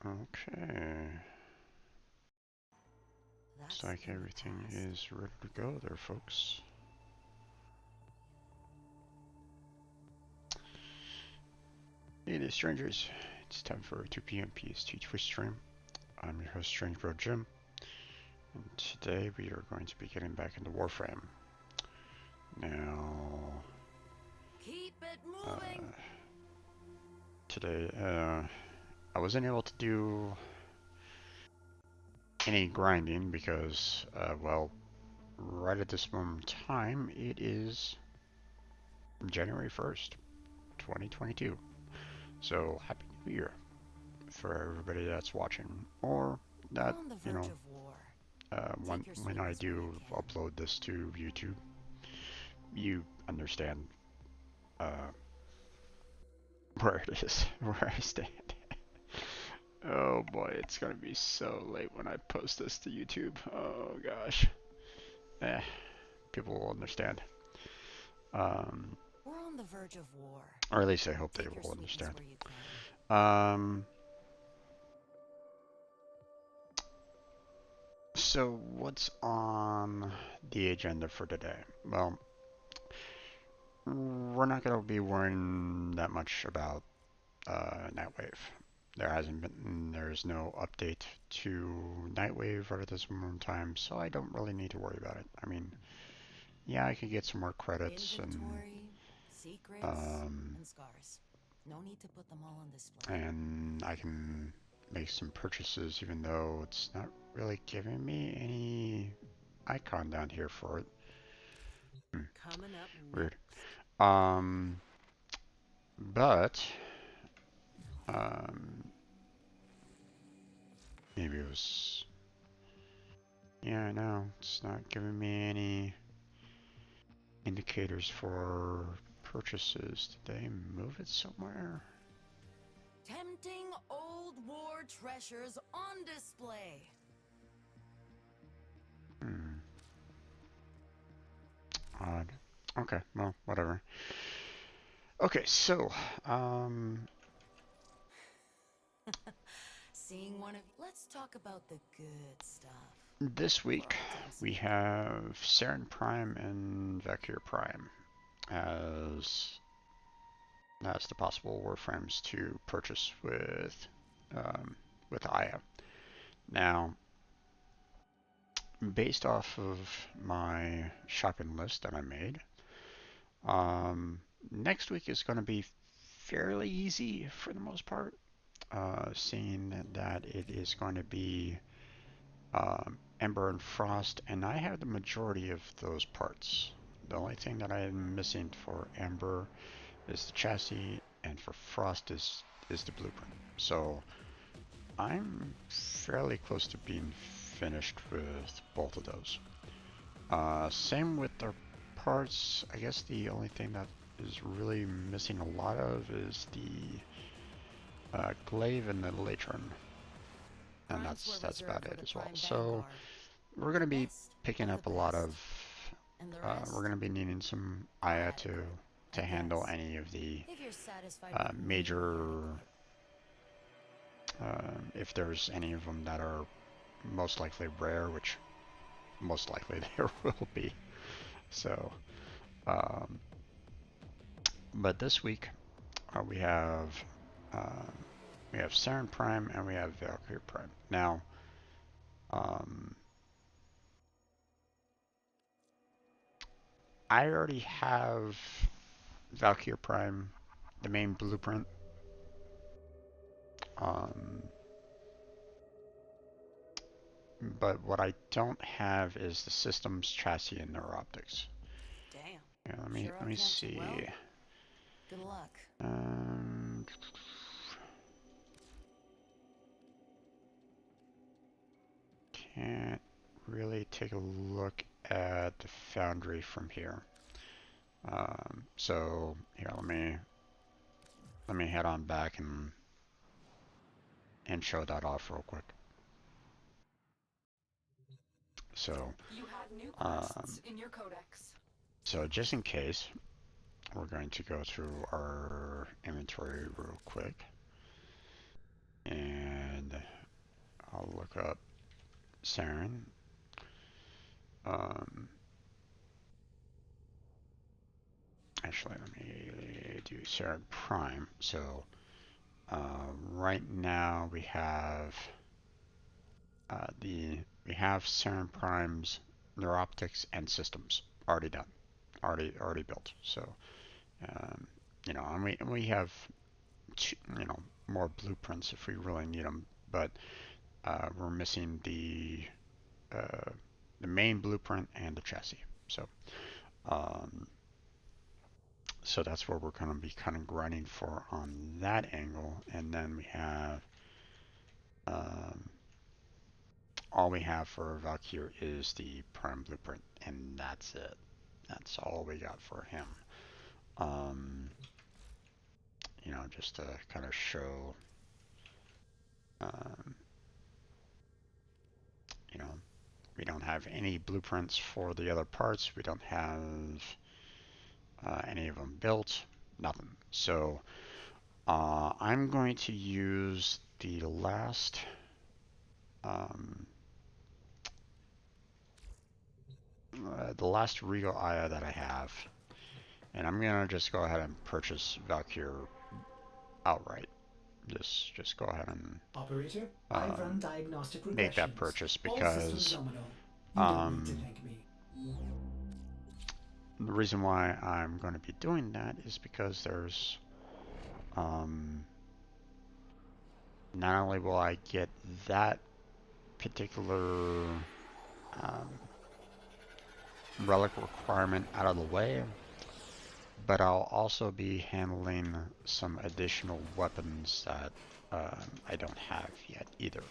Okay. Looks like everything is ready to go there, folks. Hey there, strangers. It's time for a 2 p.m. PST Twitch stream. I'm your host, Strange Bro Jim, and today we are going to be getting back into Warframe. Now, keep it moving. Today, I wasn't able to do any grinding because, well, right at this moment in time, it is January 1st, 2022. So, Happy New Year for everybody that's watching, or that, you know, when I do upload this to YouTube, you understand where it is, where I stand. Oh boy, it's gonna be so late when I post this to YouTube. Oh gosh. People will understand. We're on the verge of war. Or at least I hope they will understand. So what's on the agenda for today? Well, we're not going to be worrying that much about Nightwave. There's no update to Nightwave right at this moment in time, so I don't really need to worry about it. I mean, yeah, I could get some more credits secrets, and scars. No need to put them all on display. And I can make some purchases, even though it's not really giving me any icon down here for it. Coming up Weird. next. But maybe it was. Yeah, I know it's not giving me any indicators for purchases. Did they move it somewhere? Tempting old war treasures on display. Odd. Okay, well, whatever. Okay, so, Seeing one of... Let's talk about the good stuff. This week, we have Saryn Prime and Valkyr Prime as the possible Warframes to purchase with Aya. Now, based off of my shopping list that I made, next week is going to be fairly easy for the most part, seeing that it is going to be Ember and Frost, and I have the majority of those parts. The only thing that I am missing for Ember is the chassis, and for Frost is the blueprint. So I'm fairly close to being finished with both of those. Same with the parts. I guess the only thing that is really missing a lot of is the glaive and the latron, and that's about it as well. So we're going to be picking up a lot of. We're going to be needing some Aya to handle any of the major. If there's any of them that are most likely rare, which most likely there will be. So, but this week we have Saryn Prime and we have Valkyr Prime. Now, I already have Valkyr Prime, the main blueprint. But what I don't have is the systems, chassis, and neuroptics. Damn. Yeah, let me see. Well, good luck. Can't really take a look at the foundry from here. So here, let me head on back and show that off real quick. So, you have new quests in your codex. So just in case, we're going to go through our inventory real quick. and I'll look up Saryn. Actually, let me do Saryn Prime. So right now we have we have Saryn Prime's neuroptics and systems already done, already built. So you know, and we have you know, more blueprints if we really need them, but we're missing the main blueprint and the chassis. So so that's what we're going to be kind of grinding for on that angle. And then we have all we have for Valkyr is the prime blueprint, and that's it. That's all we got for him. You know, just to kind of show, you know, we don't have any blueprints for the other parts. We don't have any of them built, nothing. So I'm going to use the last Regal Aya that I have, and I'm gonna just go ahead and purchase Valkyr outright. Just go ahead and Operator, I've run diagnostic regressions. make that purchase All systems because nominal. You don't need to thank me. the reason why I'm going to be doing that is because there's not only will I get that particular relic requirement out of the way, but I'll also be handling some additional weapons that I don't have yet either.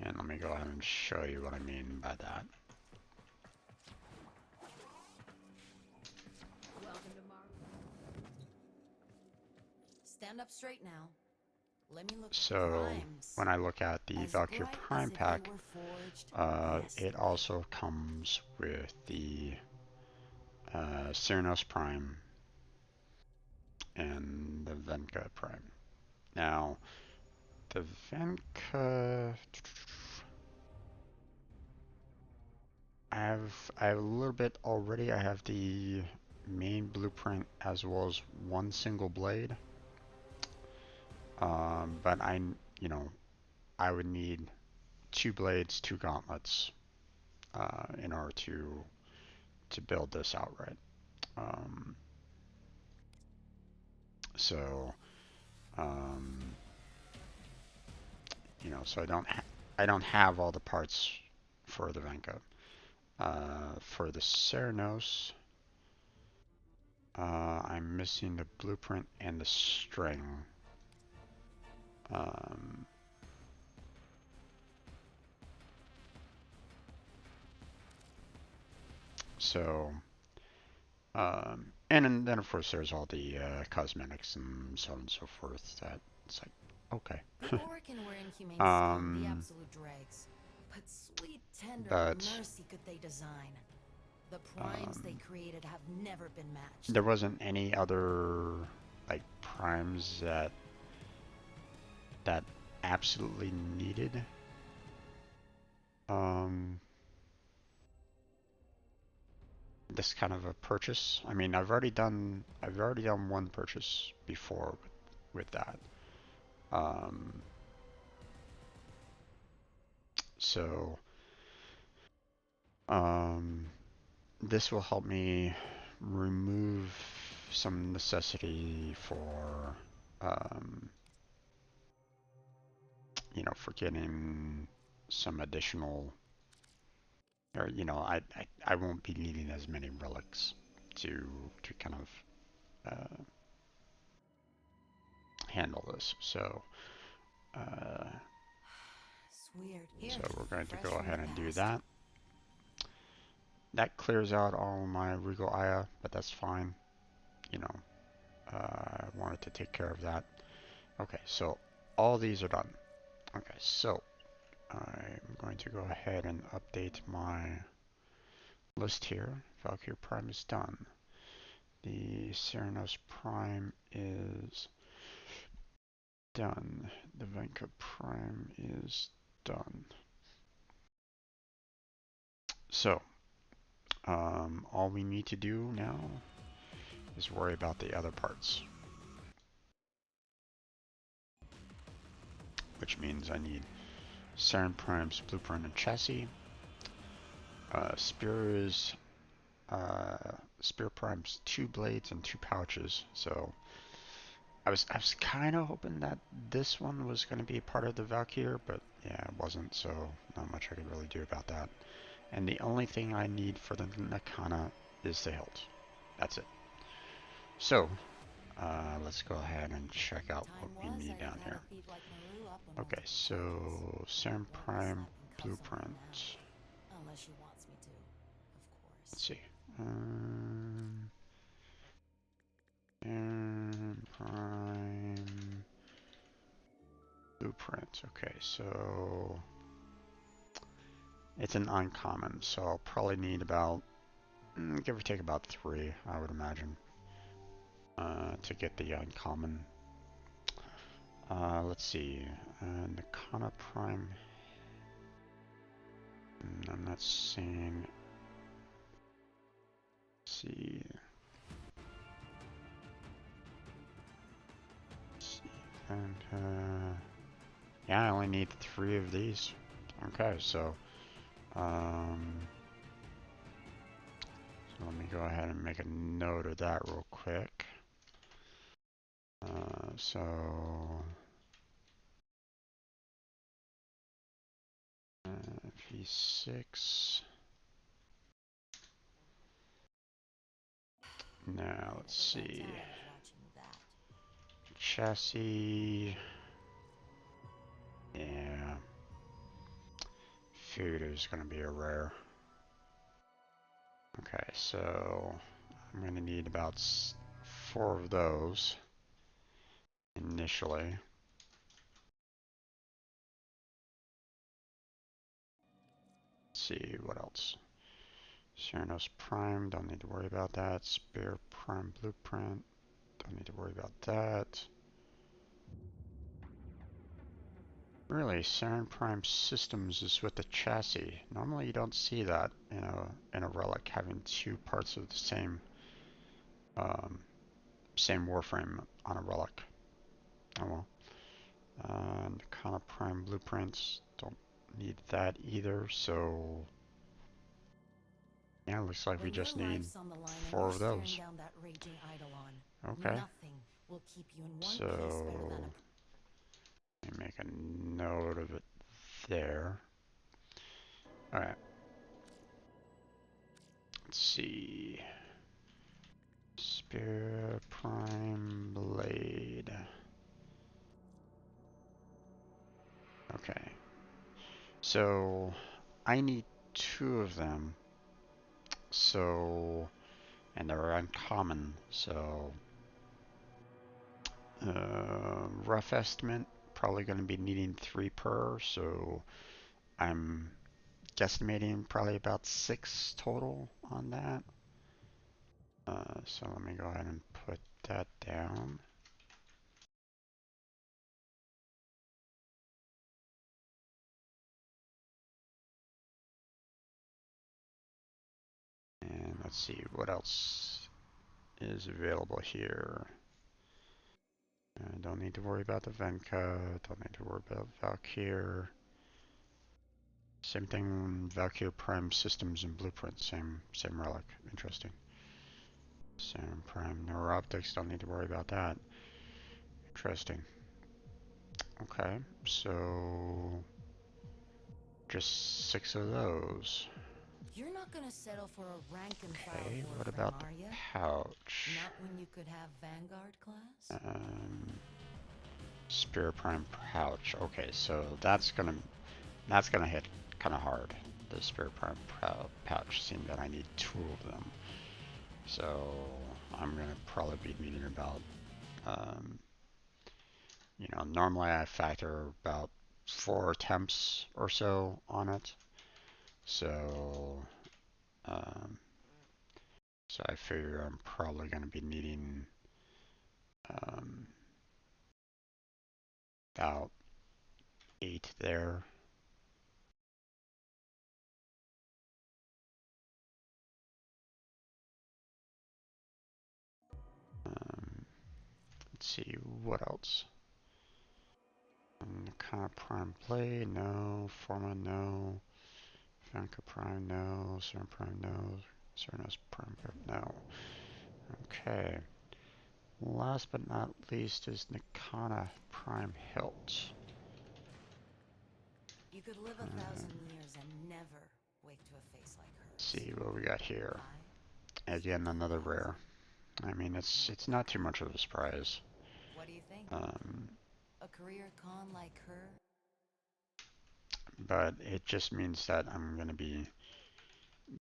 And let me go ahead and show you what I mean by that. Stand up straight now. Let me look So at primes. when I look at the As Valkyr bright Prime as if pack, they were forged. Yes. it also comes with the Cyrnos Prime and the Venka Prime. Now, the Venka, I have a little bit already. I have the main blueprint as well as one single blade. But you know, I would need 2 blades, 2 gauntlets in order to build this outright. So, you know, so I don't have all the parts for the Venka. For the Ceranos, I'm missing the blueprint and the string. So, and then of course there's all the cosmetics and so on and so forth. That it's like, okay. The Orkin were inhumane scum, the absolute dregs. But sweet, tender mercy could they design. The primes they created have never been matched. There wasn't any other like primes that absolutely needed this kind of a purchase. I mean, I've already done one purchase before with that. So this will help me remove some necessity for you know, for getting some additional, or you know, I won't be needing as many relics to kind of handle this. So so we're going to go ahead and do that. That clears out all my Regal Aya, but that's fine. You know, I wanted to take care of that. Okay, so all these are done. Okay, so I'm going to go ahead and update my list here. Valkyr Prime is done. The Ceranos Prime is done. The Valkyr Prime is done. So, all we need to do now is worry about the other parts. Which means I need Saryn Prime's blueprint and chassis. Spear Prime's 2 blades and 2 pouches. So I was kind of hoping that this one was going to be part of the Valkyr, but yeah, it wasn't. So not much I could really do about that. And the only thing I need for the Nakana is the hilt. That's it. So let's go ahead and check out what we need down here. Okay, so Saryn Prime blueprint. Unless she wants me to, of course. Let's see. Saryn Prime blueprint. Okay, so it's an uncommon, so I'll probably need about, give or take about 3, I would imagine, to get the uncommon. Let's see. Nakana Prime. I'm not seeing. Let's see. And yeah, I only need 3 of these. Okay, so let me go ahead and make a note of that real quick. So V6. Now let's see. Chassis. Yeah. Figured it was going to be a rare. Okay, so I'm going to need about 4 of those initially. Let's see, what else? Cyrano's Prime, don't need to worry about that. Spear Prime Blueprint, don't need to worry about that. Really, Saryn Prime Systems is with the chassis. Normally you don't see that in a relic, having 2 parts of the same same Warframe on a relic. Oh well. Nakana Prime Blueprints, don't need that either, so yeah, looks like we just need 4 of those. Okay. So let me make a note of it there. Alright. Let's see. Spear Prime Blade. Okay. So I need 2 of them. So, and they're uncommon, so rough estimate, probably going to be needing 3 per, so I'm guesstimating probably about 6 total on that. So let me go ahead and put that down. And let's see what else is available here. Don't need to worry about the Venka, don't need to worry about Valkyr. Same thing, Valkyr Prime Systems and Blueprints, same relic. Interesting. Saryn Prime Neuroptics, don't need to worry about that. Interesting. Okay, so just 6 of those. You're not gonna settle for a rank and file Okay, what Warframe, about the are ya? pouch? Not when you could have Vanguard class? Spear Prime pouch. Okay, so that's gonna hit kind of hard. The Spear Prime pouch, seeing that I need 2 of them. So I'm gonna probably be needing about, normally I factor about 4 attempts or so on it. So, so I figure I'm probably gonna be needing, about 8 there. Let's see, what else? Kana Prime Play, no. Forma, no. Valkyr Prime, no. Saryn Prime, no. Saryn's Prime, no. Okay. Last but not least is Nikana Prime Hilt. You could live 1,000 years and never wake to a face like hers. See what we got here. Again, another rare. I mean, it's not too much of a surprise. What do you think? A career con like her? But it just means that I'm going to be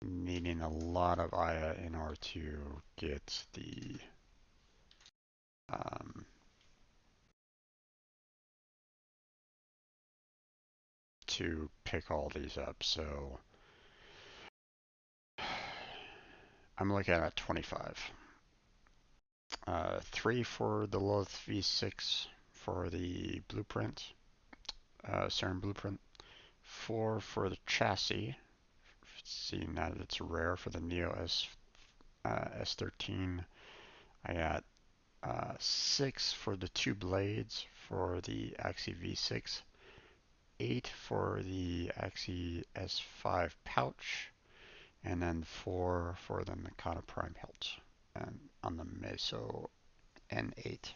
needing a lot of Aya in order to get the to pick all these up. So I'm looking at 25. 3 for the Lilith V6 for the blueprint, Saryn blueprint. 4 for the chassis, seeing that it's rare for the Neo S13. I got 6 for the 2 blades for the Axie V6. 8 for the Axie S5 pouch. And then 4 for the Nikana Prime hilt. And on the Meso N8.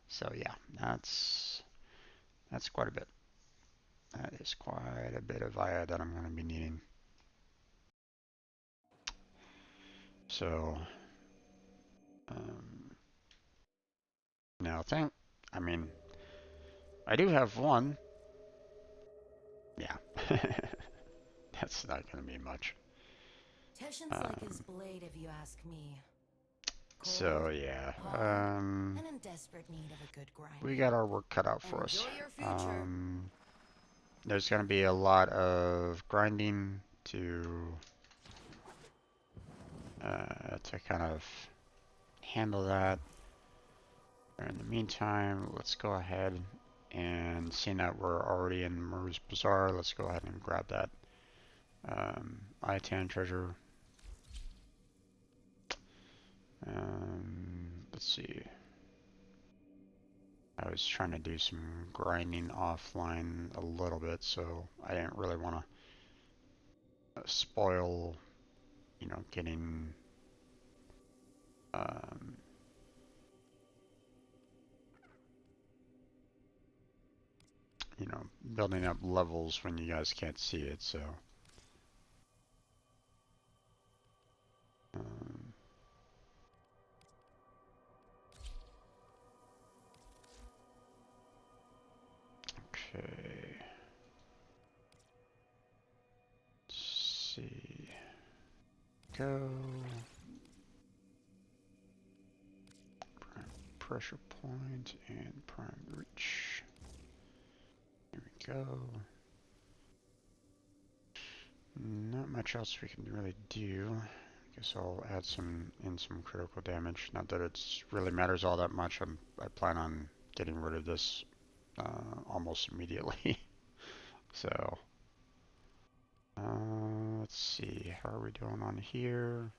So yeah, that's quite a bit. That is quite a bit of Aya that I'm going to be needing. So, now I mean, I do have one. Yeah, that's not going to be much. Teshin's like his blade, if you ask me. Cold, So yeah, hard, and in desperate need of a good grind. we got our work cut out for us. Enjoy your future. There's going to be a lot of grinding to kind of handle that. In the meantime, let's go ahead and seeing that we're already in Maru's Bazaar, let's go ahead and grab that I-10 treasure. Let's see. I was trying to do some grinding offline a little bit, so I didn't really want to spoil, you know, getting you know, building up levels when you guys can't see it, so okay. Let's see. Go. Prime pressure point and prime reach. There we go. Not much else we can really do. Guess I'll add some critical damage. Not that it really matters all that much. I plan on getting rid of this almost immediately. So let's see. How are we doing on here?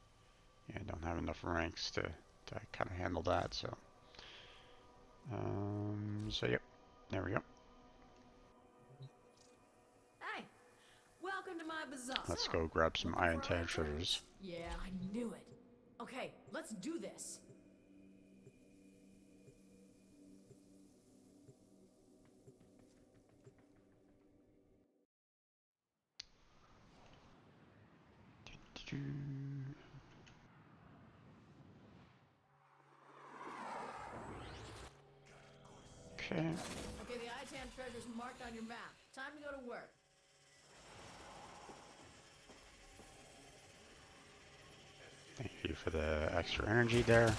Yeah, I don't have enough ranks to kind of handle that. So so yep. There we go. Hey, welcome to my bazaar. Let's go grab some iron tag treasures. Yeah, I knew it. Okay, let's do this. Okay. Okay, the I-10 treasure's marked on your map. Time to go to work. Thank you for the extra energy there.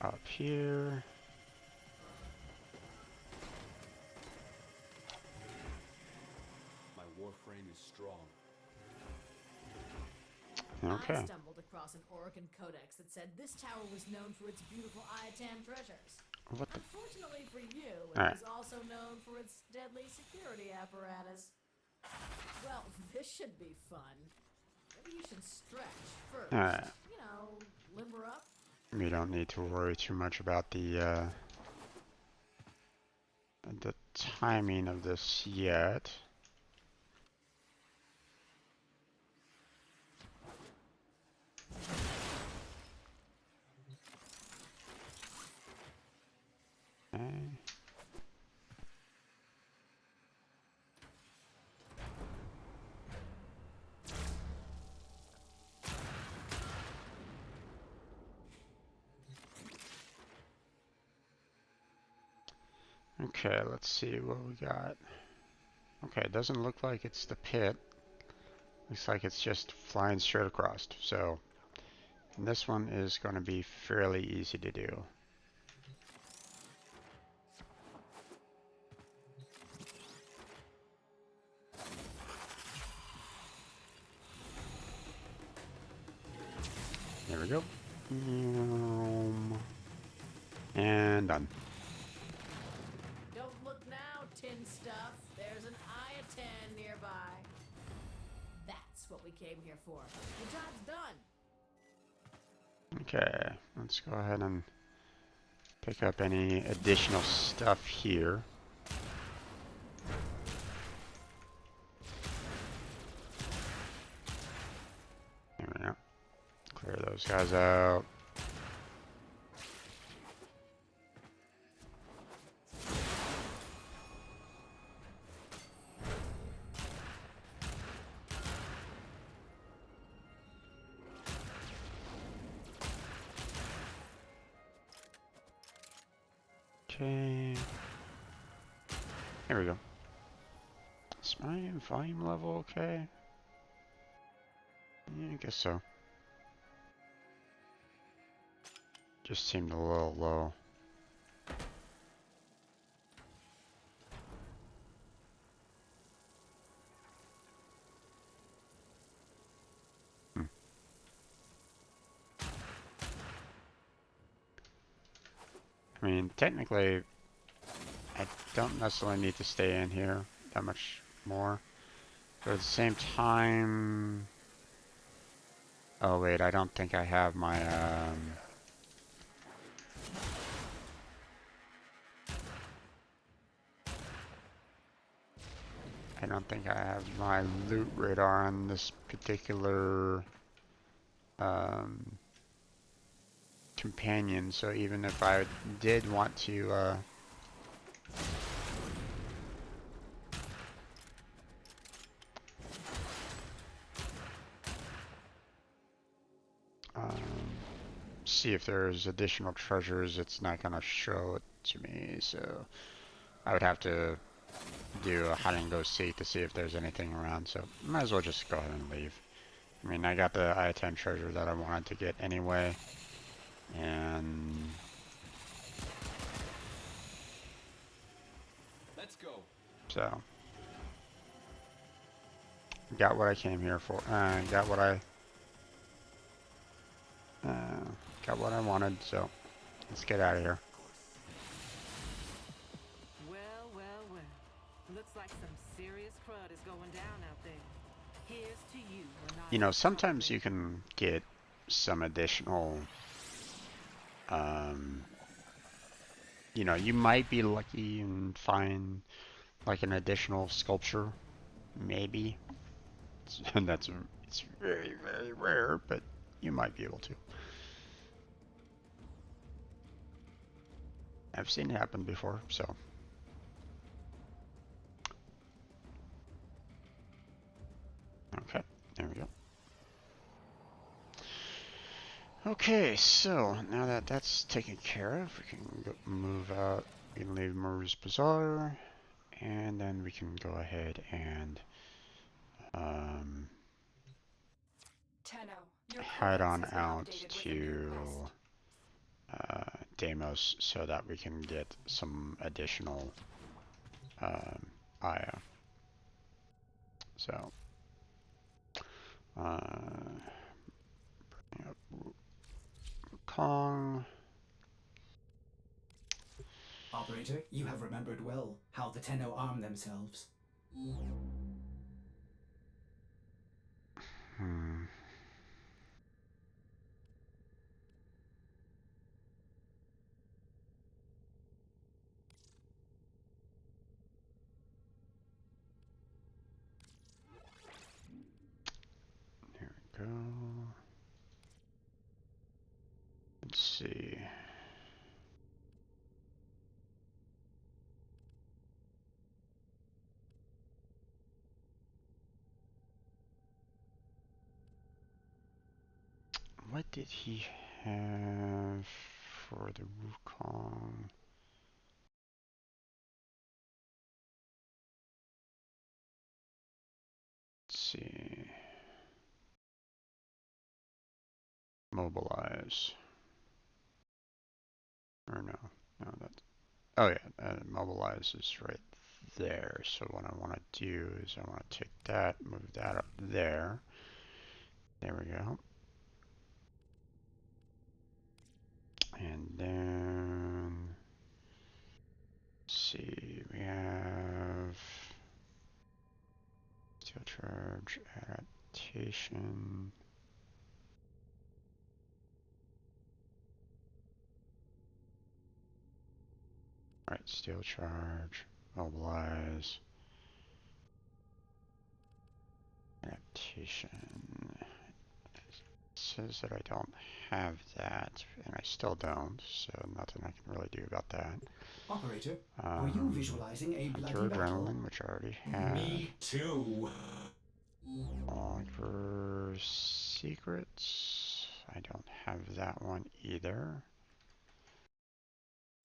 Up here. strong. Okay. I stumbled across an Orokin codex that said this tower was known for its beautiful Iatan treasures. What the? Unfortunately for you, it Alright. was also known for its deadly security apparatus. Well, this should be fun. Maybe you should stretch first. Alright. You know, limber up. We don't need to worry too much about the timing of this yet. Okay. Okay, let's see what we got. Okay, it doesn't look like it's the pit. Looks like it's just flying straight across. So, this one is going to be fairly easy to do. There we go. And done. Don't look now, tin stuff. There's an Iatan nearby. That's what we came here for. The job's done. Okay, let's go ahead and pick up any additional stuff here. There we go. Clear those guys out. Okay. There we go. Is my volume level okay? Yeah, I guess so. Just seemed a little low. I mean, technically, I don't necessarily need to stay in here that much more. But at the same time... Oh wait, I don't think I have my, I don't think I have my loot radar on this particular, companion, so even if I did want to, see if there's additional treasures, it's not gonna show it to me, so I would have to do a hide and go seek to see if there's anything around, so might as well just go ahead and leave. I mean, I got the I-10 treasure that I wanted to get anyway, and Let's go. so got what I came here for. Got what I wanted. So let's get out of here. Well, well, well. Looks like some serious crud is going down out there. Here's to you. You know, sometimes you can get some additional. You know, you might be lucky and find like an additional sculpture, maybe. It's very, very rare, but you might be able to. I've seen it happen before, so. Okay, there we go. Okay, so now that that's taken care of, we can move out. We can leave Maru's Bazaar, and then we can go ahead and head on out to Deimos so that we can get some additional Aya. So Bring up Kong. Operator, you have remembered well how the Tenno arm themselves. There we go. Let's see. What did he have for the Wukong? Let's see. Mobilize. Or no, that's, oh yeah, mobilize is right there. So what I want to do is I want to take that, move that up there. There we go. And then, let's see, we have steel charge, adaptation. Alright, steel charge, mobilize, adaptation. It says that I don't have that, and I still don't, so nothing I can really do about that. Operator, are you visualizing a bloody Hunter battle? Adrenaline, which I already have. Me too. Oliver Secrets. I don't have that one either.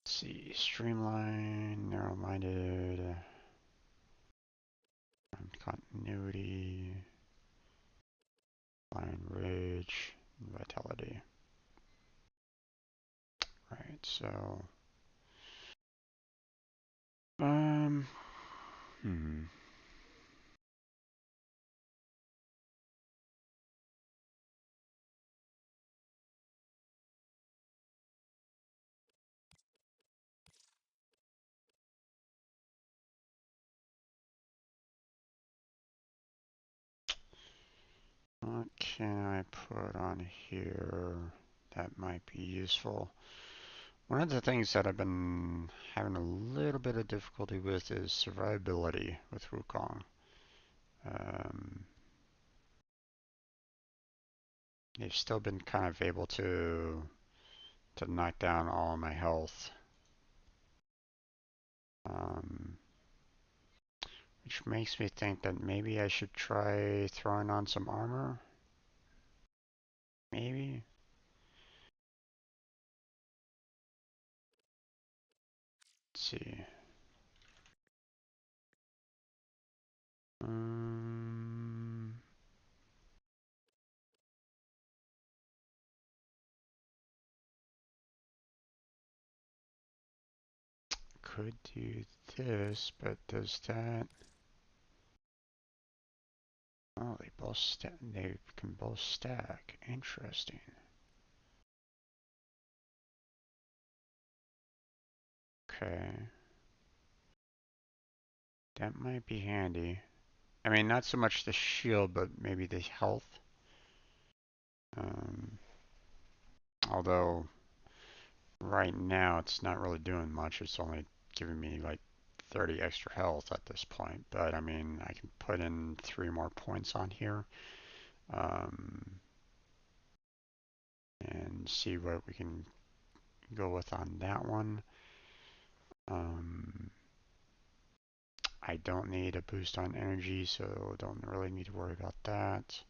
Let's see, Streamline, Narrow-Minded, Continuity, Line Rage, and Vitality. Right, so, what can I put on here that might be useful? One of the things that I've been having a little bit of difficulty with is survivability with Wukong. They've still been kind of able to knock down all of my health. Which makes me think that maybe I should try throwing on some armor. Maybe. Let's see. Could do this, but does that? Oh, they both stack. They can both stack. Interesting. Okay. That might be handy. I mean, not so much the shield, but maybe the health. Although, right now it's not really doing much. It's only giving me like 30 extra health at this point. But I mean, I can put in 3 more points on here. And see what we can go with on that one. I don't need a boost on energy, so don't really need to worry about that.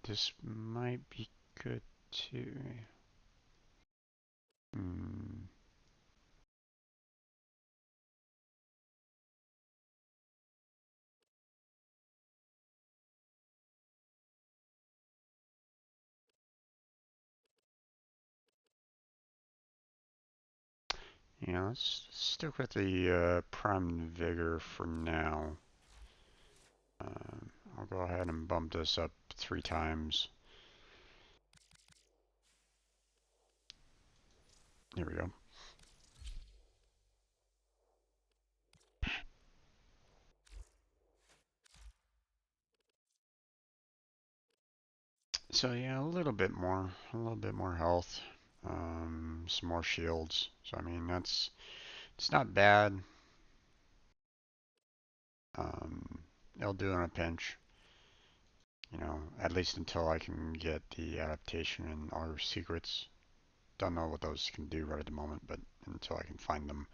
This might be good too. Yeah, let's stick with the Prime Vigor for now. I'll go ahead and bump this up 3 times. Here we go. So yeah, a little bit more health, some more shields. So I mean, it's not bad. Um, it'll do in a pinch. You know, at least until I can get the adaptation and our secrets. Don't know what those can do right at the moment, but until I can find them,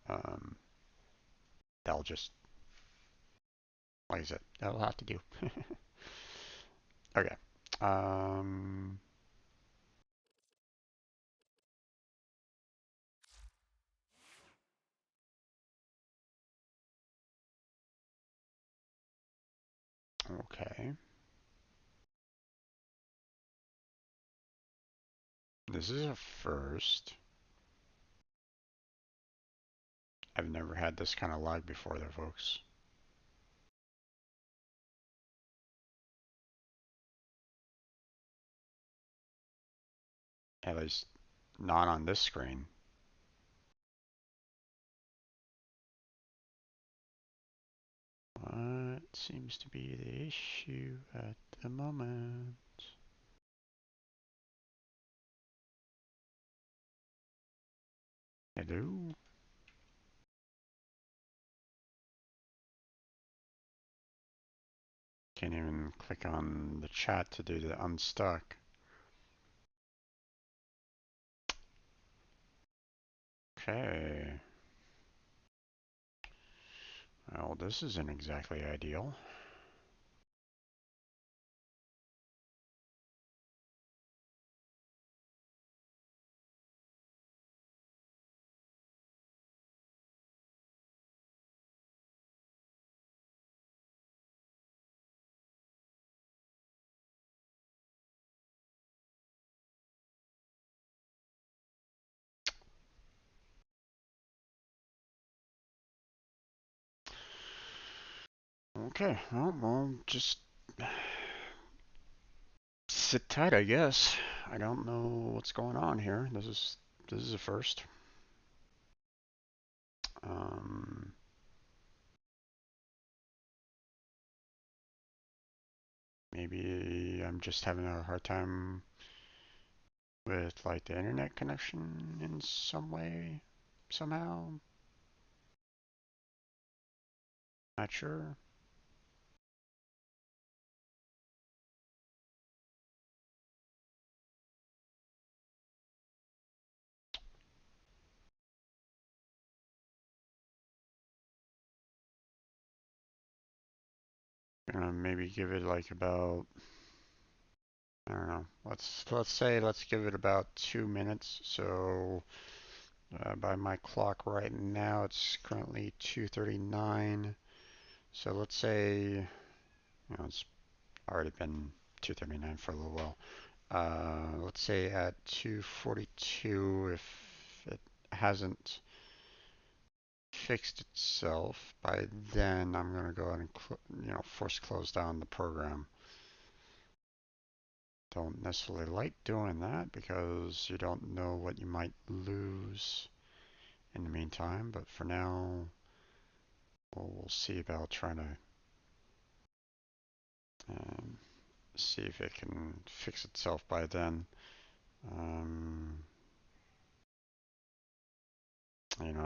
um, that'll just, like I said, that'll have to do. Okay. Um, okay. This is a first. I've never had this kind of lag before there, folks. At least not on this screen. What seems to be the issue at the moment? Hello? Can't even click on the chat to do the unstuck. Okay. Well, this isn't exactly ideal. Okay, well, we'll just sit tight, I guess. I don't know what's going on here. This is a first. Um, Maybe I'm just having a hard time with like the internet connection in some way, somehow. Not sure. Gonna maybe give it like about, I don't know. Let's give it about 2 minutes. So by my clock right now, it's currently 2:39. So let's say, it's already been 2:39 for a little while. Let's say at 2:42, if it hasn't fixed itself by then, I'm gonna go ahead and force close down the program. Don't necessarily like doing that because you don't know what you might lose in the meantime, but for now, we'll see about trying to um, see if it can fix itself by then. Um,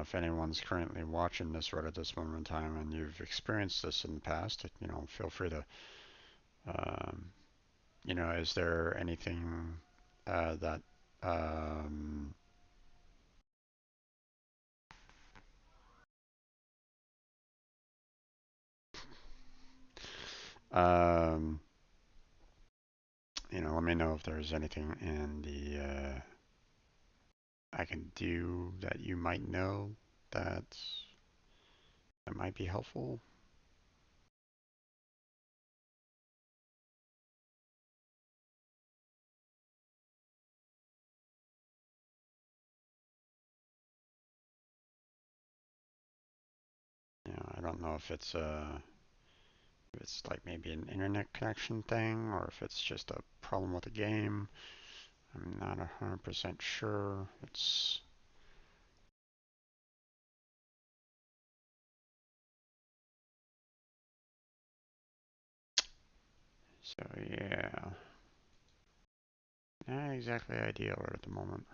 if anyone's currently watching this right at this moment in time and you've experienced this in the past, feel free to, um, is there anything that, um, um, let me know if there's anything in the I can do that you might know that that might be helpful. don't know if it's like maybe an internet connection thing or if it's just a problem with the game. I'm not 100% sure. It's so yeah, not exactly ideal right at the moment.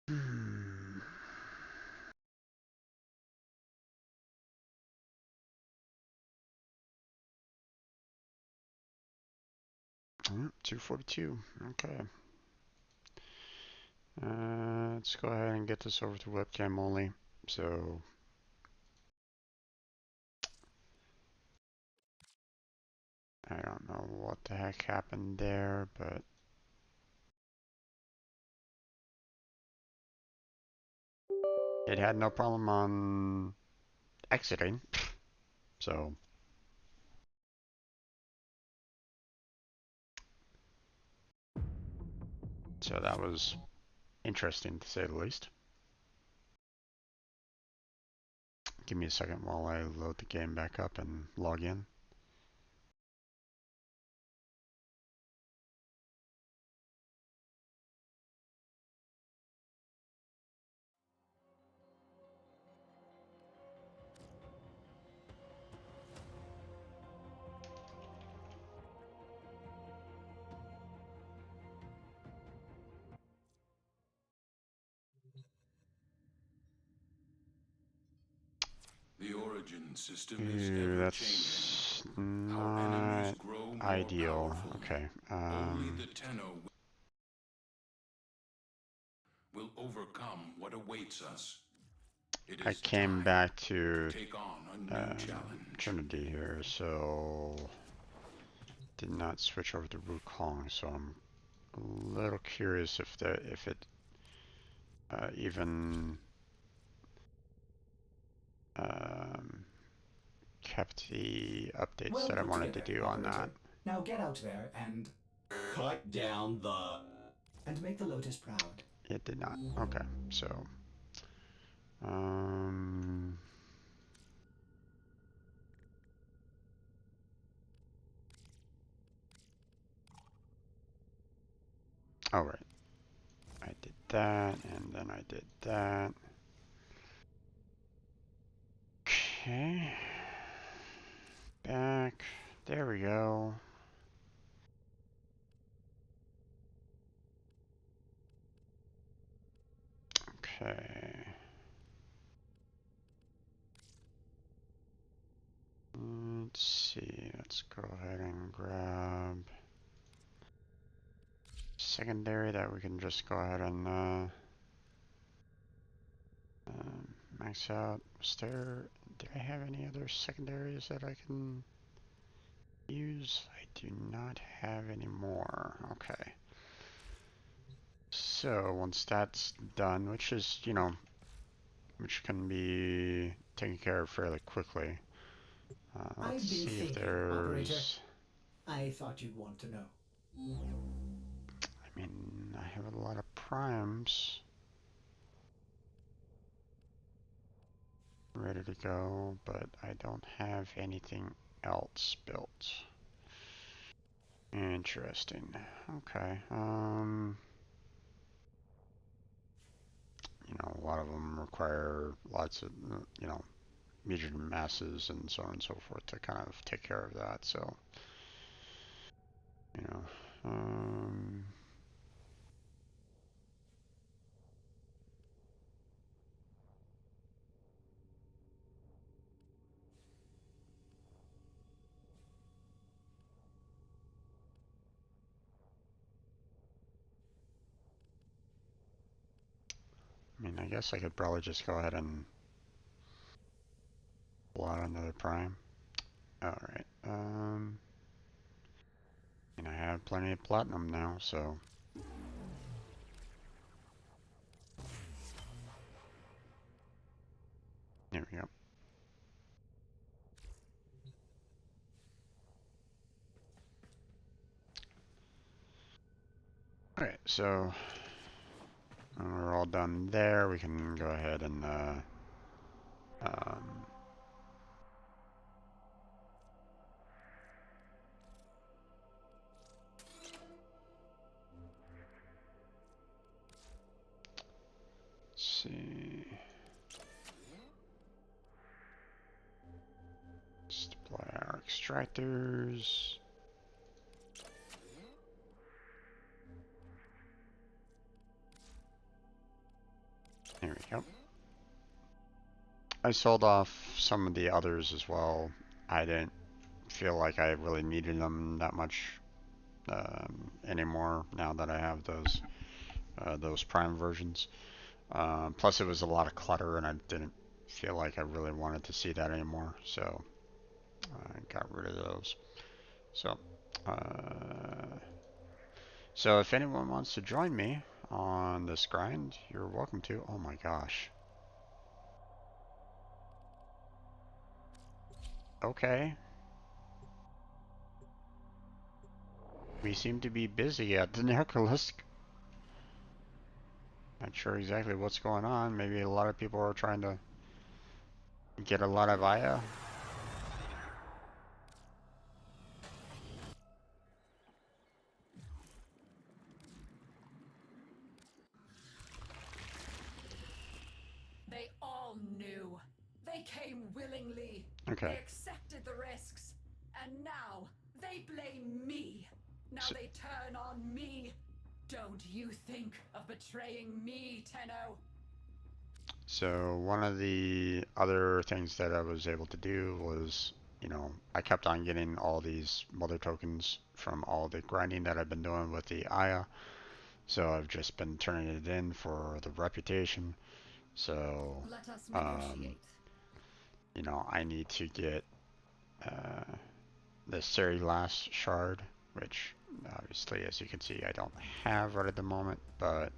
Hmm. 242. Okay. Let's go ahead and get this over to webcam only. So I don't know what the heck happened there, but it had no problem on exiting. So that was interesting to say the least. Give me a second while I load the game back up and log in. The origin system is ever That's changing. Our enemies not grow more ideal. powerful. Okay. Only the Tenno will overcome what awaits us. It I is came time back to to take on a new challenge. Trinity here, so did not switch over to Wukong, so I'm a little curious if it even kept the updates Well that I put wanted to together, do on that. operator. Now get out there and Cut down the... and make the Lotus proud. It did not. Okay, so all right. I did that, and then I did that. Okay. Back. There we go. Okay. Let's see. Let's go ahead and grab secondary that we can just go ahead and max out. Did I have any other secondaries that I can use? I do not have any more. Okay. So once that's done, which is, which can be taken care of fairly quickly. Let's I've been see if thinking, operator. there's, I thought you'd want to know. I mean, I have a lot of primes ready to go, but I don't have anything else built. Interesting. Okay. A lot of them require lots of, medium masses and so on and so forth to kind of take care of that. So, you know, I guess I could probably just go ahead and pull out another prime. Alright, and I have plenty of platinum now, so... There we go. Alright, so... when we're all done there, we can go ahead and, let's see. Let's deploy our extractors. There we go. I sold off some of the others as well. I didn't feel like I really needed them that much anymore now that I have those Prime versions. Plus, it was a lot of clutter, and I didn't feel like I really wanted to see that anymore, so I got rid of those. So if anyone wants to join me on this grind, you're welcome to. Oh my gosh. Okay. We seem to be busy at the Necrolisc. Not sure exactly what's going on. Maybe a lot of people are trying to get a lot of Aya. They all knew. They came willingly. Okay. They accepted the risks. And now they blame me. Now they turn on me. Don't you think of betraying me, Tenno? So one of the other things that I was able to do was, you know, I kept on getting all these mother tokens from all the grinding that I've been doing with the Aya. So I've just been turning it in for the reputation. So, Let us negotiate. you know, I need to get the Saryn last shard, which obviously, as you can see, I don't have right at the moment, but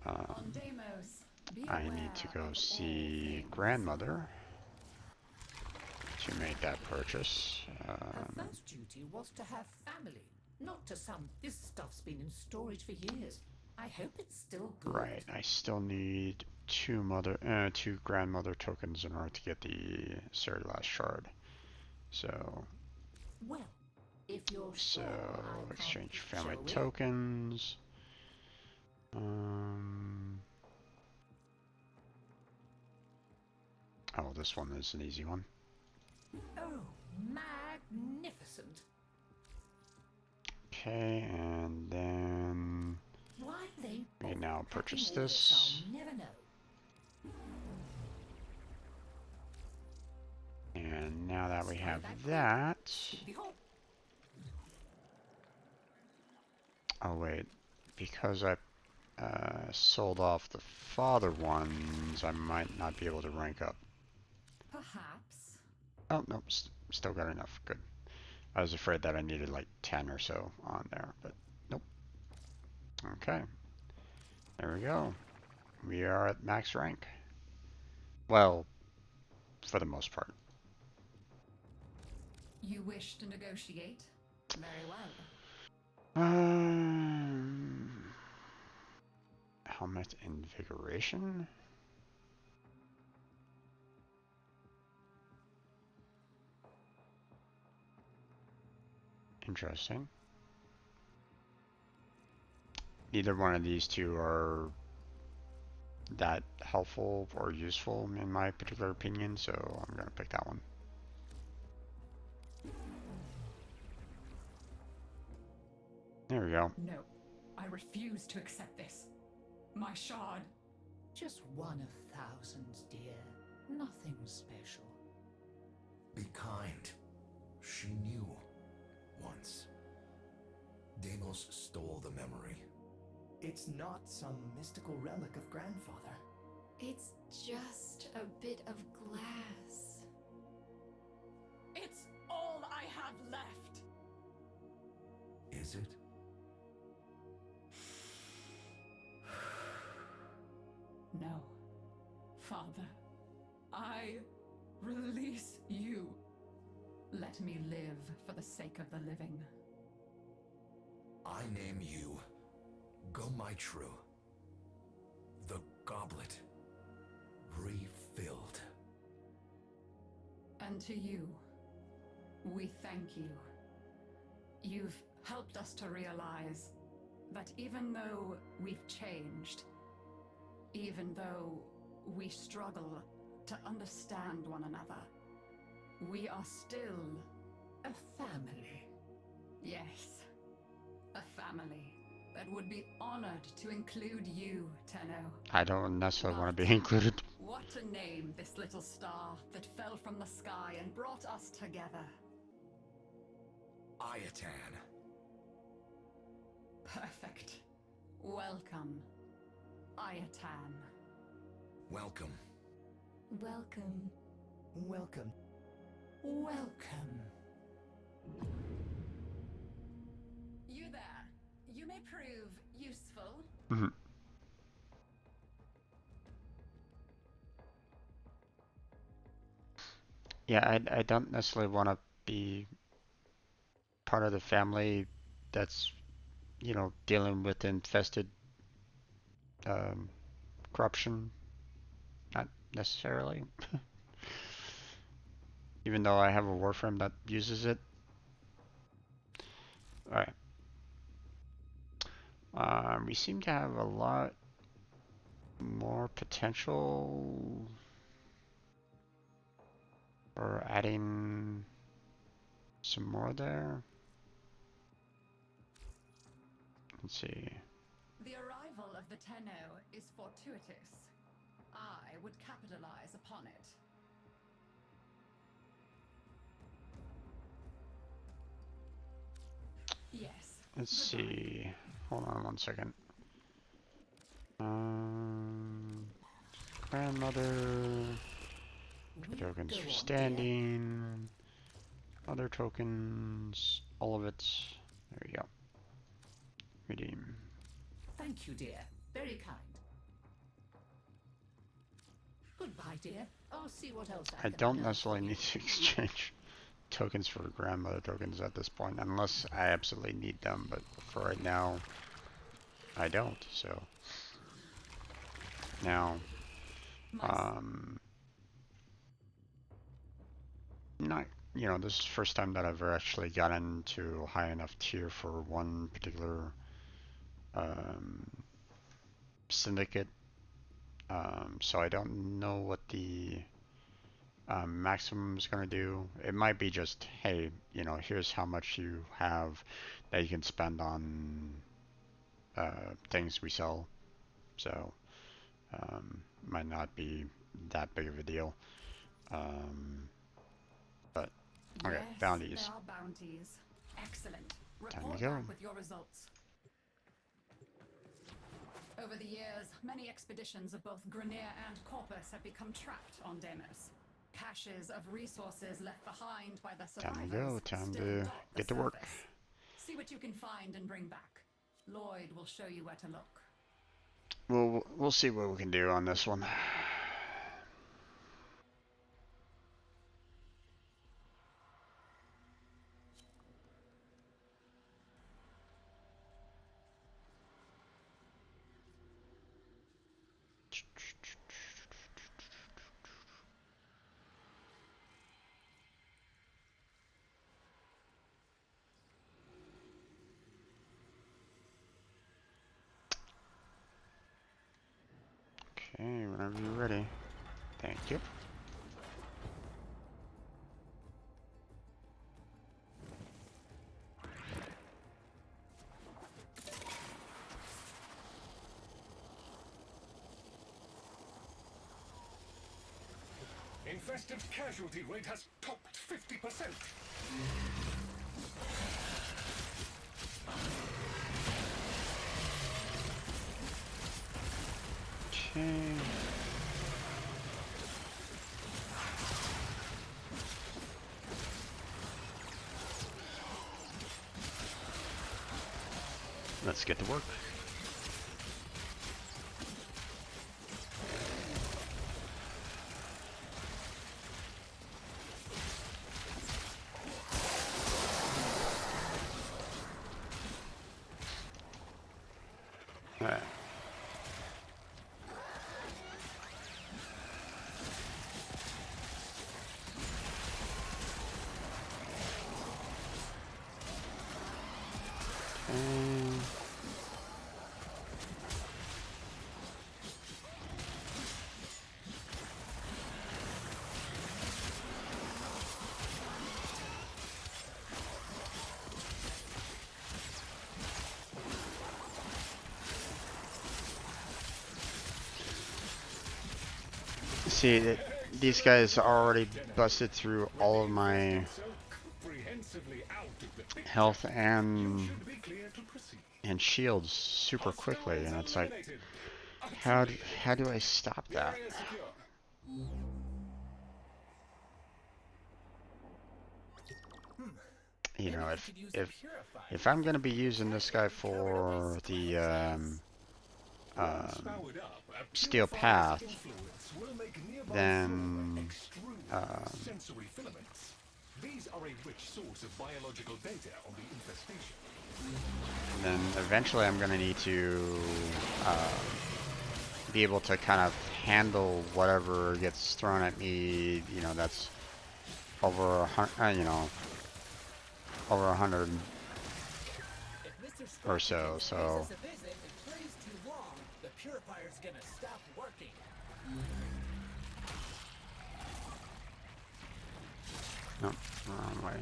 On Deimos, be I aware need to go of all see things. grandmother to make that purchase. Her first duty was to have family, not to some, this stuff's been in storage for years. I hope it's still good. Right, I still need two grandmother tokens in order to get the Saryn last shard. So, Well, if you're sure I can't exchange family show it. tokens. Oh, this one is an easy one. Oh, magnificent. Okay, and then Why they we can now purchase packing all this. I'll never know. And now that we have that... Behold, Oh wait, because I sold off the father ones, I might not be able to rank up. Perhaps. Oh, nope, still got enough. Good. I was afraid that I needed like 10 or so on there, but nope. Okay. There we go. We are at max rank. Well, for the most part. You wish to negotiate? Very well. Helmet invigoration. Interesting. Neither one of these two are that helpful or useful in my particular opinion, so I'm gonna pick that one. There we go. No, I refuse to accept this. My shard. just one of thousands, dear. Nothing special. Be kind. She knew. Once. Deimos stole the memory. It's not some mystical relic of grandfather. It's just a bit of glass. It's left. Is it? No. Father, I release you. Let me live for the sake of the living. I name you Gomaitru. The goblet refilled. And to you, we thank you. You've helped us to realize that even though we've changed, even though we struggle to understand one another, we are still a family. Yes, a family that would be honored to include you, Tenno. I don't necessarily want to be included. What to name this little star that fell from the sky and brought us together? Ayatan. Perfect. Welcome, Ayatan. Welcome. Welcome. Welcome. Welcome. You there. You may prove useful. Mhm. Yeah, I don't necessarily want to be part of the family that's, you know, dealing with infested corruption. Not necessarily. Even though I have a Warframe that uses it. Alright. We seem to have a lot more potential for adding some more there. Let's see. The arrival of the Tenno is fortuitous. I would capitalize upon it. Yes. Let's see. Hold on one second. Grandmother. Tokens for standing. Other tokens. All of it. There we go. Redeem. Thank you, dear. Very kind. Goodbye, dear. I'll see what else I I can don't unearth necessarily for you. need to exchange tokens for grandmother tokens at this point, unless I absolutely need them, but for right now, I don't, so. Now, not, you know, this is the first time that I've actually gotten to a high enough tier for one particular syndicate, so I don't know what the maximum is going to do. It might be just, hey, you know, here's how much you have that you can spend on things we sell. So, might not be that big of a deal. But, okay, Yes, bounties. there are bounties. Excellent. Time Report to go. back with your results. Over the years, many expeditions of both Grineer and Corpus have become trapped on Deimos. Caches of resources left behind by the survivors Time to go. Time still to dot the get to work. surface. See what you can find and bring back. Lloyd will show you where to look. We'll see what we can do on this one. Okay, whenever you're ready. Thank you. Infested casualty rate has topped 50%. Okay. Let's get to work. Alright. See, these guys already busted through all of my health and shields super quickly, and it's like, how do I stop that? You know, if I'm gonna be using this guy for the steel path, then these are a rich source of biological data on the infestation. then eventually I'm gonna need to be able to kind of handle whatever gets thrown at me. You know, that's over 100. You know, over 100 or so. So. The purifier's gonna stop working. No, wrong way.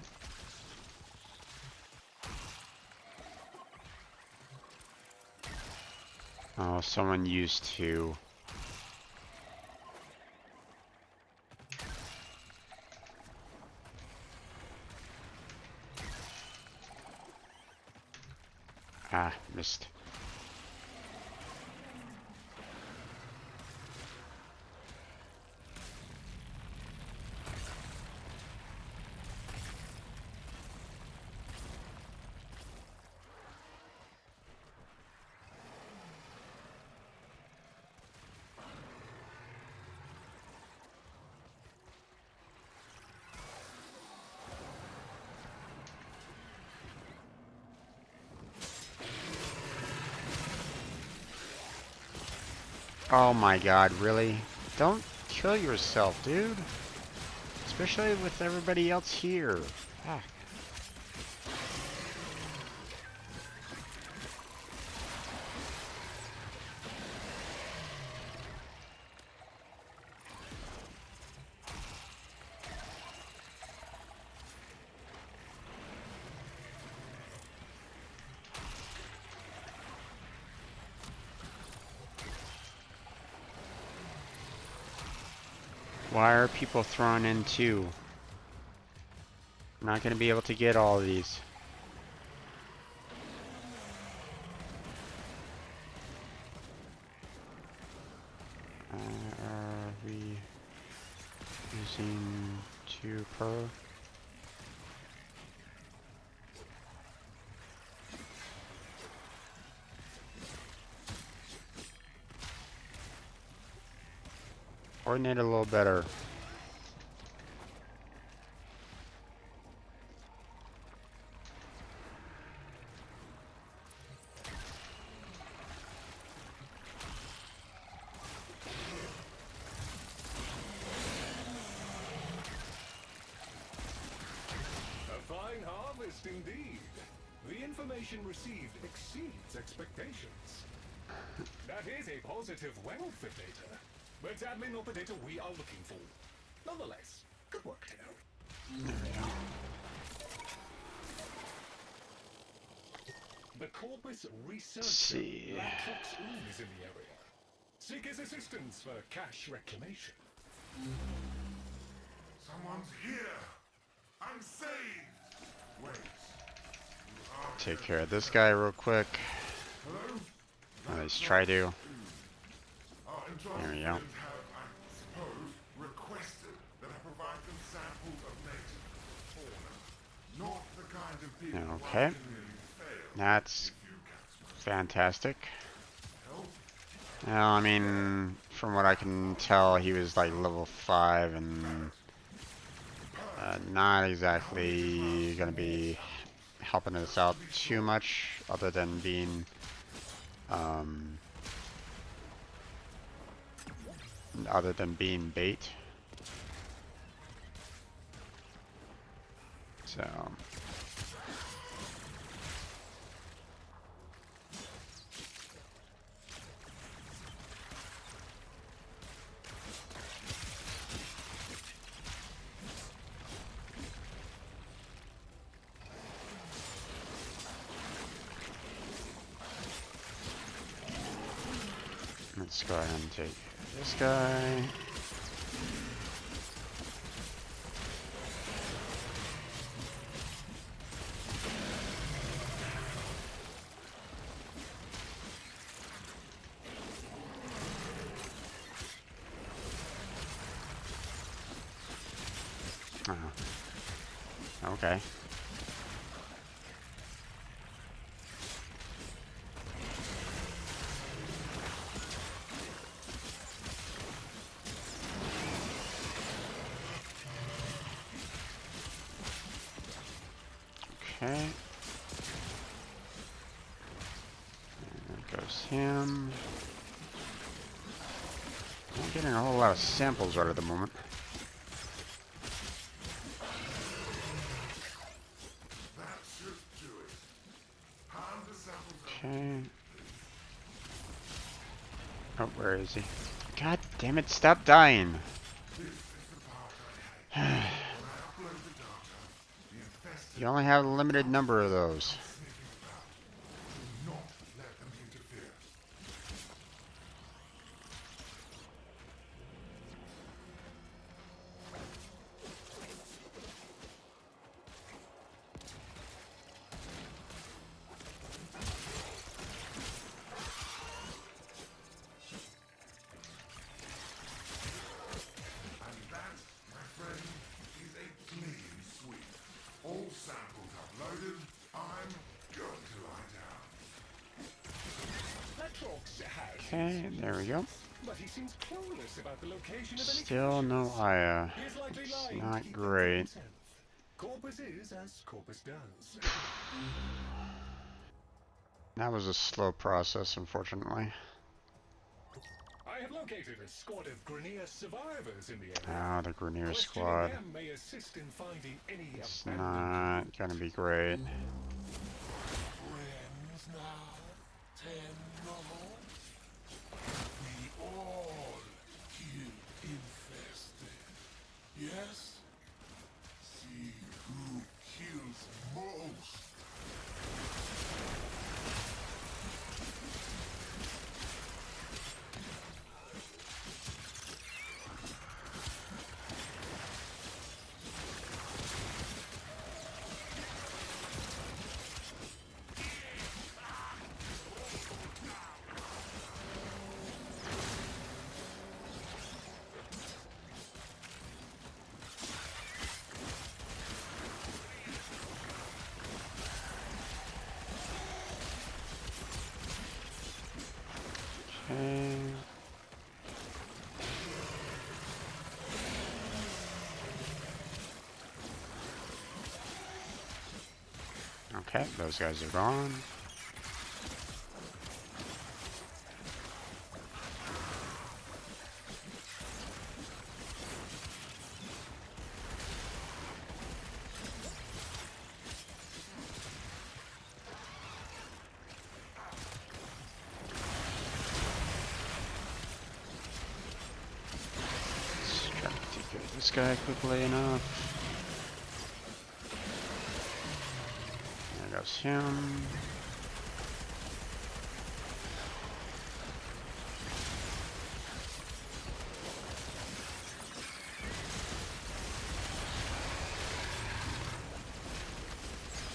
Oh, someone used to. Ah, missed. Oh my god, really? Don't kill yourself, dude. Especially with everybody else here. Fuck. Why are people thrown in too? I'm not going to be able to get all of these. Are we using 2 per? Coordinate a little better. Indeed. The information received exceeds expectations. That is a positive wealth of data, but sadly not the data we are looking for. Nonetheless, good work, Tino. There we go. The Corpus Research see. Laptops ooze in the area. Seek his assistance for cache reclamation. Someone's here. I'm saved. Wait. Take care of this guy real quick. Hello? Let's try to. There we go. Have, I suppose, requested that I provide them samples of native fauna. Not the kind of people Okay. who can really fail That's if you catch fantastic. Well, I mean, from what I can tell, he was like level 5 and not exactly going to be helping us out too much, other than being bait. So let's go ahead and take this guy. Okay. Okay. There goes him. Not getting a whole lot of samples right at the moment. Okay. Oh, where is he? God damn it, stop dying. You only have a limited number of those. Okay, there we go. But he seems clueless about the location of any Still no Aya. He is likely It's lying to not keep great. himself. Corpus is as Corpus does. That was a slow process, unfortunately. I have located a squad of Grenier survivors in the area. Ah, the Grenier Questioning squad. them may assist in finding any It's abandoned not gonna be great. Friends now, 10 no more. We all kill infested. Yes? See who kills most. Okay. Okay, those guys are gone. Let's try to take care of this guy quickly enough. There goes him.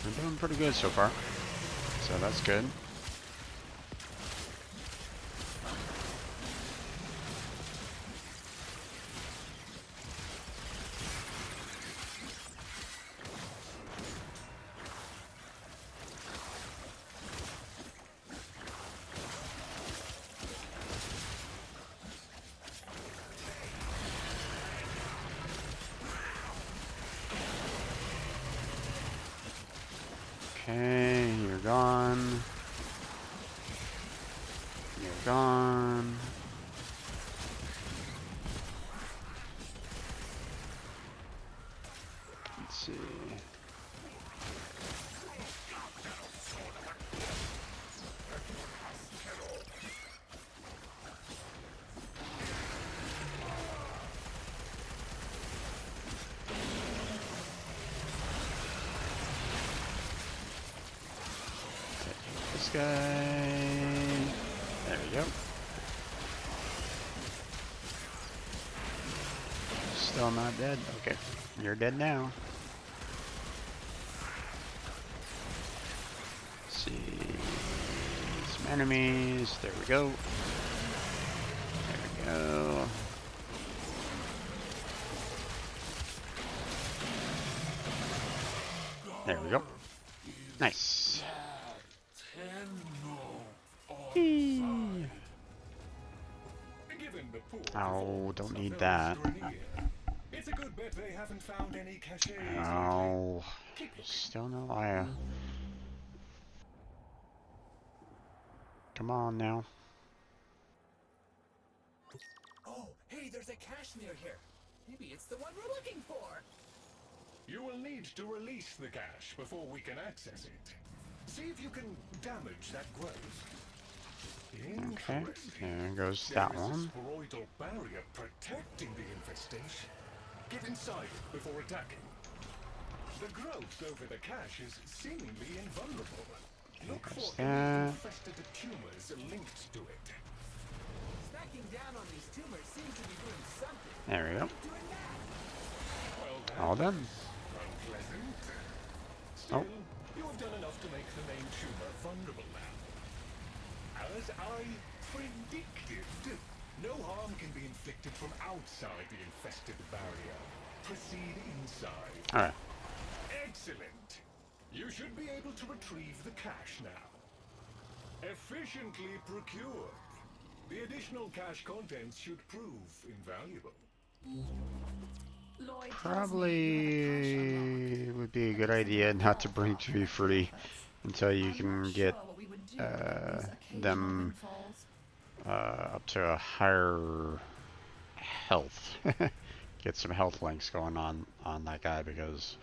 We're doing pretty good so far, so that's good. You're gone. Let's see. This guy. There we go. Still not dead. Okay, you're dead now. Let's see. Some enemies. There we go. There we go. There we go. Nice. Oh, don't need that. It's a good bet they haven't found any caches. Oh, still no Aya. Come on now. Oh, hey, there's a cache near here. Maybe it's the one we're looking for. You will need to release the cache before we can access it. See if you can damage that growth. Okay, there goes that one. There is a sporoidal barrier protecting the infestation. Get inside it before attacking. The growth over the cache is seemingly invulnerable. Look for any infested tumors linked to it. Stacking down on these tumors seems to be doing something. There we go. Well, All done. unpleasant. Still, you have done enough to make the main tumor vulnerable now. As I predicted, no harm can be inflicted from outside the infested barrier. Proceed inside. Alright. Excellent. You should be able to retrieve the cache now. Efficiently procured. The additional cache contents should prove invaluable. Lloyd tells me you have a cache Probably would be a good idea not to bring to be free until you can get them up to a higher health. Get some health links going on that guy because,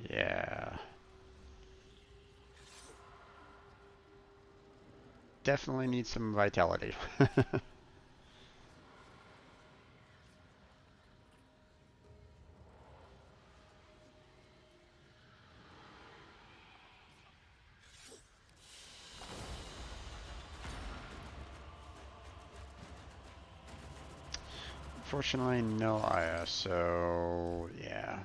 yeah, definitely needs some vitality. Unfortunately, no Aya, so yeah.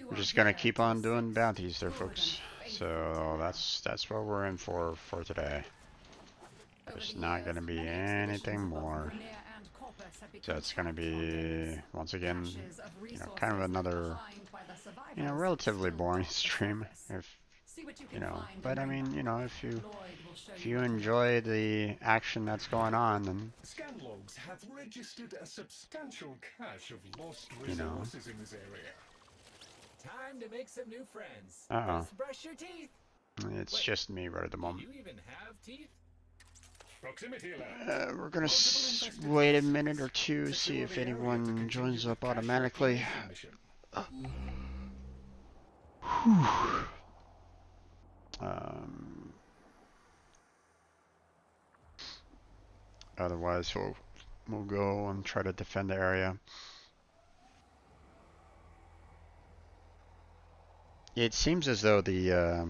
We're just gonna keep on doing bounties there, folks. So that's what we're in for today. There's not gonna be anything more. So it's gonna be once again, kind of another, relatively boring stream, if But I mean, if you enjoy the action that's going on, then Scan logs have registered a substantial cache of lost resources in this area. Time to make some new friends. Uh-oh. Just brush your teeth. It's just me right at the Do moment. you even have teeth? Proximity alert. We're gonna wait a minute or two, see if anyone joins up automatically. Otherwise, we'll go and try to defend the area. It seems as though the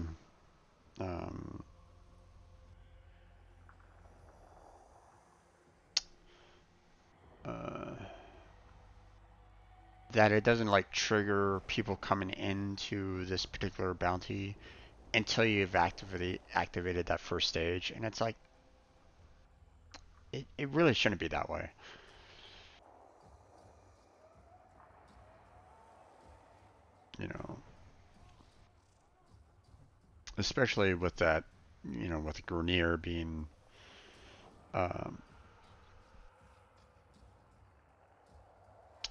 that it doesn't like trigger people coming into this particular bounty until you've activated that first stage, and it's like it really shouldn't be that way. Especially with that, with Grenier being um,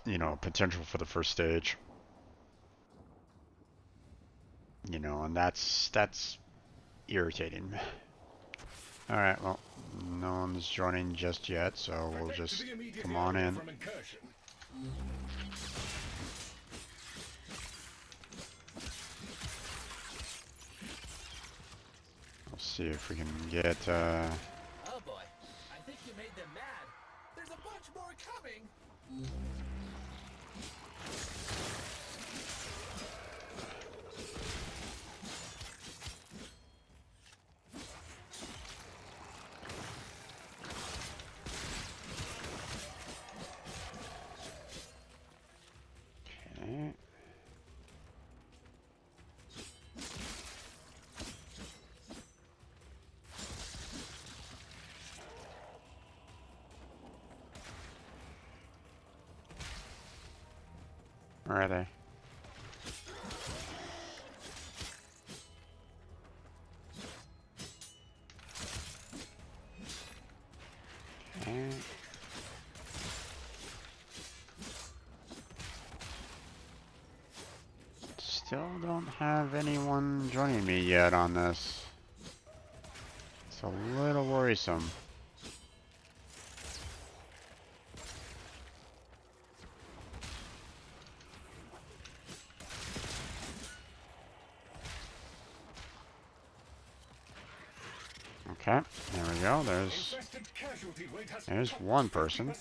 you know, potential for the first stage. You know, and that's irritating. All right, well, no one's joining just yet, so we'll just come on in. We'll see if we can get. Oh boy, I think you made them mad. There's a bunch more coming. Okay. Where are they? Okay. Still don't have anyone joining me yet on this. It's a little worrisome. Okay, there we go. There's one person.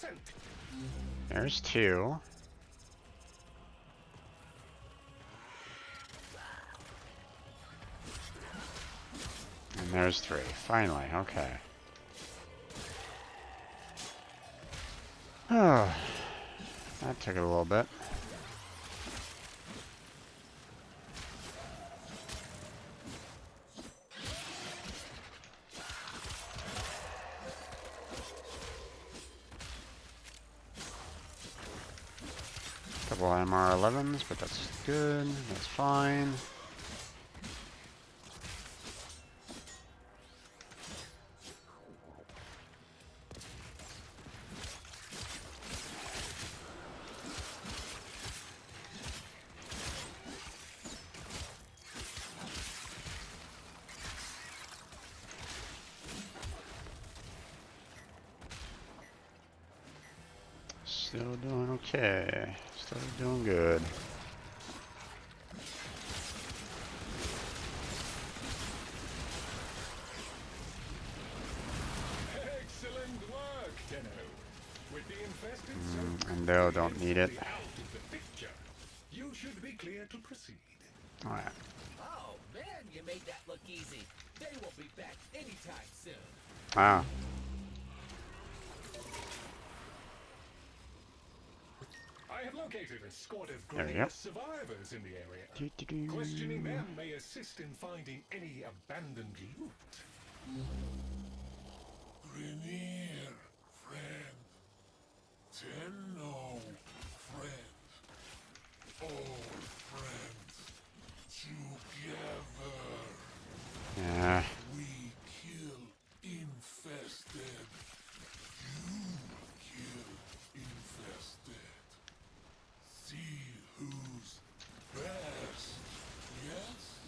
There's two. And there's three. Finally, okay. Oh, that took a little bit. Couple MR11s, but that's good. That's fine. Still doing okay. Still doing good. Excellent work, Tenno. With the infested And they don't need it. You should be clear to proceed. Alright. Oh man, you made that look easy. They won't be back anytime soon. Ah. I have located a squad of There we Grenier go. survivors in the area. Questioning them may assist in finding any abandoned loot. Grenier, friend. Tenno, friend. All friends. Together. Yeah. We kill infested. You kill infested. See who's best, yes?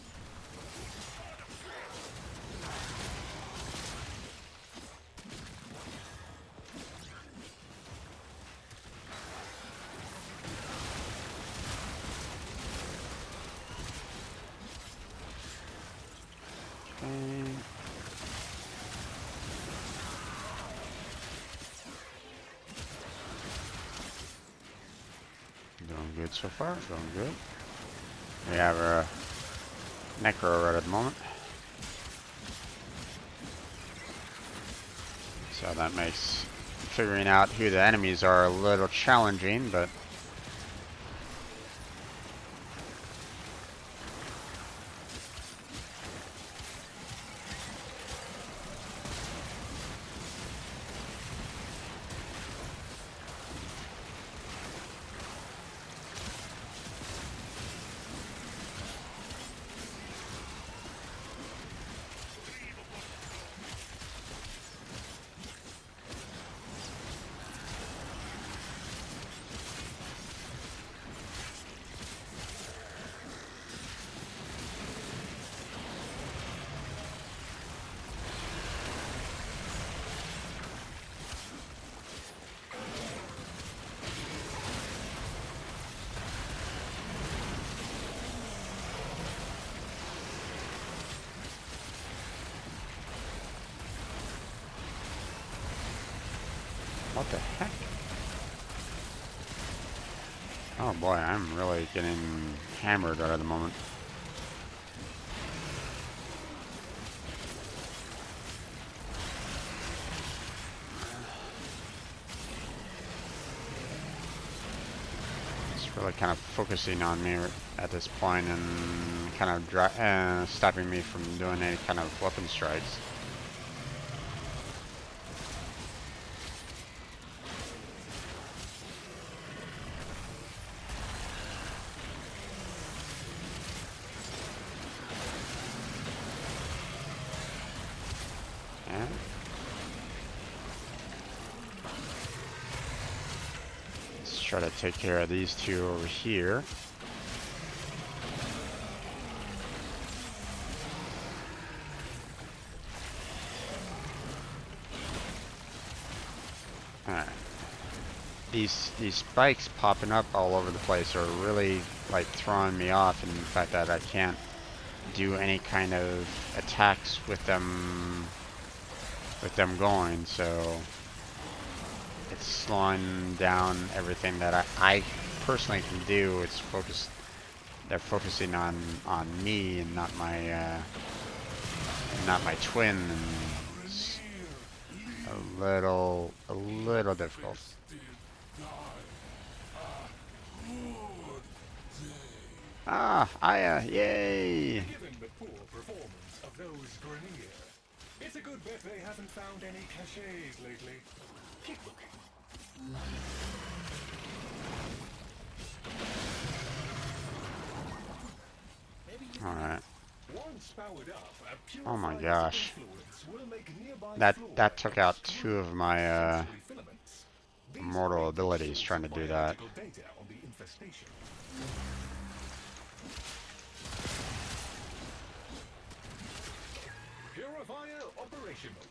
Okay. Doing good so far. Doing good. We have a Necro right at the moment. So that makes figuring out who the enemies are a little challenging, but What the heck? Oh boy, I'm really getting hammered right at the moment. It's really kind of focusing on me at this point and kind of stopping me from doing any kind of weapon strikes. Try to take care of these two over here. Alright. These spikes popping up all over the place are really like throwing me off, and the fact that I can't do any kind of attacks with them going, so it's slowing down everything that I personally can do. It's focused. They're focusing on me and not my twin. And it's a little difficult. Aya, yay! Given the poor performance of those Grenier, it's a good bet they haven't found any caches lately. Keep looking. Alright. Once powered up, a Oh my purified gosh. influence will make nearby That flora took out two of my sensory filaments. These mortal are abilities trying to do that. biological data on the infestation. Purifier operational.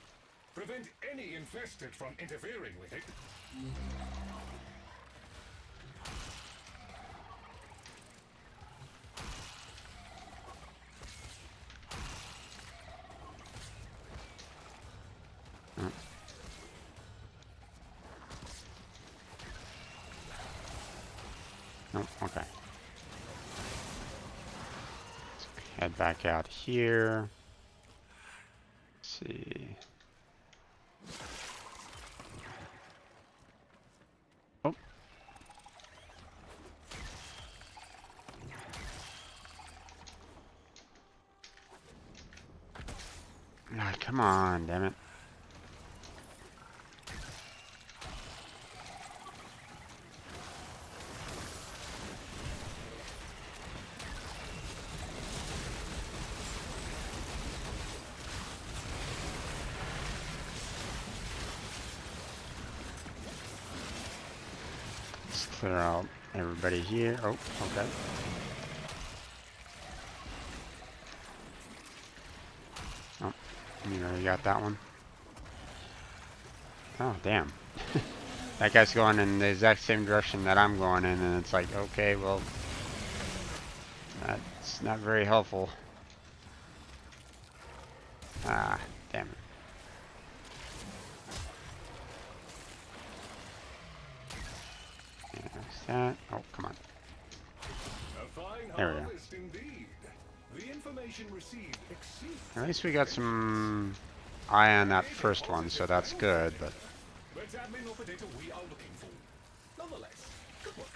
Prevent any infested from interfering with it. Nope, okay. Let's head back out here. Let's see. Oh. Ah, come on, damn it. Clear out everybody here. Oh, okay. Oh, you already got that one. Oh, damn. That guy's going in the exact same direction that I'm going in, and it's like, okay, well, that's not very helpful. Ah, damn it. That. Oh, come on. There we go. The information received exceeds. At least we got some eye on that first one, so that's good, but... But admin or data we are looking for. Nonetheless, good work.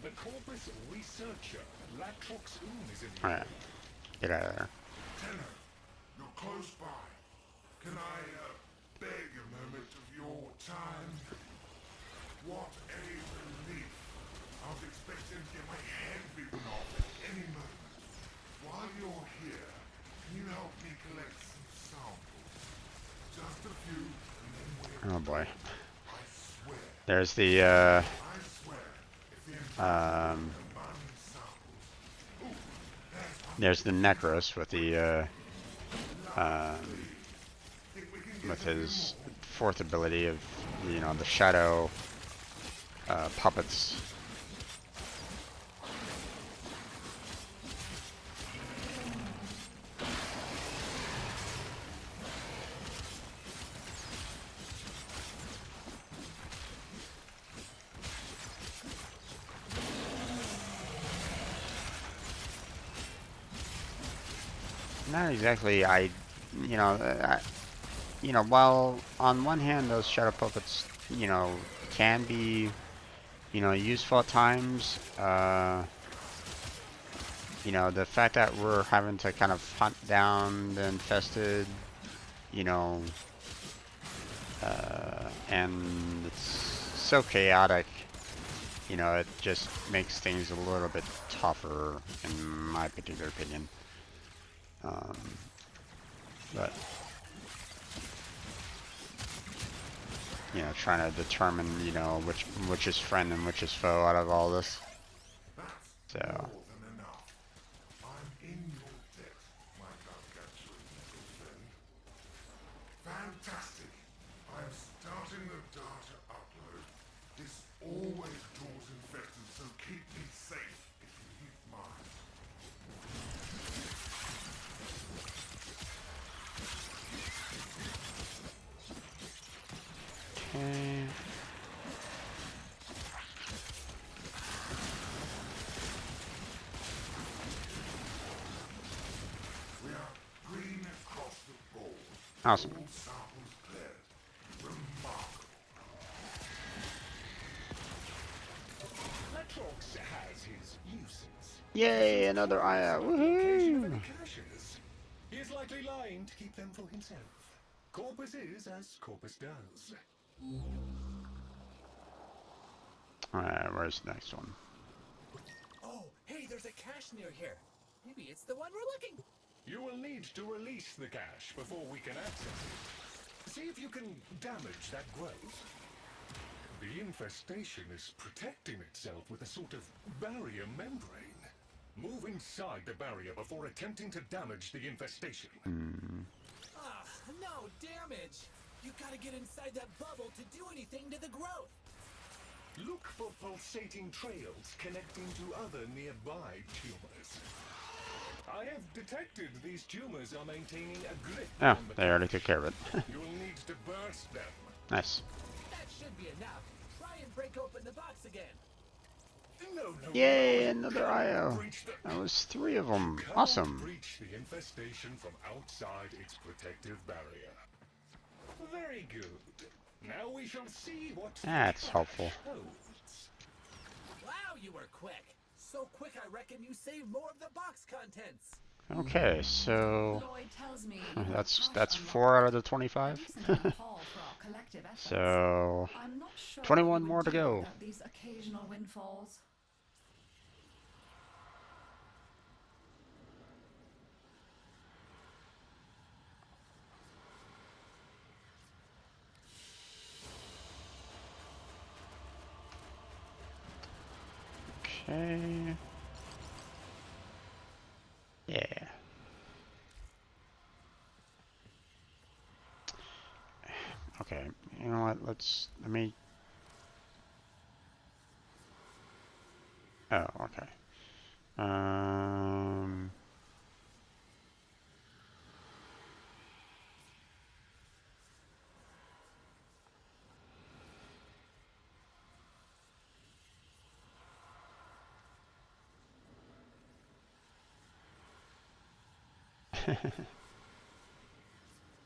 The Corpus Researcher, Latrox is in the Alright. Get out of there. Tenor, you're close by. Can I beg a moment of your time? What a relief. I was expecting to get my head bitten off at any moment. While you're here, can you help me collect some samples? Just a few, and then we're... Oh boy. I swear. There's the, I swear. If the entire combining samples... Ooh, there's the Necros with the, with his fourth ability of, you know, the shadow puppets. not exactly. You know, while on one hand those shadow puppets, can be, useful at times. The fact that we're having to kind of hunt down the infested, you know, and it's so chaotic, it just makes things a little bit tougher, in my particular opinion. But, trying to determine, which is friend and which is foe out of all this. So. More than enough. I'm in your debt, my gargantuan little friend. Fantastic. I'm starting the data upload. This always draws infected, so keep me safe if you need mine. Okay. We are green across the board. Awesome. All samples cleared. Remarkable. Letrox has his uses. Yay, another IO. Woohoo! He is likely lying to keep them for himself. Corpus is as Corpus does. Alright, where's the next one? Oh, hey, there's a cache near here. Maybe it's the one we're looking. You will need to release the cache before we can access it. See if you can damage that growth. The infestation is protecting itself with a sort of barrier membrane. Move inside the barrier before attempting to damage the infestation. Ah, no damage. You gotta get inside that bubble to do anything to the growth. Look for pulsating trails connecting to other nearby tumors. I have detected these tumors are maintaining a grip. Oh, they already took care of it. You will need to burst them. Nice. That should be enough. Try and break open the box again. No, Yay, another IO. That was 3 of them. Awesome. Breach the infestation from outside its protective barrier. Very good. Now we shall see what That's helpful. holds. Wow, you were quick. So quick I reckon you saved more of the box contents. Okay, so Lloyd tells me that's 4 out of the 25. So I'm not sure 21 more to go. these occasional windfalls. Okay. Yeah. Okay, you know what, let me... Oh, okay.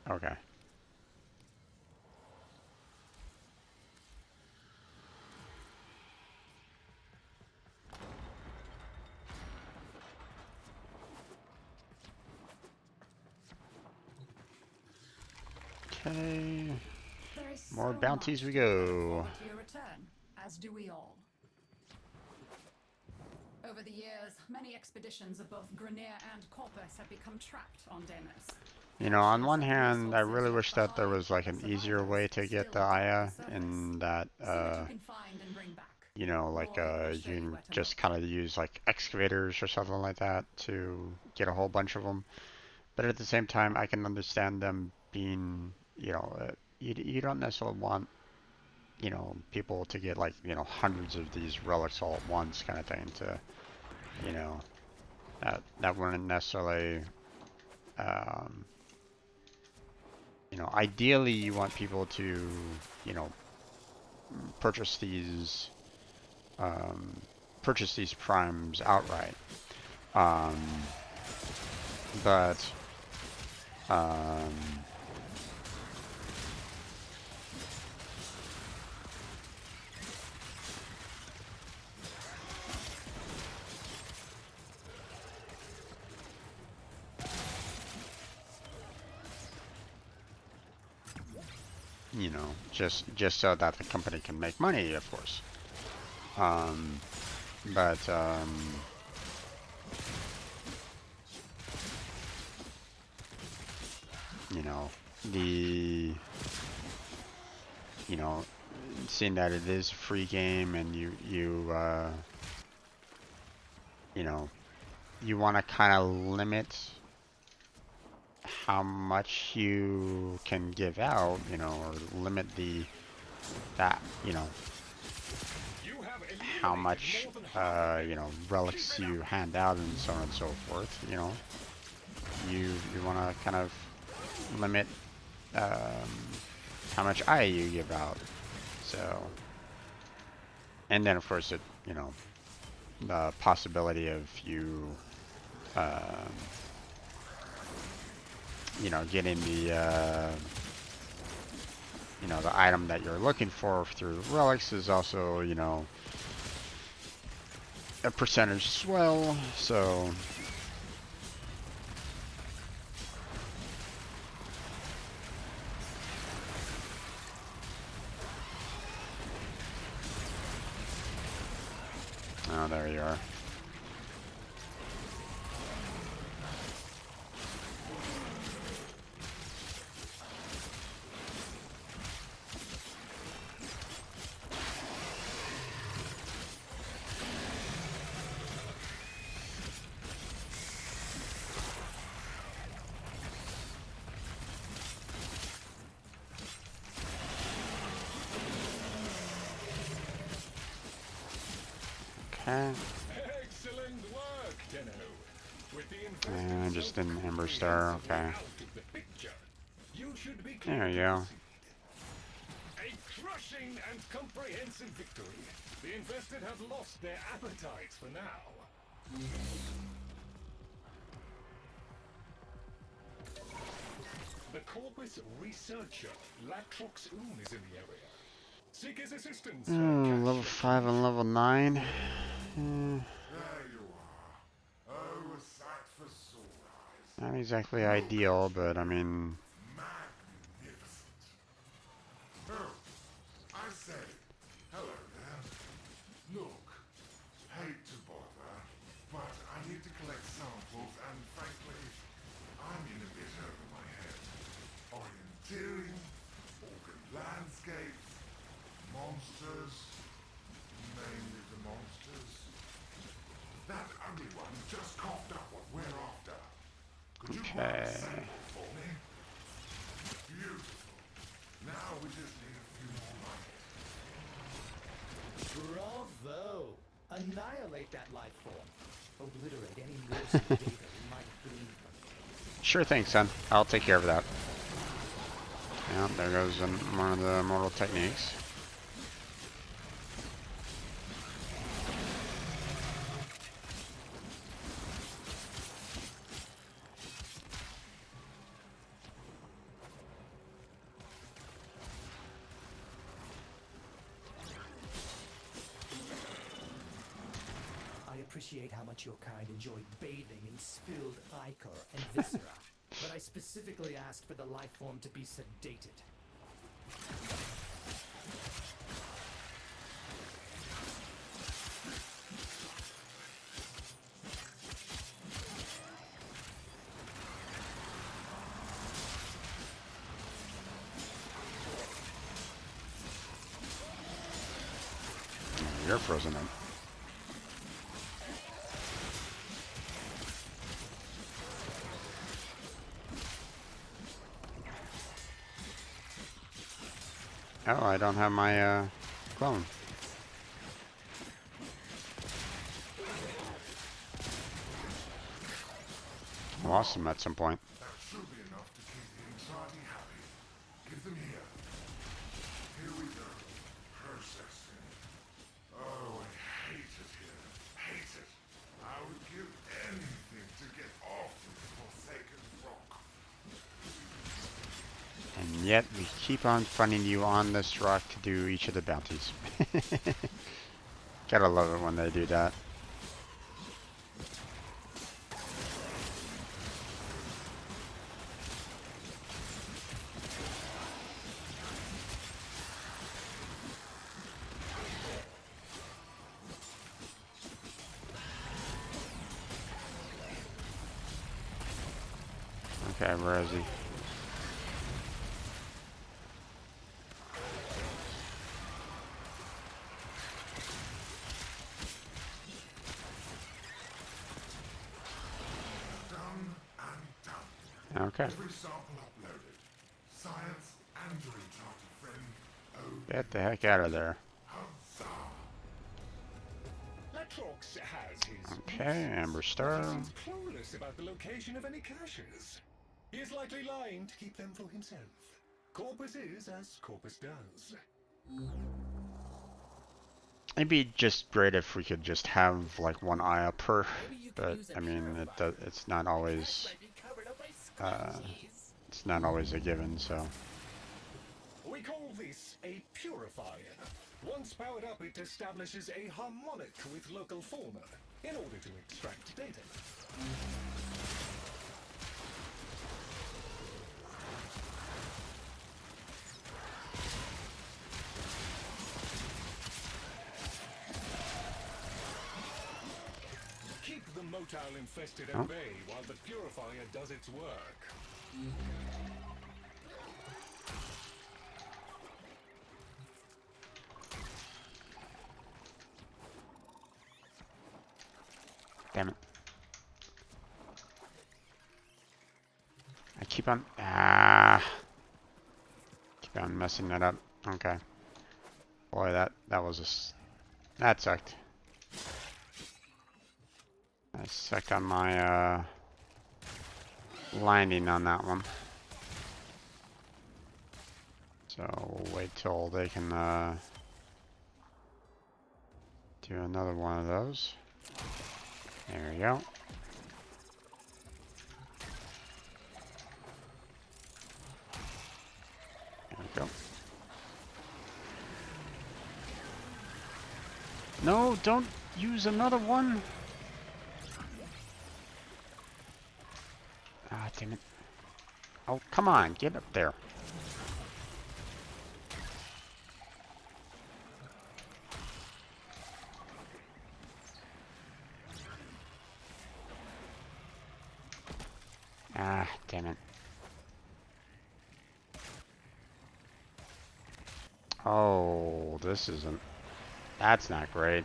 Okay. Okay. More bounties we go. To your return, as do we all. Over the years, many expeditions of both Grenier and Corpus have become trapped on Deimos. On one hand, I really wish that there was like an easier way to get the Aya, and that, you can just kind of use like excavators or something like that to get a whole bunch of them. But at the same time, I can understand them being, you don't necessarily want, people to get like, hundreds of these relics all at once kind of thing to, that wouldn't necessarily, ideally you want people to, purchase these primes outright. But Um, you know, just so that the company can make money, of course. But you know, seeing that it is a free game and you know, you want to kind of limit how much you can give out, you know, or limit how much, relics you hand out and so on and so forth, you know. You want to kind of limit how much eye you give out. So, and then of course it, the possibility of you, getting the, the item that you're looking for through relics is also, a percentage as well. So, oh, there you are. Okay. Excellent work, Tenno. With the And just an Ember Star, okay. There you go. A crushing and comprehensive victory. The infested have lost their appetites for now. The Corpus researcher, Latrox is in the area. Seek his assistance. Level 5 and level 9. There you are. Oh, a sight for sore eyes. Not exactly ideal, but I mean... Magnificent. Oh, I say, hello there. Look, hate to bother, but I need to collect samples, and frankly, I'm in a bit over my head. Orienteering, organ landscapes, monsters, mainly the monsters. That ugly one just coughed up what we're after. Could you say it for me? Beautiful. Now we just need a few more money. Bravo! Annihilate that life form. Obliterate any Morse data we might glean from it. Sure thing, son. I'll take care of that. Yeah, there goes one of the mortal techniques. I appreciate how much your kind enjoyed bathing in spilled ichor and viscera, but I specifically asked for the life form to be sedated. You're frozen up. Oh, I don't have my clone. Lost him at some point. That should be enough to keep the anxiety happy. Give them here. Here we go. Processing. Oh, I hate it here. Hate it. I would give anything to get off this forsaken rock. yet we keep on finding you on this rock to do each of the bounties. Gotta love it when they do that. Okay, where is he? Okay. Every sample uploaded. Science and your enchanted friend. Oh, Get the heck out of there. huzzah! Latrox has his Okay, Amber Star. He seems clueless about the location of any caches. He is likely lying to keep them for himself. Corpus is as Corpus does. It'd be just great if we could just have like one eye up per, but I mean it's not always it's not always a given. So We call this a purifier. Once powered up, it establishes a harmonic with local fauna in order to extract data. Keep the motile infested at bay while the purifier does its work. damn it. I keep on keep on messing that up. Okay. Boy, that was that sucked. I sucked on my landing on that one. So we'll wait till they can do another one of those. There we go. There we go. No, don't use another one. Ah, damn it. Oh, come on, get up there. Ah, damn it. Oh, this isn't... That's not great.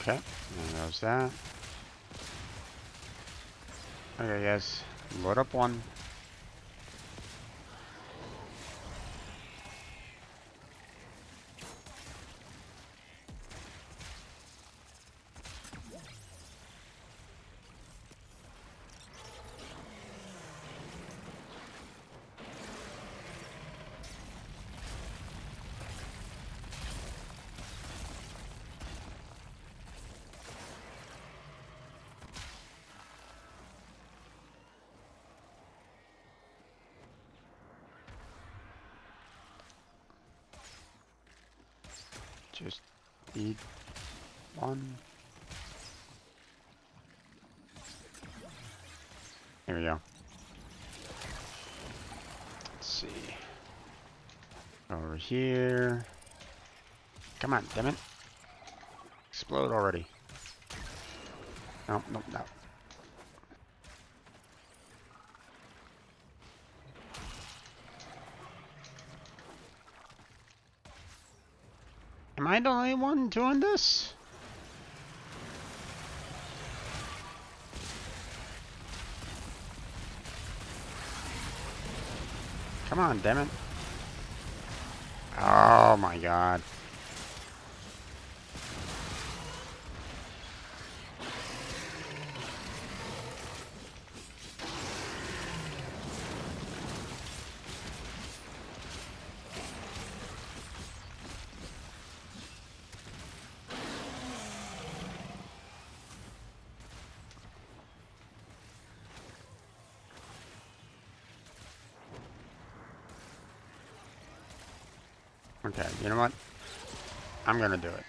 Okay, there goes that. Okay, guys, load up one. Just need one. Here we go. Let's see. Over here. Come on, damn it. Explode already. No, no, no. Am I the only one doing this? Come on, damn it. Oh my god. Okay, you know what? I'm gonna do it.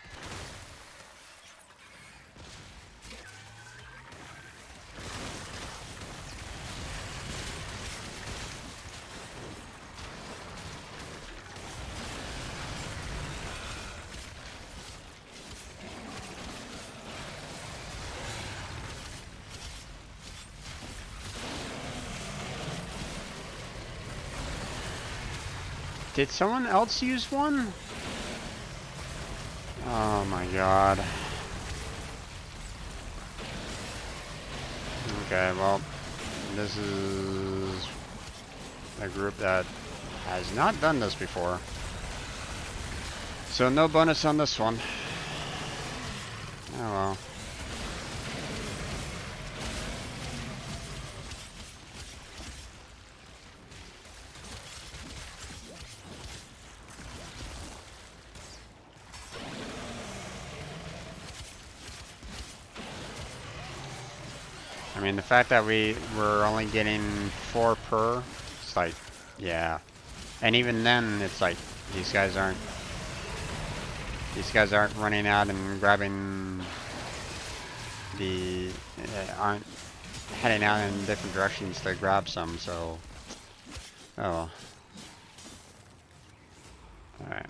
Did someone else use one? Oh my god. Okay, well, this is a group that has not done this before. So no bonus on this one. Oh well. I mean, the fact that we're only getting 4 per, it's like, yeah. And even then, it's like these guys aren't running out and grabbing the aren't heading out in different directions to grab some. So, oh, well. All right.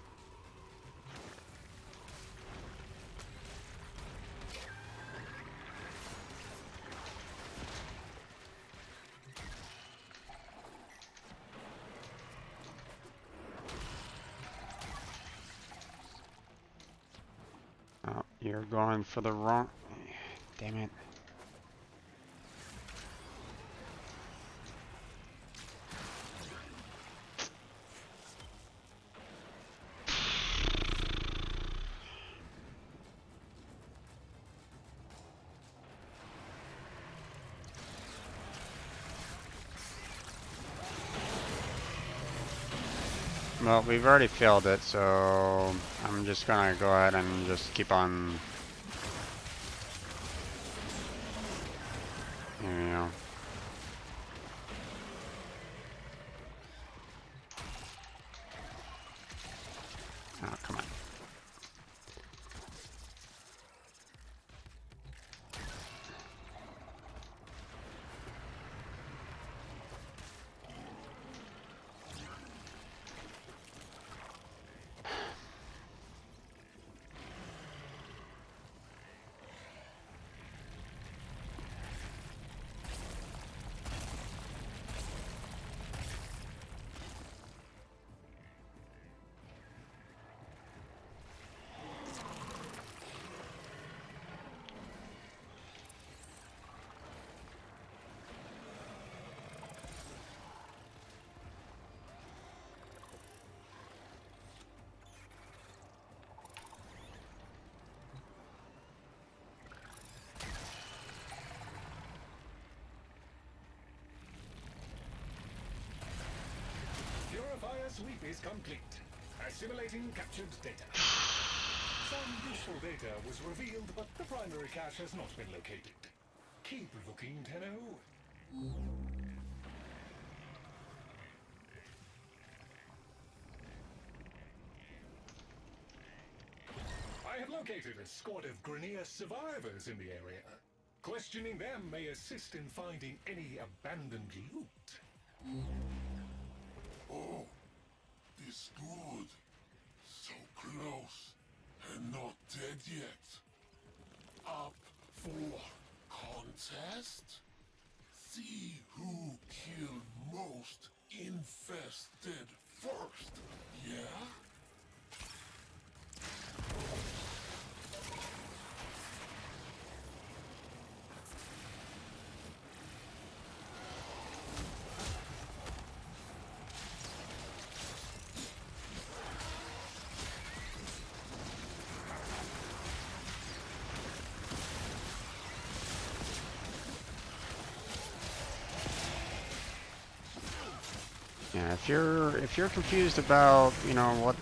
Oh, you're going for the wrong... Damn it. Well, we've already failed it, so I'm just gonna go ahead and just keep on... You know. Oh, come on. Purifier sweep is complete. Assimilating captured data. Some useful data was revealed, but the primary cache has not been located. Keep looking, Tenno. I have located a squad of Grenier survivors in the area. Questioning them may assist in finding any abandoned loot. Oh, this good. So close, and not dead yet. Up for contest? See who killed most infested first, yeah? Yeah, if you're confused about, you know,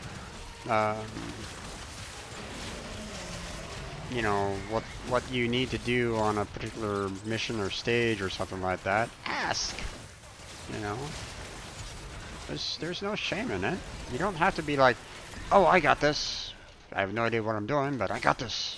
what you need to do on a particular mission or stage or something like that, ask. You know, there's no shame in it. You don't have to be like, oh, I got this. I have no idea what I'm doing, but I got this.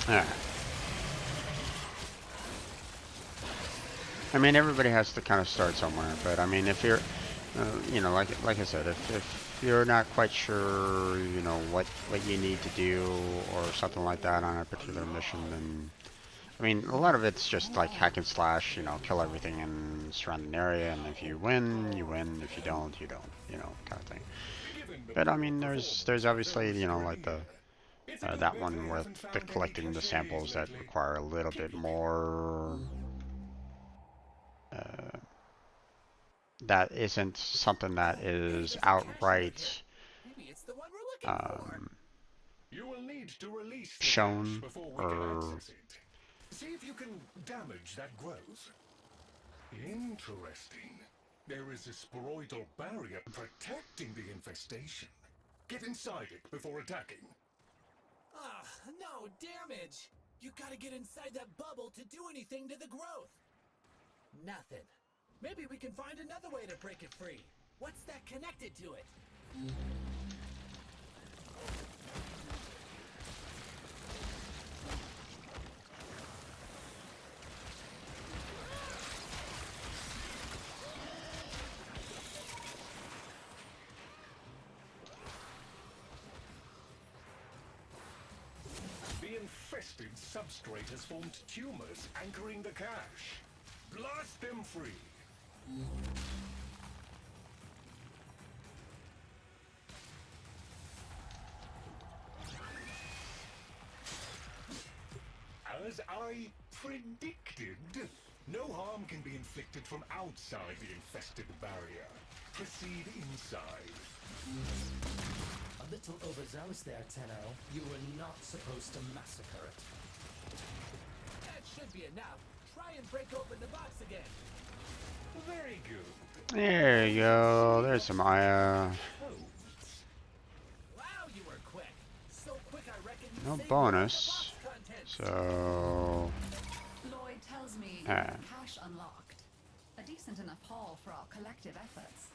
Yeah. I mean, everybody has to kind of start somewhere, but I mean, if you're, you know, like I said, if you're not quite sure, you know, what you need to do or something like that on a particular mission, then I mean, a lot of it's just like hack and slash, you know, kill everything in surrounding area, and if you win, you win. If you don't, you don't, you know, kind of thing. But I mean, there's obviously, you know, like the that one with the collecting the samples that require a little bit more. That isn't something that is outright You will need to release the shown cache before we can or access it. See if you can damage that growth. Interesting. There is a sporoidal barrier protecting the infestation. Get inside it before attacking. Ah, no damage! You gotta get inside that bubble to do anything to the growth. Nothing. Maybe we can find another way to break it free. What's that connected to it? The infested substrate has formed tumors anchoring the cache. Blast them free. As I predicted, no harm can be inflicted from outside the infested barrier. Proceed inside. A little overzealous there, Tenno. You were not supposed to massacre it. That should be enough. Try and break open the box again. Very good. there you go. There's some Aya. Wow, you were quick. So quick I reckon you No saved bonus. the box contents. So Lloyd tells me Ah. cache unlocked. A decent enough haul for our collective efforts.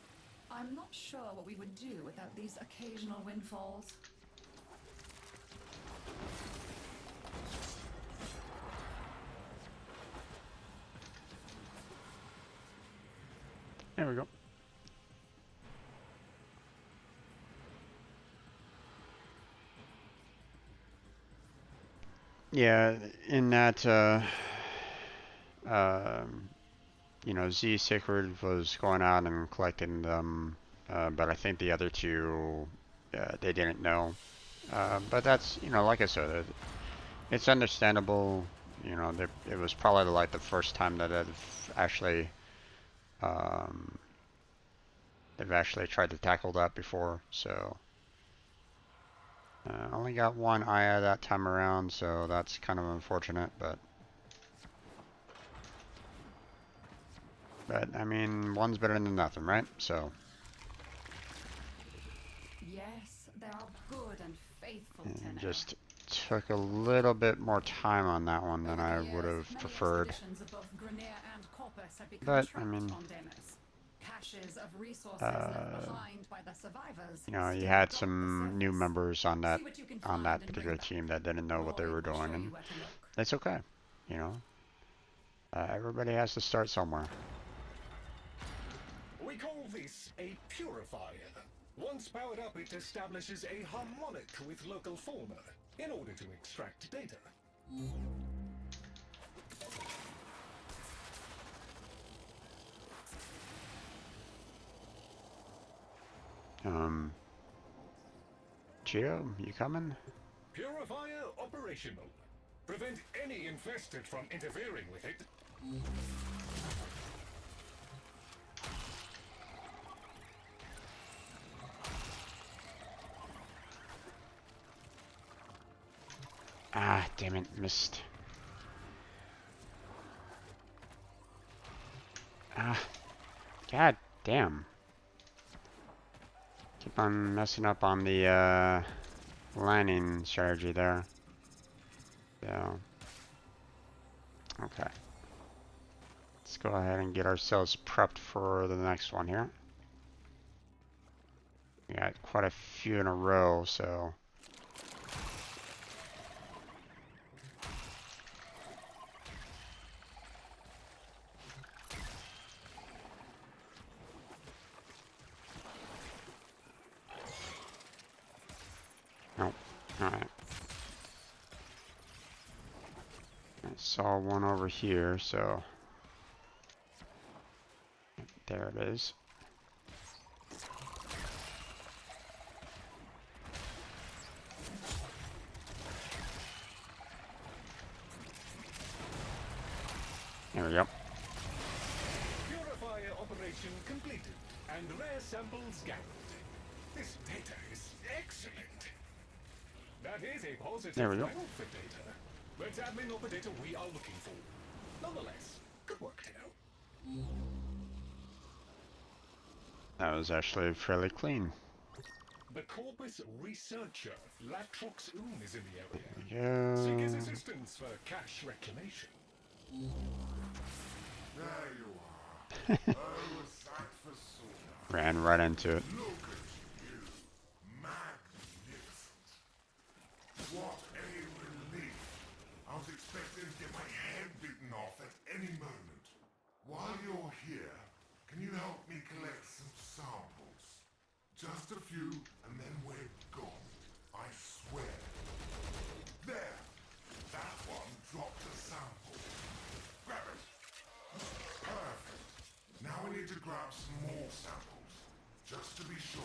I'm not sure what we would do without these occasional windfalls. there we go. Yeah, in that, you know, Z Sacred was going out and collecting them, but I think the other two, they didn't know. But that's, you know, like I said, it's understandable. You know, it was probably like the first time that they've actually tried to tackle that before. So only got one Aya that time around, so that's kind of unfortunate. But I mean, one's better than nothing, right? So. Yes, they are good and faithful Tenno. Just took a little bit more time on that one than Over the I years, would have many preferred. expeditions of both Grineer and Corpus have become But I trapped mean, on Deimos. Caches of resources left behind by the survivors. you know, you still had dot some the new surface. members on that See what you can find and bring particular back. team that didn't know what they Rory were will doing, show and you where to look. it's okay. You know, everybody has to start somewhere. We call this a purifier. Once powered up, it establishes a harmonic with local fauna in order to extract data. Geo, you coming? Purifier operational. Prevent any infested from interfering with it. Ah, damn it, missed. Ah, god damn. Keep on messing up on the landing strategy there. So, okay. Let's go ahead and get ourselves prepped for the next one here. We got quite a few in a row, so. Nope. Alright. I saw one over here, so. There it is. There we go. Purifier operation completed, and rare samples gathered. This data is excellent. That is a positive There we go. for data. Let's admin all the data we are looking for. Nonetheless, good work, Tenno. That was actually fairly clean. The Corpus researcher, Latrox is in the area. Yeah. Seek his assistance for cache reclamation. There you are. Oh, a sight for sore. Ran right into it. Look at you. Magnificent. What a relief. I was expecting to get my head bitten off at any moment. While you're here, can you help me collect some samples? Just a few, and then we're gone. I swear. There. That one dropped a sample. Grab it. Perfect. Now we need to grab some more samples, just to be sure.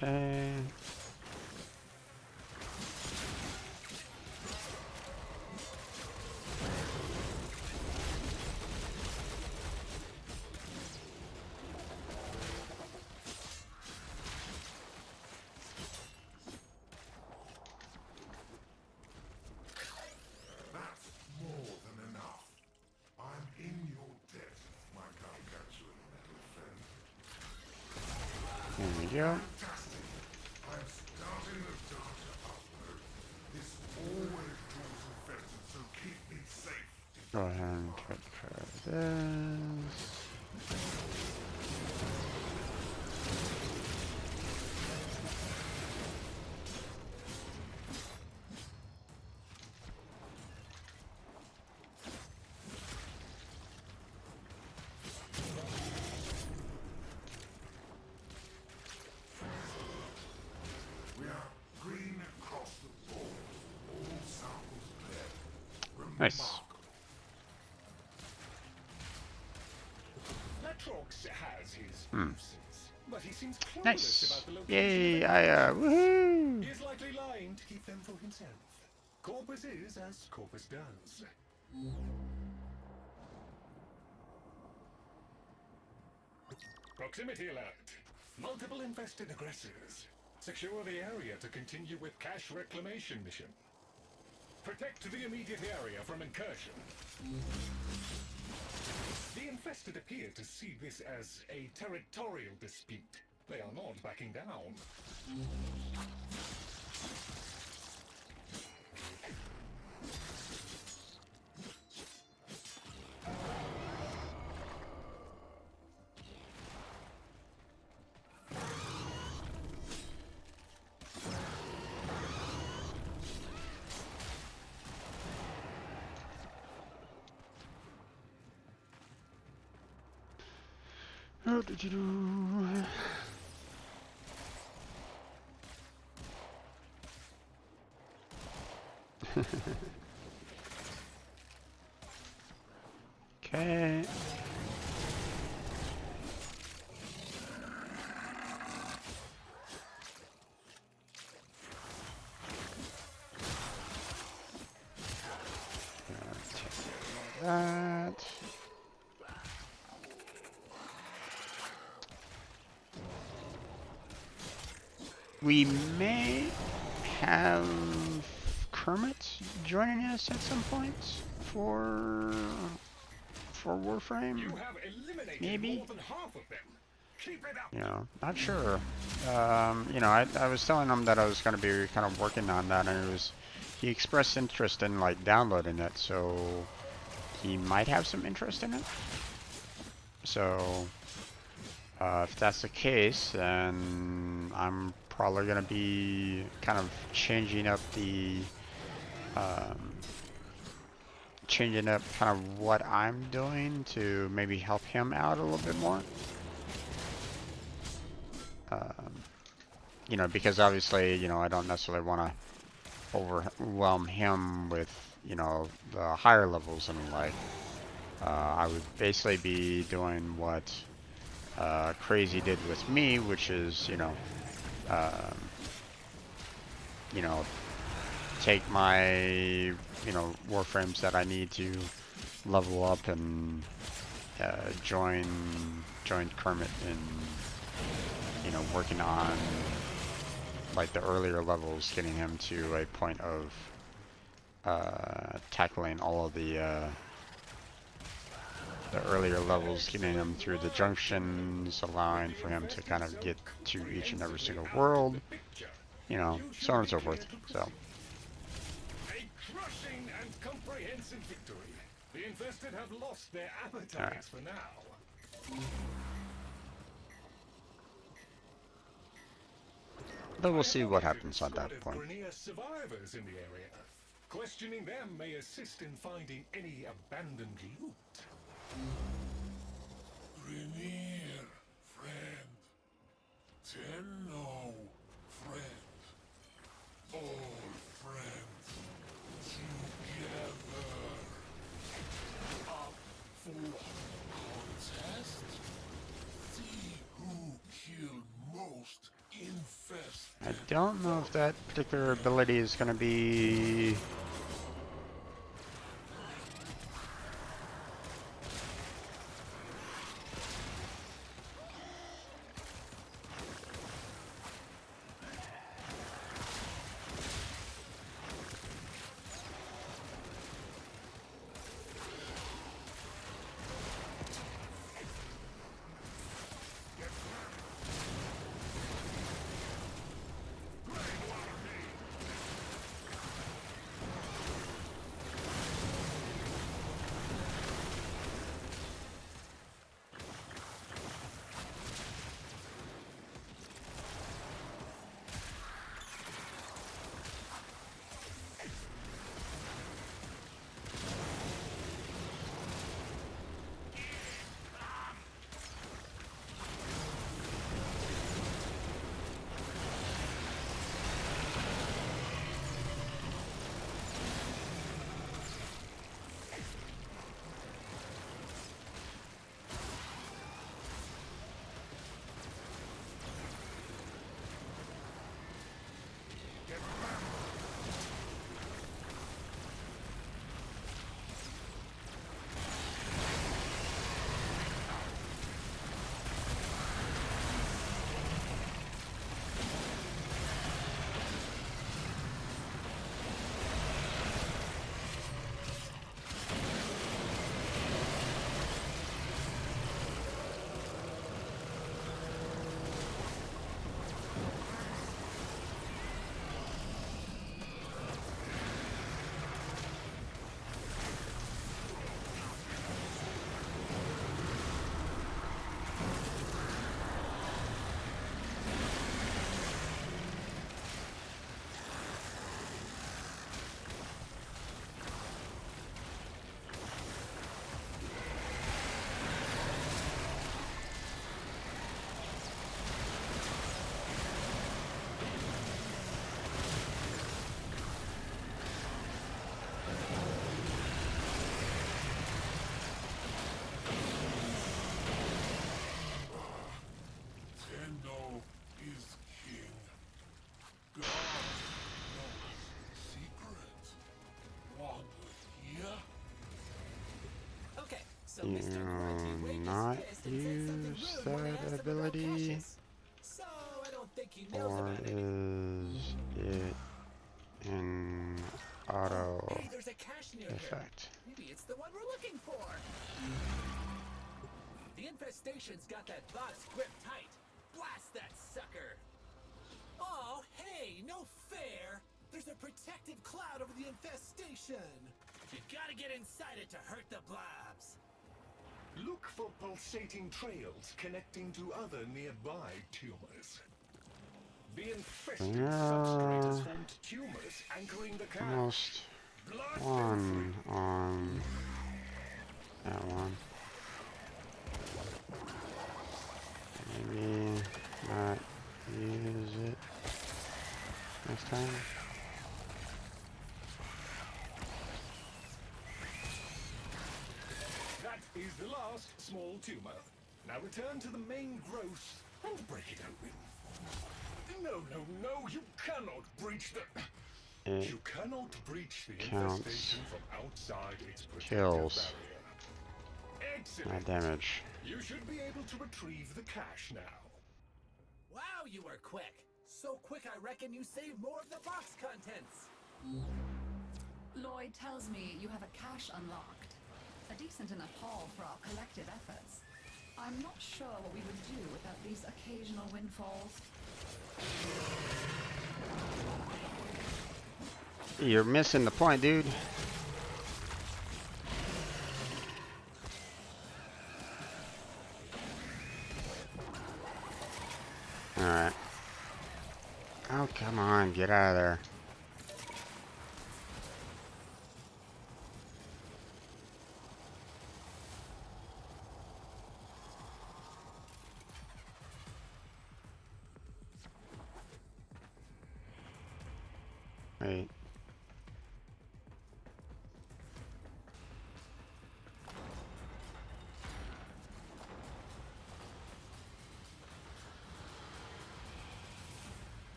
Okay. That's more than enough. I'm in your debt, my gargantuan metal friend. There we go. Fantastic. I'm starting the data upload. This always draws infected, so keep me safe. Go ahead and take care of this. We are green across the board. All Nice. Latrox has his uses, but he seems clueless Nice. about the location Yay! of Woohoo! He is likely lying to keep them for himself. Corpus is as Corpus does. Proximity alert. Multiple infested aggressors. Secure the area to continue with cache reclamation mission. Protect the immediate area from incursion. The infested appear to see this as a territorial dispute. They are not backing down. How did you do? Okay. That. We may have Kermit joining us at some point for Warframe. You have eliminated Maybe. more than half of them. Keep it up. You know, not sure. You know, I was telling him that I was going to be kind of working on that, and he expressed interest in like downloading it, so he might have some interest in it. So if that's the case, then I'm probably going to be kind of changing up kind of what I'm doing to maybe help him out a little bit more. You know, because obviously, you know, I don't necessarily want to overwhelm him with, you know, the higher levels in life. I would basically be doing what Crazy did with me, which is, you know, take my, you know, Warframes that I need to level up and join Kermit in, you know, working on like the earlier levels, getting him to a point of tackling all of the earlier levels, getting him through the junctions, allowing for him to kind of get to each and every single world, you know, so on and so forth. So. A crushing and comprehensive victory. The infested have lost their appetites for now. But we'll see what happens at that point. Survivors in the area. Questioning them may assist in finding any abandoned loot. Grineer, friend. Tenno, friend. All friends together. Up for contest. See who killed most infested. I don't know if that particular ability is going to be... So Mr. Grunty waved not his fist and said something use rude when I that asked him about ability, caches. So I don't think he knows or about it. is it an auto Oh, hey, there's a cache near here. effect? Maybe it's the one we're looking for. The infestation's got that box gripped tight. Blast that sucker! Oh, hey, no fair! There's a protective cloud over the infestation. You gotta get inside it to hurt the blobs. Look for pulsating trails connecting to other nearby tumors. The infested substrate has formed tumors anchoring the cache. Almost Blast one on that one. Maybe not use it next time. That is the last small tumor. Now return to the main growth and break it open. No, you cannot breach the... It You cannot breach the counts infestation from outside its protective kills, barrier. Excellent. not damage. You should be able to retrieve the cache now. Wow, you were quick. So quick I reckon you saved more of the box contents. Lloyd tells me you have a cache unlocked. A decent enough haul for our collective efforts. I'm not sure what we would do without these occasional windfalls. You're missing the point, dude. Alright. Oh, come on, get out of there. Wait.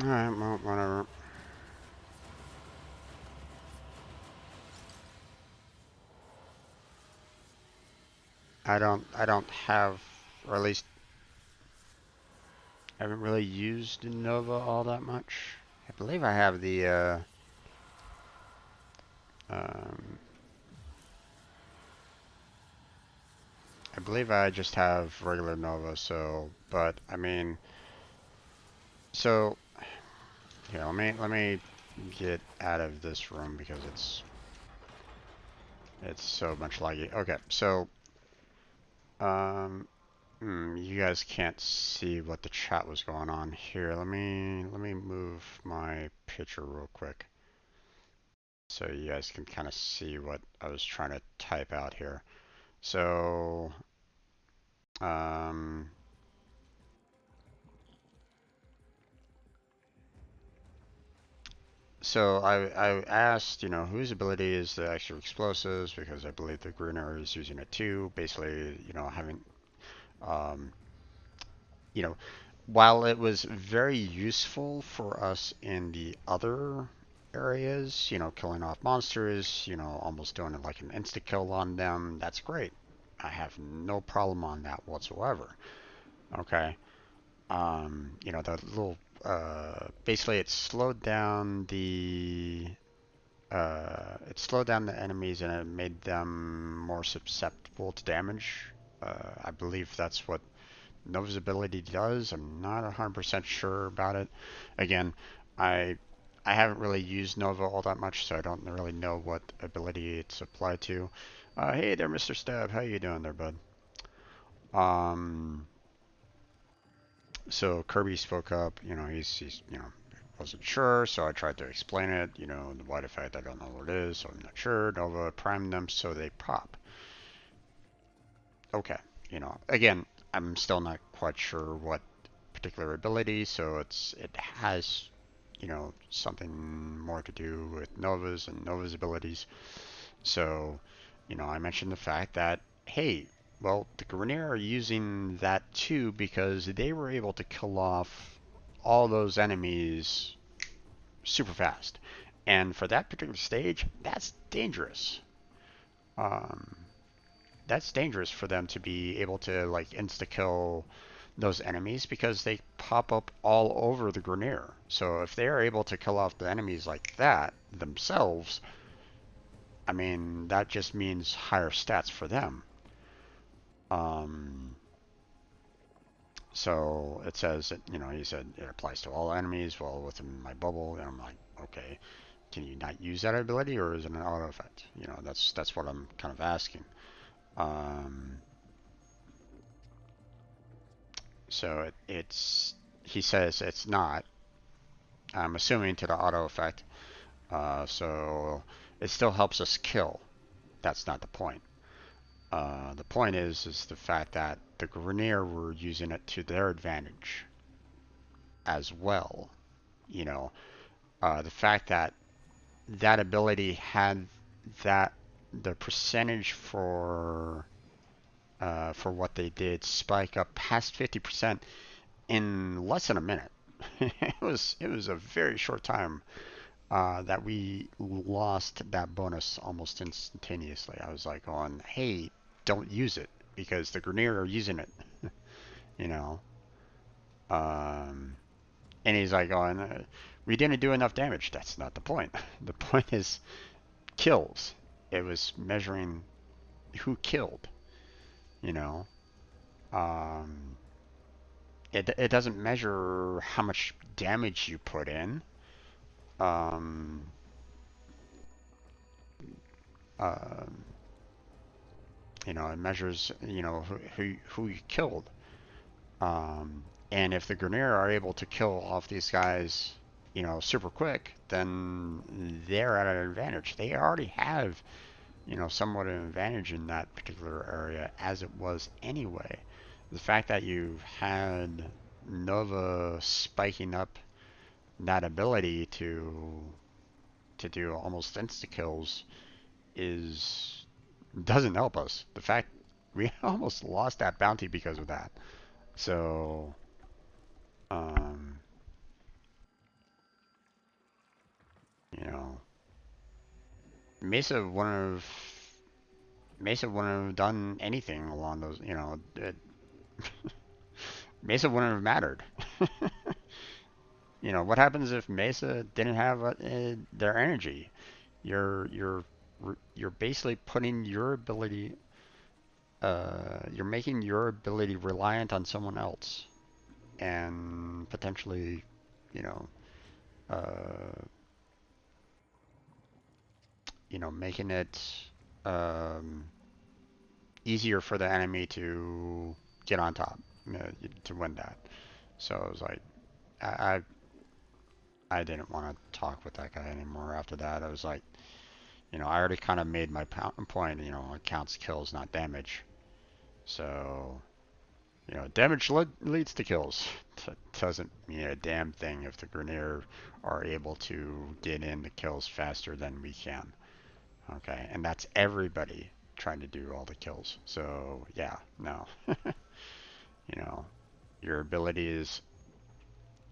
Alright, well, whatever. I don't have, or at least I haven't really used Nova all that much. I believe I have the, I believe I just have regular Nova, so, but, I mean, so, here, let me get out of this room because it's so much laggy. Okay, so, you guys can't see what the chat was going on here. Let me move my picture real quick so you guys can kind of see what I was trying to type out here. So, so I asked, you know, whose ability is the extra explosives, because I believe the greener is using it too. Basically, you know, having, you know, while it was very useful for us in the other areas, you know, killing off monsters, you know, almost doing it like an insta kill on them, that's great. I have no problem on that whatsoever. Okay. You know, the little, basically it slowed down the enemies and it made them more susceptible to damage. I believe that's what Nova's ability does. I'm not 100% sure about it. Again, I haven't really used Nova all that much, so I don't really know what ability it's applied to. Hey there, Mr. Stab. How you doing there, bud? So Kirby spoke up. You know, he's you know, wasn't sure, so I tried to explain it. You know, the wide effect, I don't know what it is, so I'm not sure. Nova primed them so they pop. Okay, you know, again, I'm still not quite sure what particular ability, so it has, you know, something more to do with Nova's and Nova's abilities. So, you know, I mentioned the fact that, hey, well, the Grineer are using that too because they were able to kill off all those enemies super fast. And for that particular stage, that's dangerous. Um, that's dangerous for them to be able to like insta-kill those enemies because they pop up all over the Grineer. So if they're able to kill off the enemies like that themselves, I mean, that just means higher stats for them. So it says that, you know, he said it applies to all enemies while within my bubble. And I'm like, okay, can you not use that ability or is it an auto effect? You know, that's what I'm kind of asking. So he says it's not. I'm assuming to the auto effect. So it still helps us kill. That's not the point. The point is the fact that the Grineer were using it to their advantage as well. You know, the fact that that ability had that the percentage for what they did spike up past 50% in less than a minute. it was a very short time that we lost that bonus almost instantaneously. I was like going, hey, don't use it because the Grineer are using it, you know. And he's like going, we didn't do enough damage. That's not the point. The point is kills. It was measuring who killed, you know. It doesn't measure how much damage you put in. You know, it measures, you know, who you killed. And if the Grineer are able to kill off these guys, you know, super quick, then they're at an advantage. They already have, you know, somewhat of an advantage in that particular area as it was anyway. The fact that you've had Nova spiking up that ability to do almost insta kills doesn't help us. The fact we almost lost that bounty because of that. So you know, Mesa wouldn't have done anything along those, you know, Mesa wouldn't have mattered. You know, what happens if Mesa didn't have their energy? You're basically putting your ability, you're making your ability reliant on someone else, and potentially, you know, making it easier for the enemy to get on top, to win that. So it was like, I didn't want to talk with that guy anymore after that. I was like, you know, I already kind of made my point, you know, it counts kills, not damage. So, you know, damage leads to kills. That doesn't mean a damn thing if the Grineer are able to get in the kills faster than we can. Okay, and that's everybody trying to do all the kills. So, yeah, no. You know, your ability is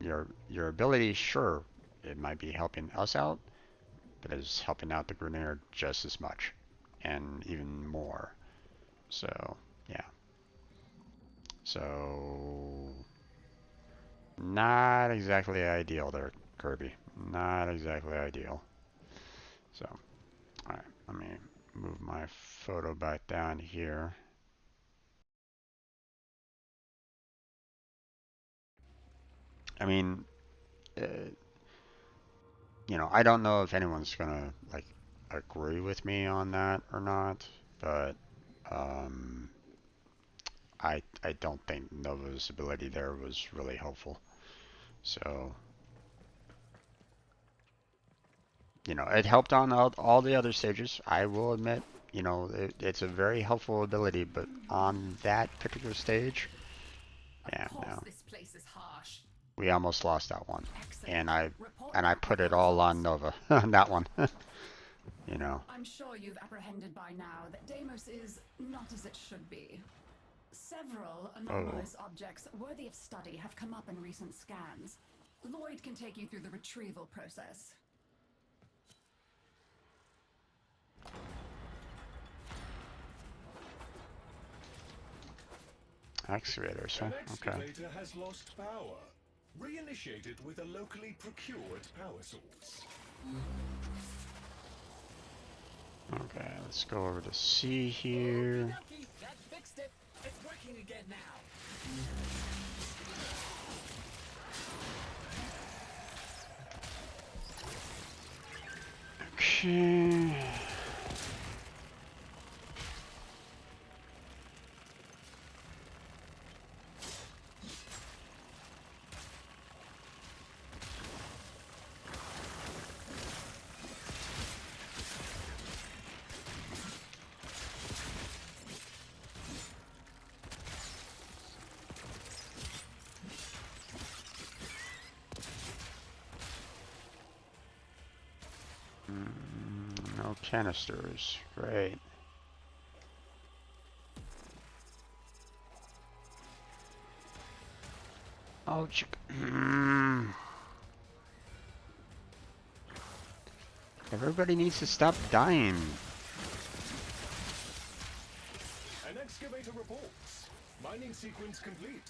your ability, sure, it might be helping us out, but it's helping out the Grineer just as much, and even more. So, yeah. So, not exactly ideal there, Kirby. Not exactly ideal. So, alright, let me move my photo back down here. I mean, you know, I don't know if anyone's gonna like agree with me on that or not, but I don't think Nova's ability there was really helpful. So, you know, it helped on all the other stages. I will admit, you know, it's a very helpful ability, but on that particular stage, yeah, no. This place is harsh. We almost lost that one, and I put it all on Nova on that one. you know. I'm sure you've apprehended by now that Deimos is not as it should be. Several anomalous objects worthy of study have come up in recent scans. Lloyd can take you through the retrieval process. Excavators, huh? An Okay. excavator has lost power. Reinitiate it with a locally procured power source. Okay, let's go over to C here. Okey-dokey, that fixed it. It's working again now. Okay. No canisters. Great. Oh, everybody needs to stop dying. An excavator reports. Mining sequence complete.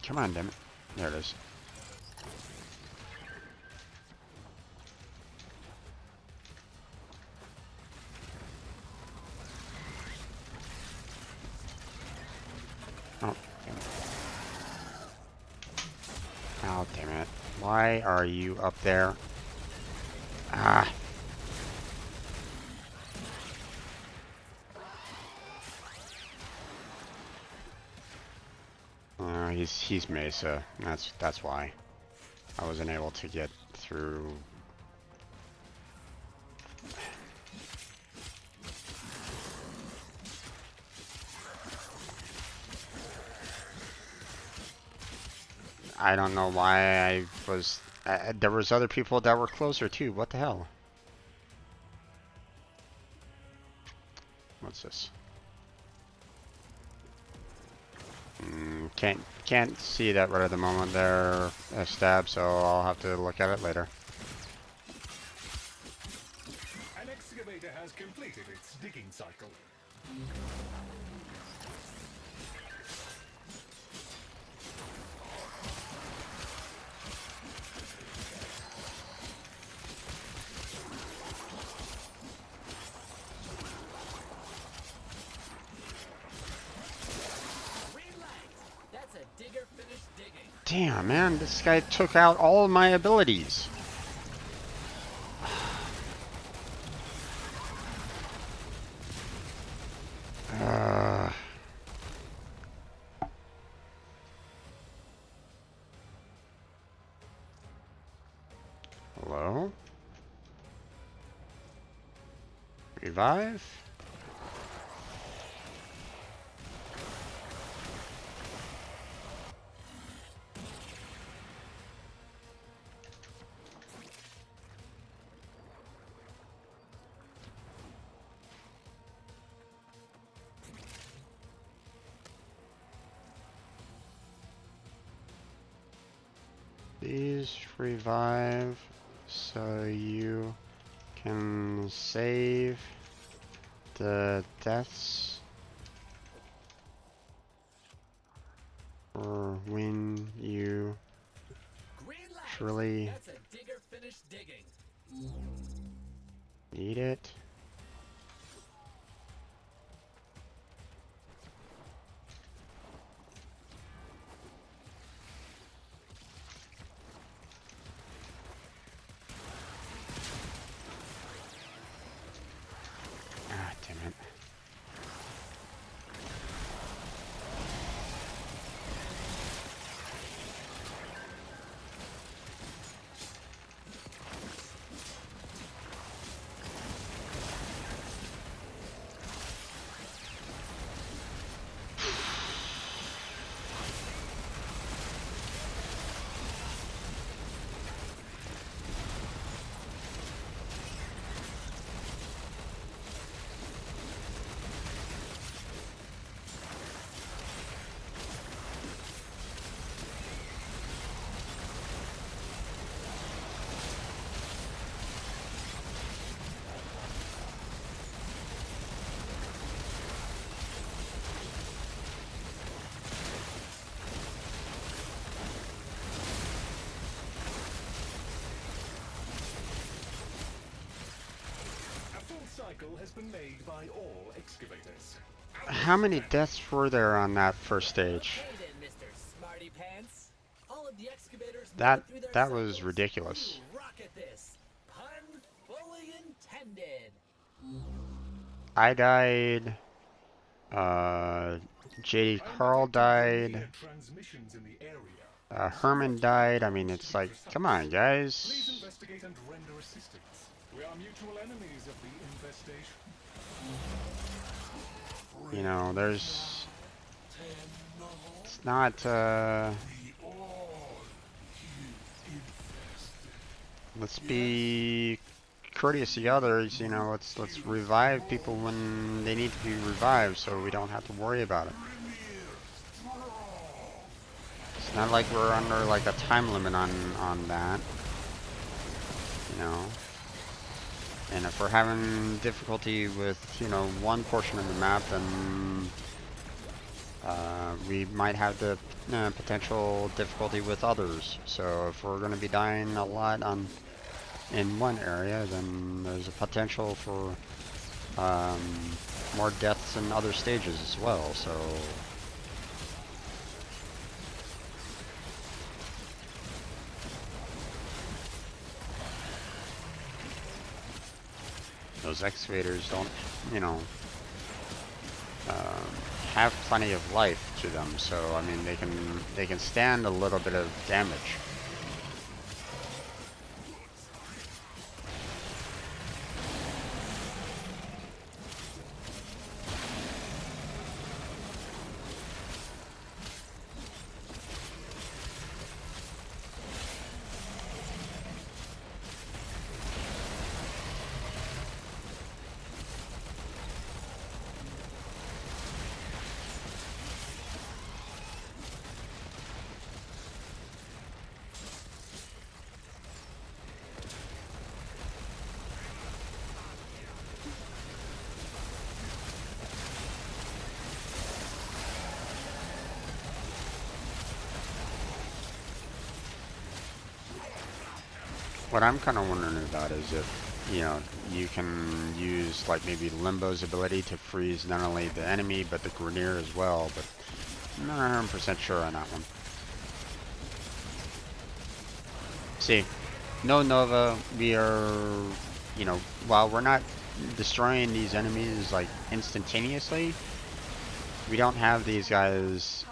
Come on, damn it. There it is. Oh, damn it. Oh, damn it. Why are you up there? Ah. He's Mesa. That's why I wasn't able to get through. I don't know why I was. There was other people that were closer too. What the hell? What's this? Can't see that right at the moment there, Stab, so I'll have to look at it later. An excavator has completed its digging cycle. Damn, man, this guy took out all of my abilities. Hello? Revive? Please revive so you can save the deaths or when you truly need it. Ah, damn it. cycle has been made by all excavators. How many deaths were there on that first stage? Okay then, Mr. Smarty Pants. All of the excavators made That it through their that cycles. was ridiculous. You rock at this. Pun fully intended. I died. JD Carl died. Transmissions in the area. Herman died. I mean, it's like, come on, Please guys. investigate and render assistance. We are mutual enemies of the infestation. You know, there's. It's not. Let's be courteous to the others. You know, let's revive people when they need to be revived, so we don't have to worry about it. It's not like we're under like a time limit on that. You know. And if we're having difficulty with, you know, one portion of the map, then we might have the potential difficulty with others. So if we're going to be dying a lot in one area, then there's a potential for more deaths in other stages as well. So those excavators don't, you know, have plenty of life to them. So I mean, they can stand a little bit of damage. What I'm kind of wondering about is if, you know, you can use like maybe Limbo's ability to freeze not only the enemy but the Grineer as well, but I'm not 100% sure on that one. See, no Nova, we are, you know, while we're not destroying these enemies like instantaneously, we don't have these guys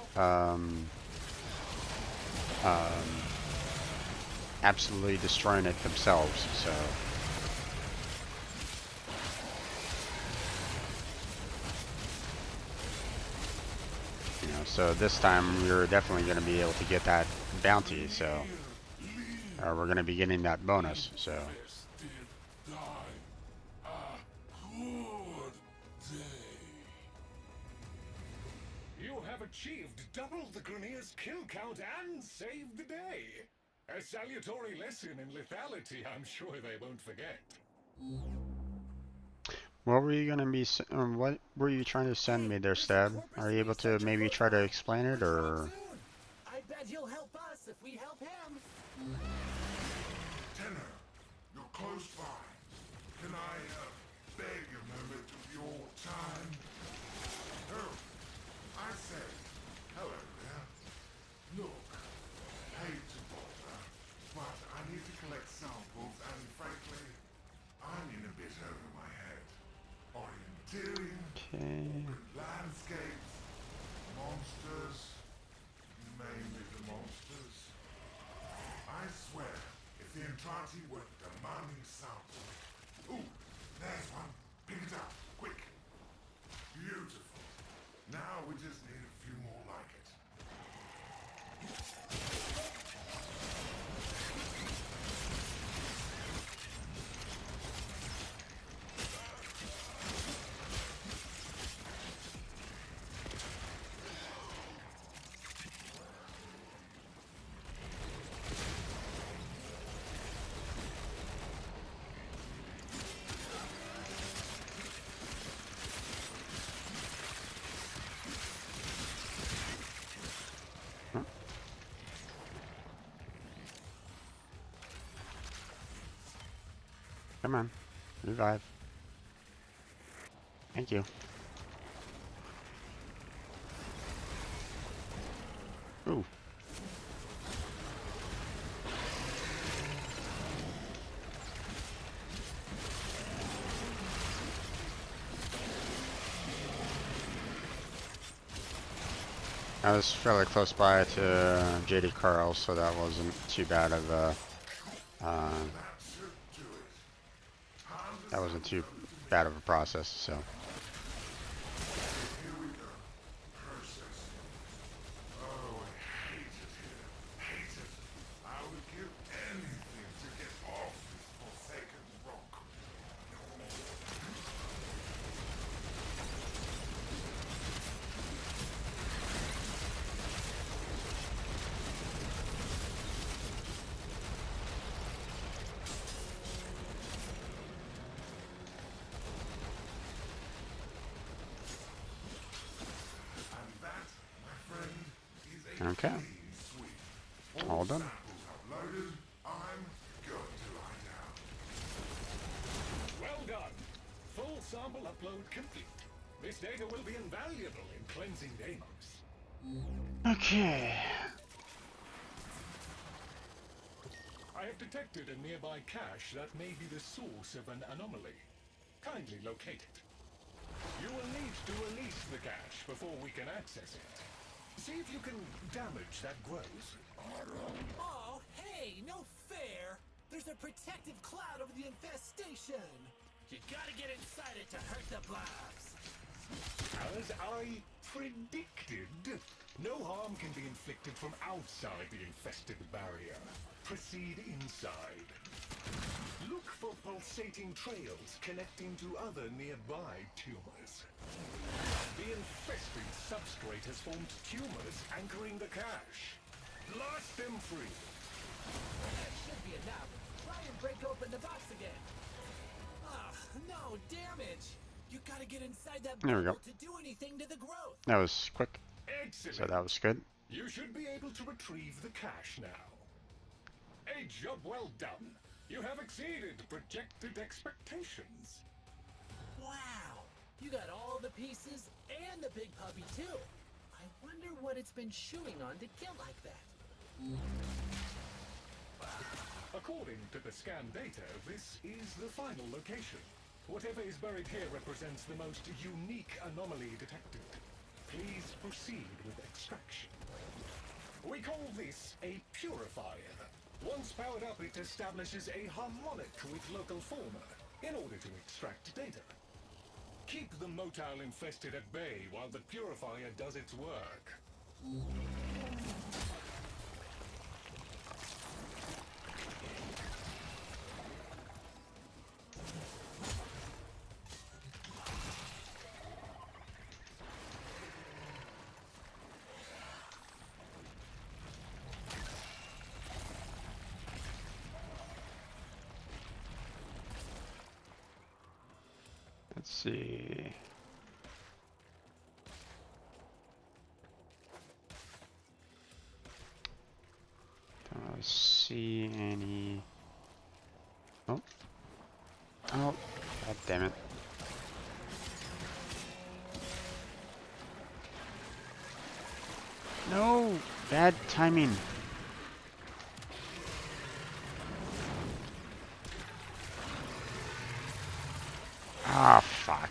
absolutely destroying it themselves, so you know, so this time we're definitely going to be able to get that bounty, so we're going to be getting that bonus, so You have achieved double the Grineer's kill count and saved the day. A salutary lesson in lethality, I'm sure they won't forget. what were you going to be what were you trying to send me there, Stab? Are you able to maybe try to explain it, or I bet he'll help us if we help him. Tenor, you're close by. Can I beg a moment of your time? Oh, I say, hello there. Look, hate to bother, but I need to collect samples, and frankly, I'm in a bit over my head. Orienteering, okay. landscapes, monsters, mainly the monsters. I swear, if the Entrati were demanding samples. Ooh, there's one. Pick it up, quick. Beautiful. Now we just need a few more like it. Come on, revive. Thank you. Ooh. I was fairly close by to JD Carl, so that wasn't too bad of a process. So. Okay. All done. Well done. Full sample upload complete. This data will be invaluable in cleansing Deimos. Okay. I have detected a nearby cache that may be the source of an anomaly. Kindly locate it. You will need to release the cache before we can access it. See if you can damage that growth. Oh, hey, no fair! There's a protective cloud over the infestation! You gotta get inside it to hurt the blobs! As I predicted, no harm can be inflicted from outside the infested barrier. Proceed inside. Look for pulsating trails connecting to other nearby tumors. The infested substrate has formed tumors anchoring the cache. Blast them free. That should be enough. Try and break open the box again. Ah, no damage. You gotta get inside that There we go. bubble to do anything to the growth. That was quick. Excellent. So that was good. You should be able to retrieve the cache now. A job well done. You have exceeded projected expectations. Wow. You got all the pieces and the big puppy too. I wonder what it's been chewing on to get like that. According to the scan data, this is the final location. Whatever is buried here represents the most unique anomaly detected. Please proceed with extraction. We call this a purifier. Once powered up, it establishes a harmonic with local fauna in order to extract data. Keep the motile infested at bay while the purifier does its work. Let's see. Don't see any. Oh. Oh. God damn it. No! Bad timing. Ah, fuck.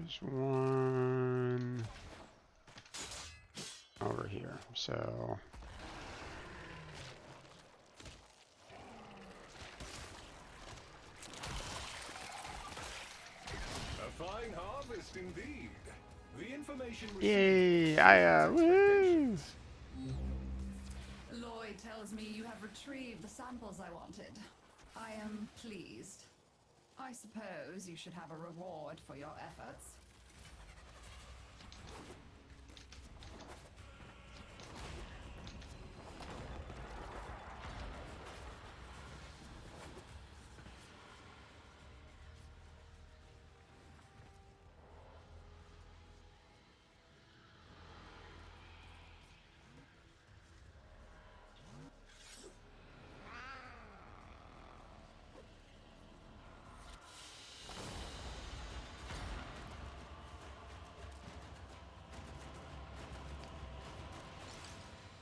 There's one over here, so A fine harvest indeed. The information yay! Woo! Lloyd tells me you have retrieved the samples I wanted. I am pleased. I suppose you should have a reward for your efforts.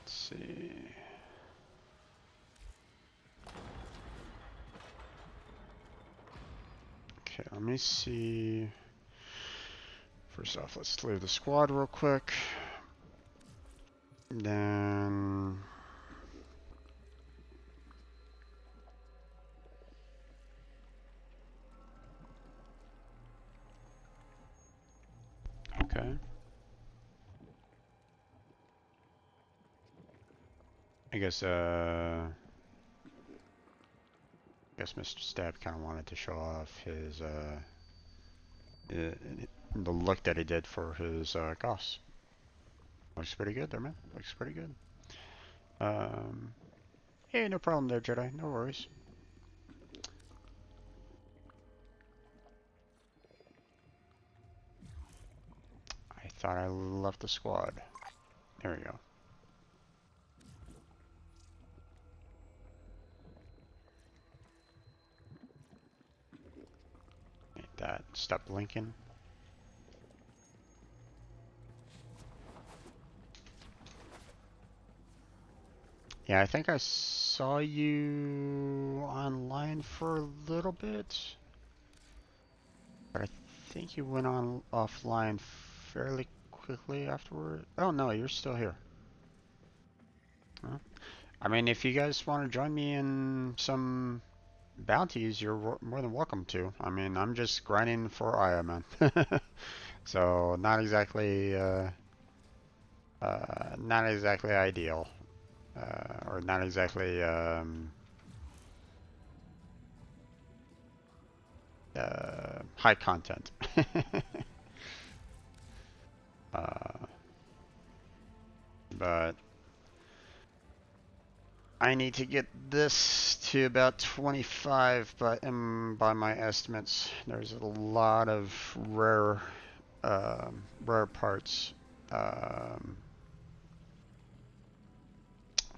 See. Okay, let me see. First off, let's leave the squad real quick. Then okay. I guess Mr. Stab kind of wanted to show off his the look that he did for his goss. Looks pretty good there, man. Looks pretty good. Hey, no problem there, Jedi. No worries. I thought I left the squad. There we go. Make that stop blinking. Yeah, I think I saw you online for a little bit, but I think you went on offline fairly quickly afterward. Oh no, you're still here. Huh? I mean, if you guys want to join me in some bounties, you're more than welcome to. I mean, I'm just grinding for Aya, man. So not exactly ideal. Or not exactly high content. But I need to get this to about 25, but by my estimates, there's a lot of rare parts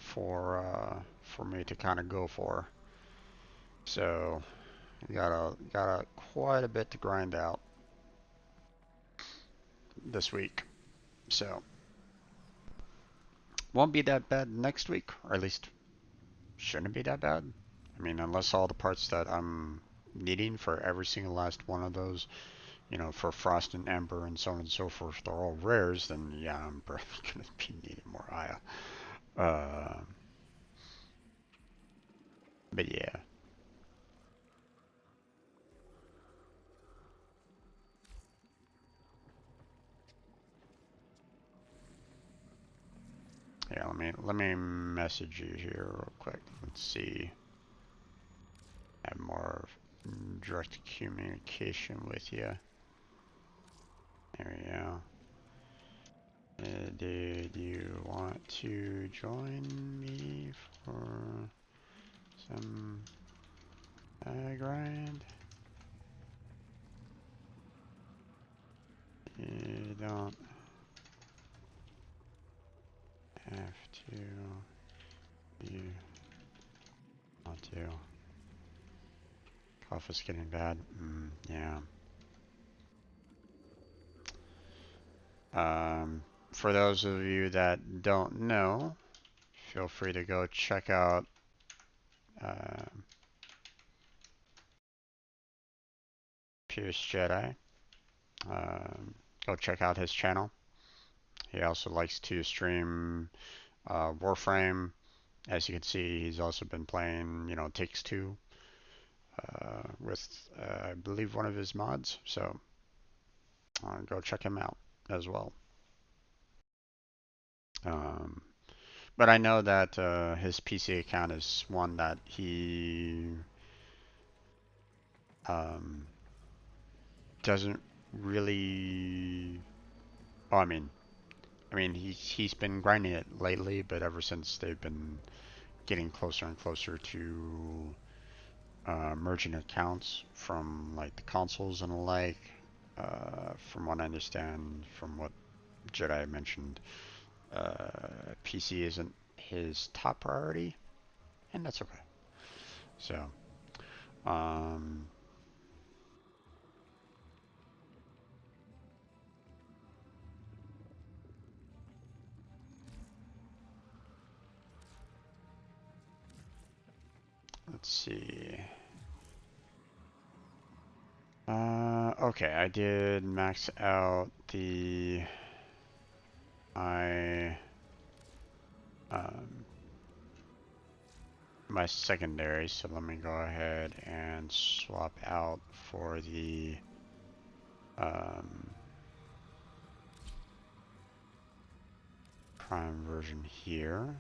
for me to kind of go for. So got quite a bit to grind out this week. So won't be that bad next week, or at least shouldn't be that bad. I mean, unless all the parts that I'm needing for every single last one of those, you know, for Frost and Ember and so on and so forth, they're all rares, then yeah, I'm probably gonna be needing more Aya. But yeah. Yeah, let me message you here real quick. Let's see. Have more direct communication with you. There we go. Did you want to join me for some grind? You don't have to. You want to. Cough is getting bad. Yeah. For those of you that don't know, feel free to go check out Pierce Jedi. go check out his channel. He also likes to stream Warframe. As you can see, he's also been playing, Takes Two with, I believe, one of his mods. So go check him out as well. But I know that his PC account is one that he doesn't really. Oh, I mean, he's been grinding it lately, but ever since they've been getting closer and closer to merging accounts from like the consoles and the like, from what I understand, from what Jedi mentioned, PC isn't his top priority, and that's okay. So, let's see. Okay, I did max out my secondary, so let me go ahead and swap out for the prime version here.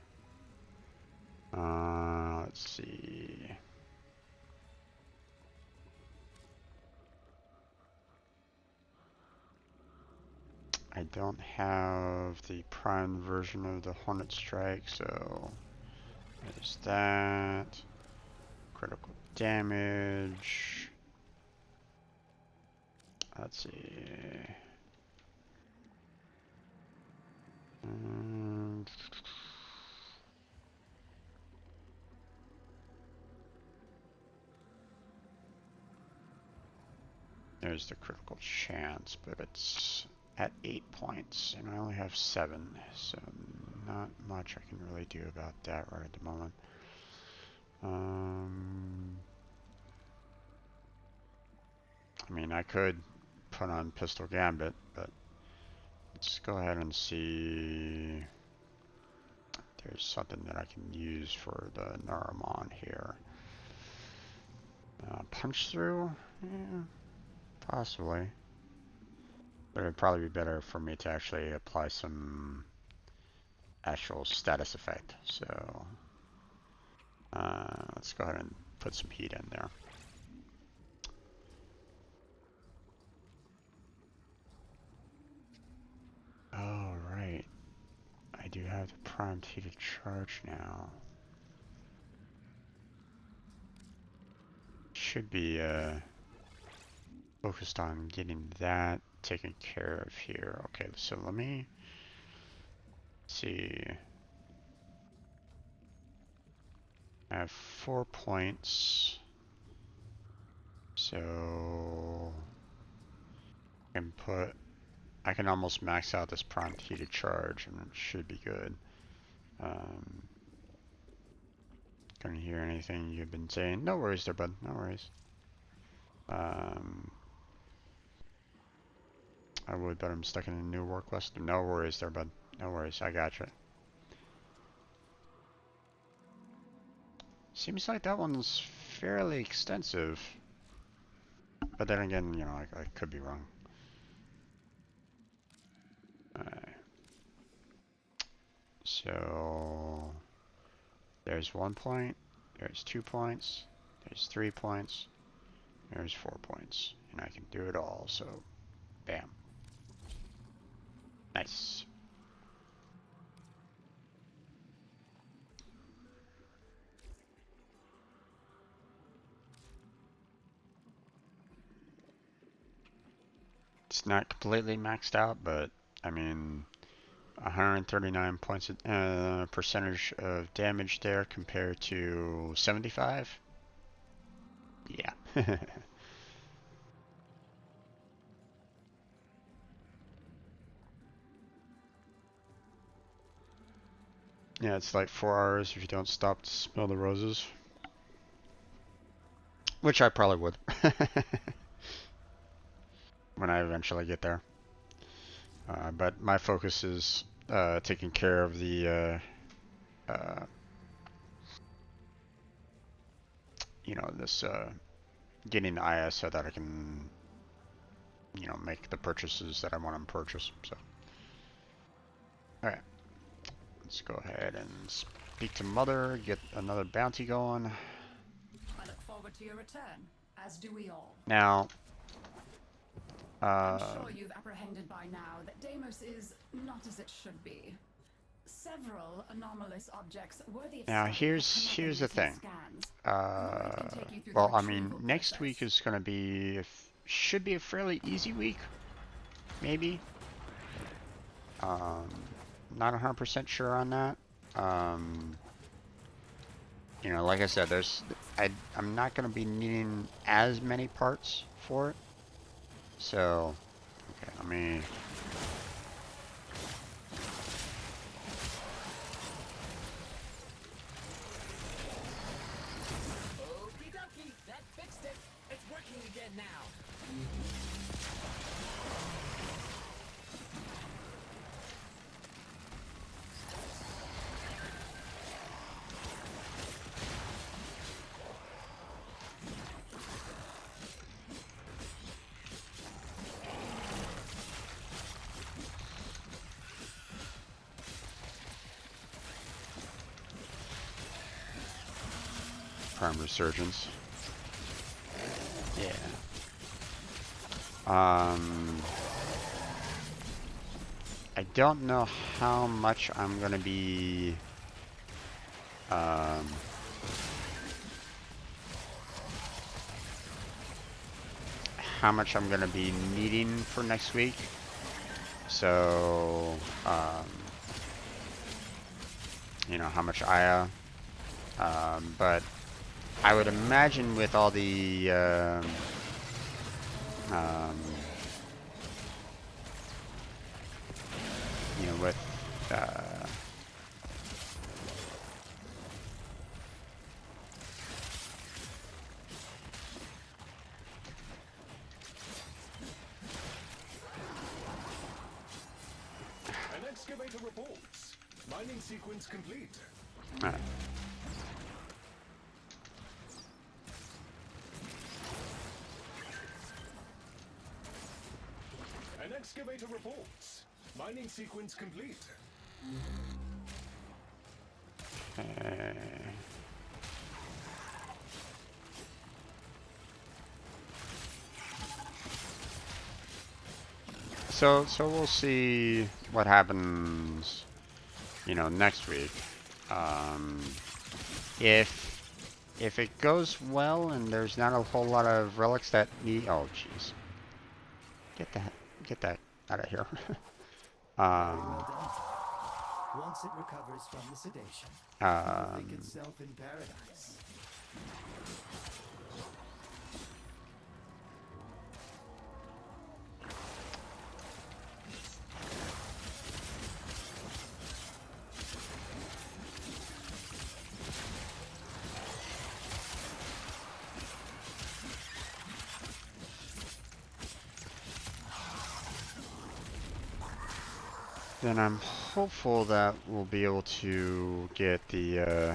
Let's see. I don't have the prime version of the Hornet Strike, so there's that. Critical damage. Let's see. There's the critical chance, but it's at 8 points, and I only have 7, so not much I can really do about that right at the moment. I mean, I could put on Pistol Gambit, but let's go ahead and see if there's something that I can use for the Naramon here. Punch Through? Yeah, possibly. But it'd probably be better for me to actually apply some actual status effect. So let's go ahead and put some heat in there. Oh, right. I do have the primed heated charge now. Should be focused on getting that taken care of here. Okay, so let me see. I have 4 points. So I can almost max out this prompt heated charge and it should be good. Couldn't hear anything you've been saying. No worries there, bud. No worries. I would, but I'm stuck in a new war quest. No worries there, bud. No worries. I gotcha. Seems like that one's fairly extensive. But then again, I could be wrong. So there's 1 point, there's 2 points, there's 3 points, there's 4 points, and I can do it all, so bam. Nice. It's not completely maxed out, but I mean, 139 points percentage of damage there compared to 75. Yeah. Yeah, it's like 4 hours if you don't stop to smell the roses. Which I probably would. when I eventually get there. But my focus is taking care of the this getting the IS so that I can make the purchases that I want to purchase. So, all right, let's go ahead and speak to Mother, get another bounty going. I look forward to your return, as do we all. Now, I'm sure you've apprehended by now that Deimos is not as it should be. Several anomalous objects worthy of now study here's the have come up in thing. routine scans. Lloyd can take you through the Well, I mean, retrieval next week process. is going to be should be a fairly easy week, maybe. Not 100% sure on that. Like I said, I'm not going to be needing as many parts for it. So, okay, let me. Okie dokie, that fixed it. It's working again now. Prime Resurgence. Yeah. I don't know how much I'm gonna be needing for next week. So, how much Aya. But I would imagine with all the with An excavator reports. Mining sequence complete. all right. An excavator reports. Mining sequence complete. So we'll see what happens, next week. If it goes well and there's not a whole lot of relics that need, oh jeez, get that out of here. Once it recovers from the sedation, it will think itself in paradise. Then I'm hopeful that we'll be able to get the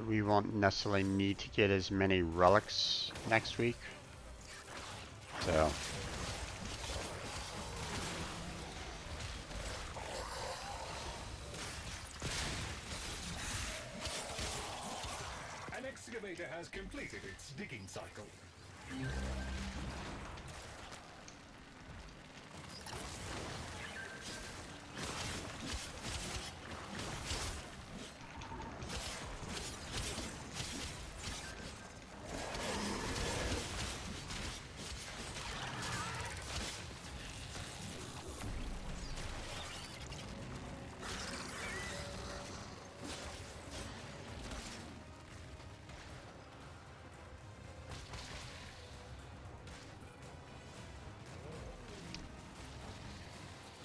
we won't necessarily need to get as many relics next week. So. An excavator has completed its digging cycle.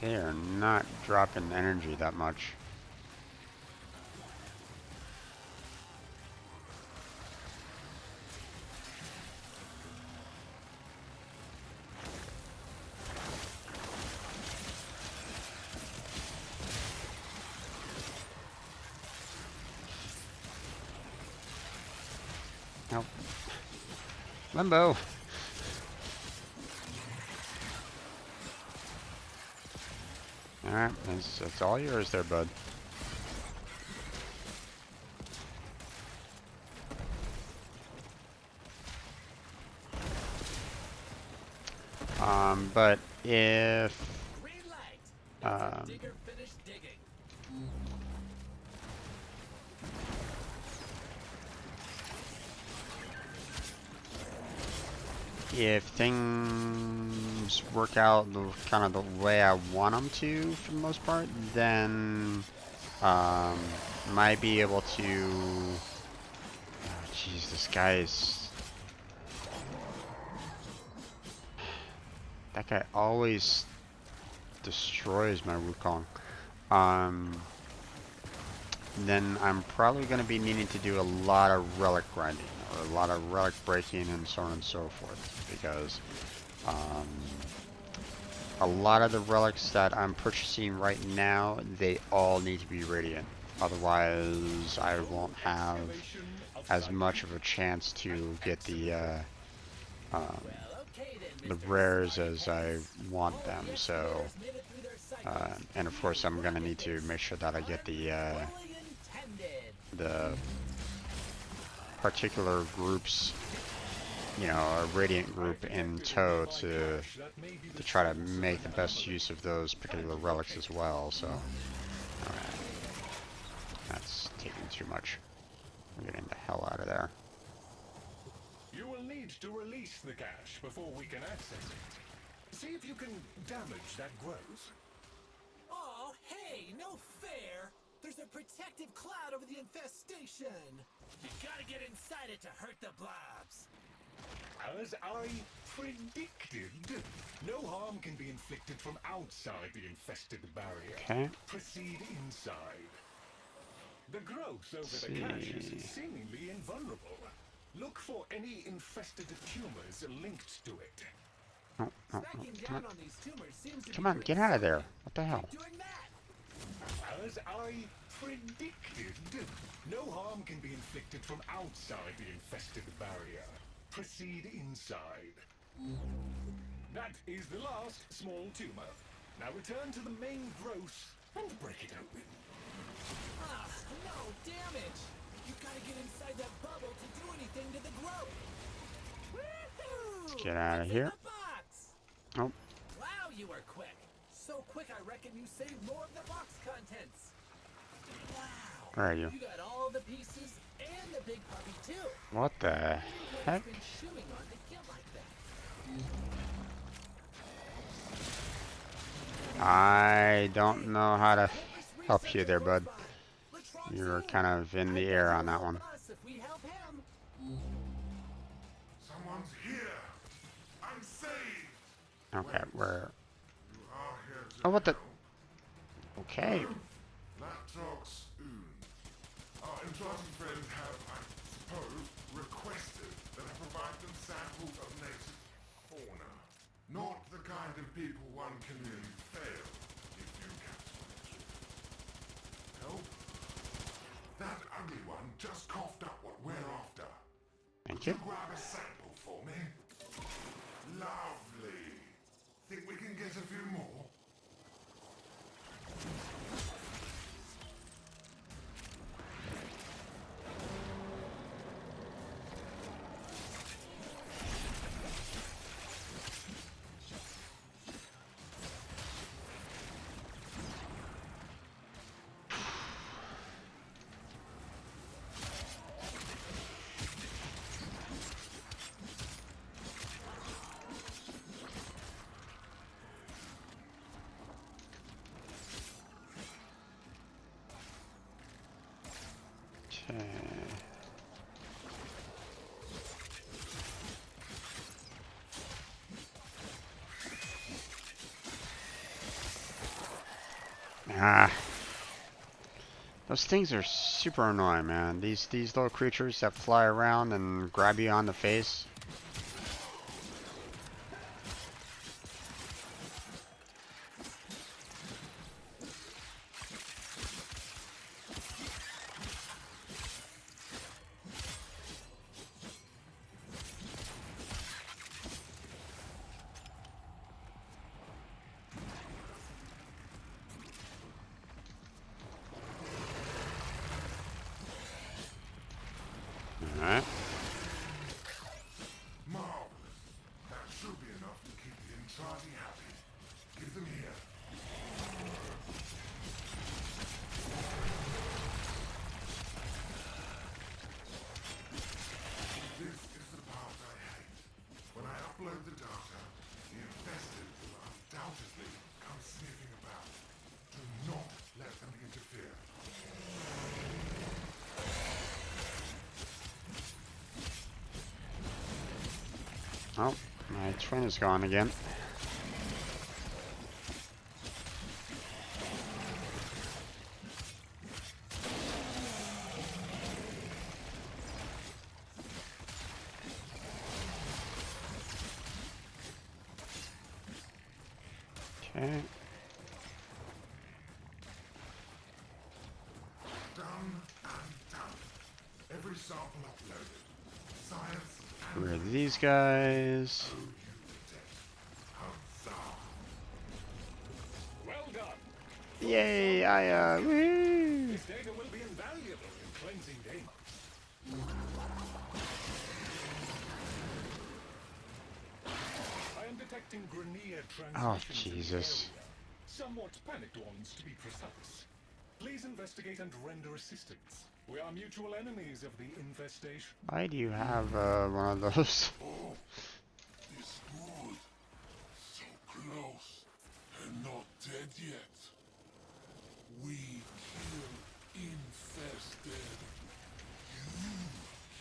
They are not dropping energy that much. Nope. Limbo. Alright, that's all yours there, bud. But if digger finished digging. if things work out the kind of the way I want them to, for the most part, then might be able to. Jeez, this guy is. That guy always destroys my Wukong. Then I'm probably going to be needing to do a lot of relic grinding, or a lot of relic breaking, and so on and so forth, because a lot of the relics that I'm purchasing right now, they all need to be radiant. Otherwise, I won't have as much of a chance to get the rares as I want them. So, and of course, I'm gonna need to make sure that I get the particular groups, you know, a radiant group in tow to try to make the best use of those particular relics as well. So, alright, that's taking too much. I'm getting the hell out of there. You will need to release the cache before we can access it. See if you can damage that growth. Oh, hey, no fair! There's a protective cloud over the infestation! You gotta get inside it to hurt the blobs! As I predicted, no harm can be inflicted from outside the infested barrier. Okay. Proceed inside. The growth over the cache is seemingly invulnerable. Look for any infested tumors linked to it. Oh, come on, get out of there. What the hell? As I predicted, no harm can be inflicted from outside the infested barrier. Proceed inside. That is the last small tumor. Now return to the main growth and break it open. Ah, no damage! You gotta get inside that bubble to do anything to the growth! Let's get out of here. Oh. Wow, you were quick! So quick I reckon you saved more of the box contents! Wow! Where are you? You got all the pieces and the big puppy too! What the heck? Been chewing on to get like that. I don't know how to help you there, bud. You're kind of in the air on that one. Someone's here. I'm saved. Okay, where? Oh, what the? Okay. That talks soon. Our enchanting friends have, I suppose, requested that I provide them samples of native fauna. Not the kind of people one can really fail if you catch them. Help? That ugly one just coughed up what we're after. Thank you. Would you grab a sample for me? Lovely. Think we can get a few more? Ah. Those things are super annoying, man. These little creatures that fly around and grab you on the face. Alright. Marvelous. That should be enough to keep the Intrati happy. Give them here. This is the part I hate. When I upload the data, the infested will undoubtedly come sniffing about. Do not let them interfere. Oh, my twin is gone again. Okay. Done and done. Every sample uploaded. Science and Where are these guys? Huzzah. Well done. Yay, woo! This data will be invaluable in cleansing demons. I am detecting Grenier Oh, transmissions in the Jesus. area. Somewhat panicked ones, to be precise. Please investigate and render assistance. We are mutual enemies of the infestation. Why do you have one of those? Oh, it's good. So close and not dead yet. We kill infested. You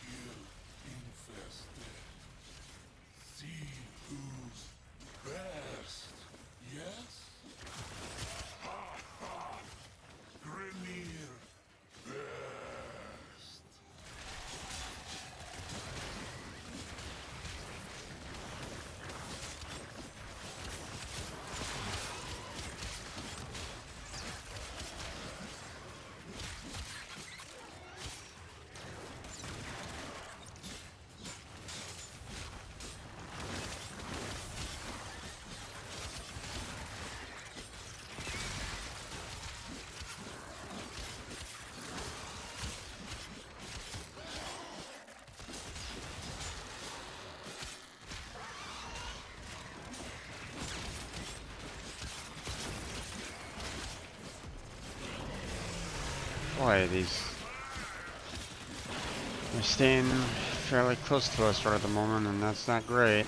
kill infested. See who's best. Yes? Ha ha! Grenier best. Boy, these... They're staying fairly close to us right at the moment, and that's not great.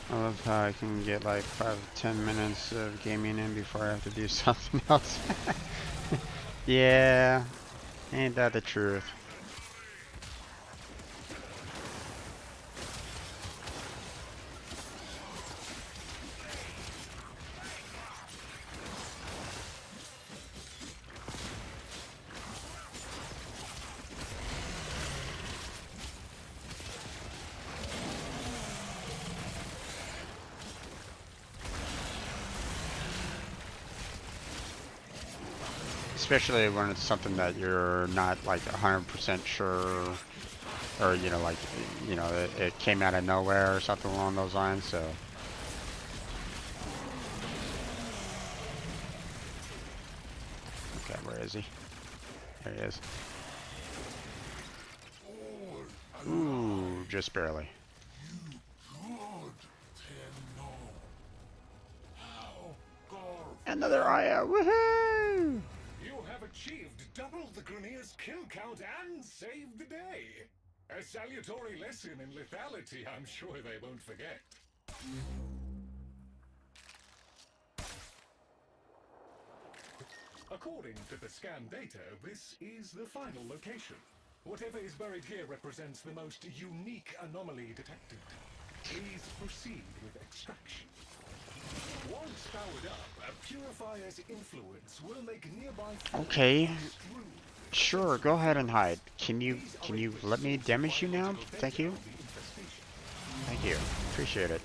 I love how I can get like 5 to 10 minutes of gaming in before I have to do something else. Yeah, ain't that the truth? Especially when it's something that you're not like 100% sure or you know, like, you know, it came out of nowhere or something along those lines. So. Okay, where is he? There he is. Ooh, just barely. Another Aya, woohoo! You have achieved double the Grenier's kill count and saved the day. A salutary lesson in lethality, I'm sure they won't forget. According to the scan data, this is the final location. Whatever is buried here represents the most unique anomaly detected. Please proceed with extraction. Once powered up, a purifier's influence will make nearby... Okay. Sure, go ahead and hide. Can you let me damage you now? Thank you. Thank you. Appreciate it.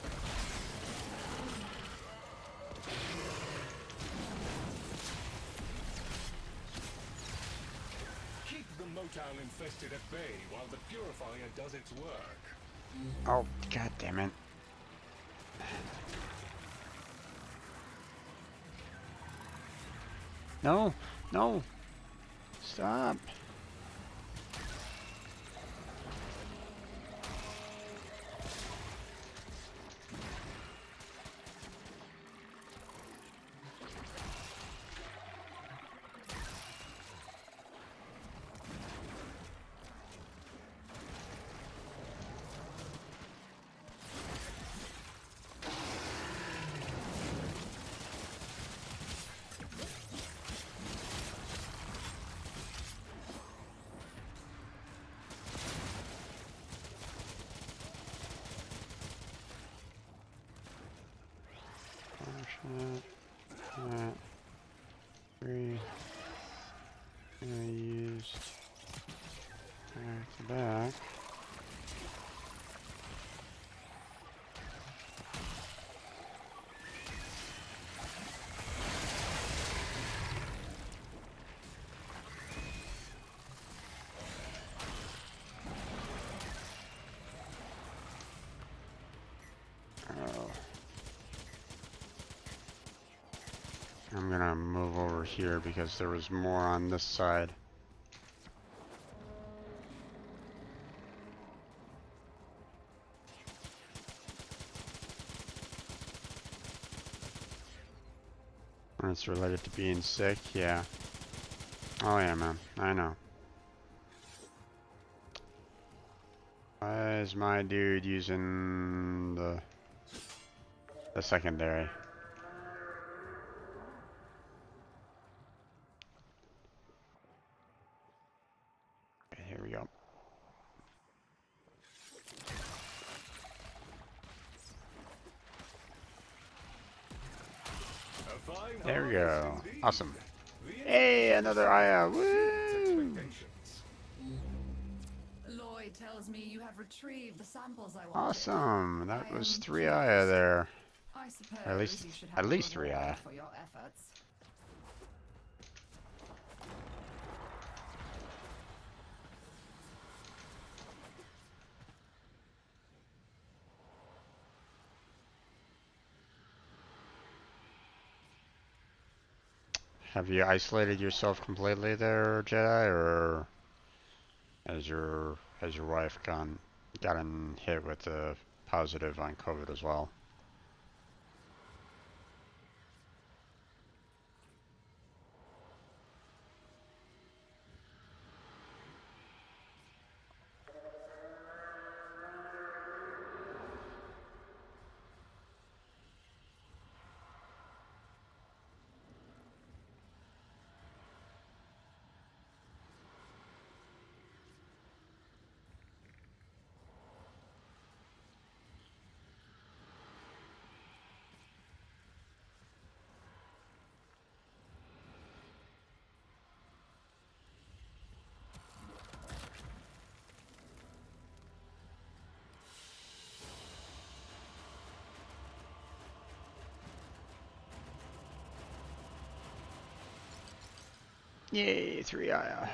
Keep the motile infested at bay while the purifier does its work. Oh, god damn it. No, no. Stop. Three. I used back to back. Oh. I'm gonna move over here because there was more on this side. And it's related to being sick, yeah. Oh yeah, man, I know. Why is my dude using the secondary? Okay, here we go. There we go. Awesome. Hey, another Aya. Woo! Lloyd tells me you have retrieved the samples I wanted. Awesome. That was 3 Aya there. I suppose At least, you should have at least 3 reward Aya. for your efforts. Have you isolated yourself completely there, Jedi, or has your wife gotten hit with a positive on COVID as well? Yay, 3 Aya.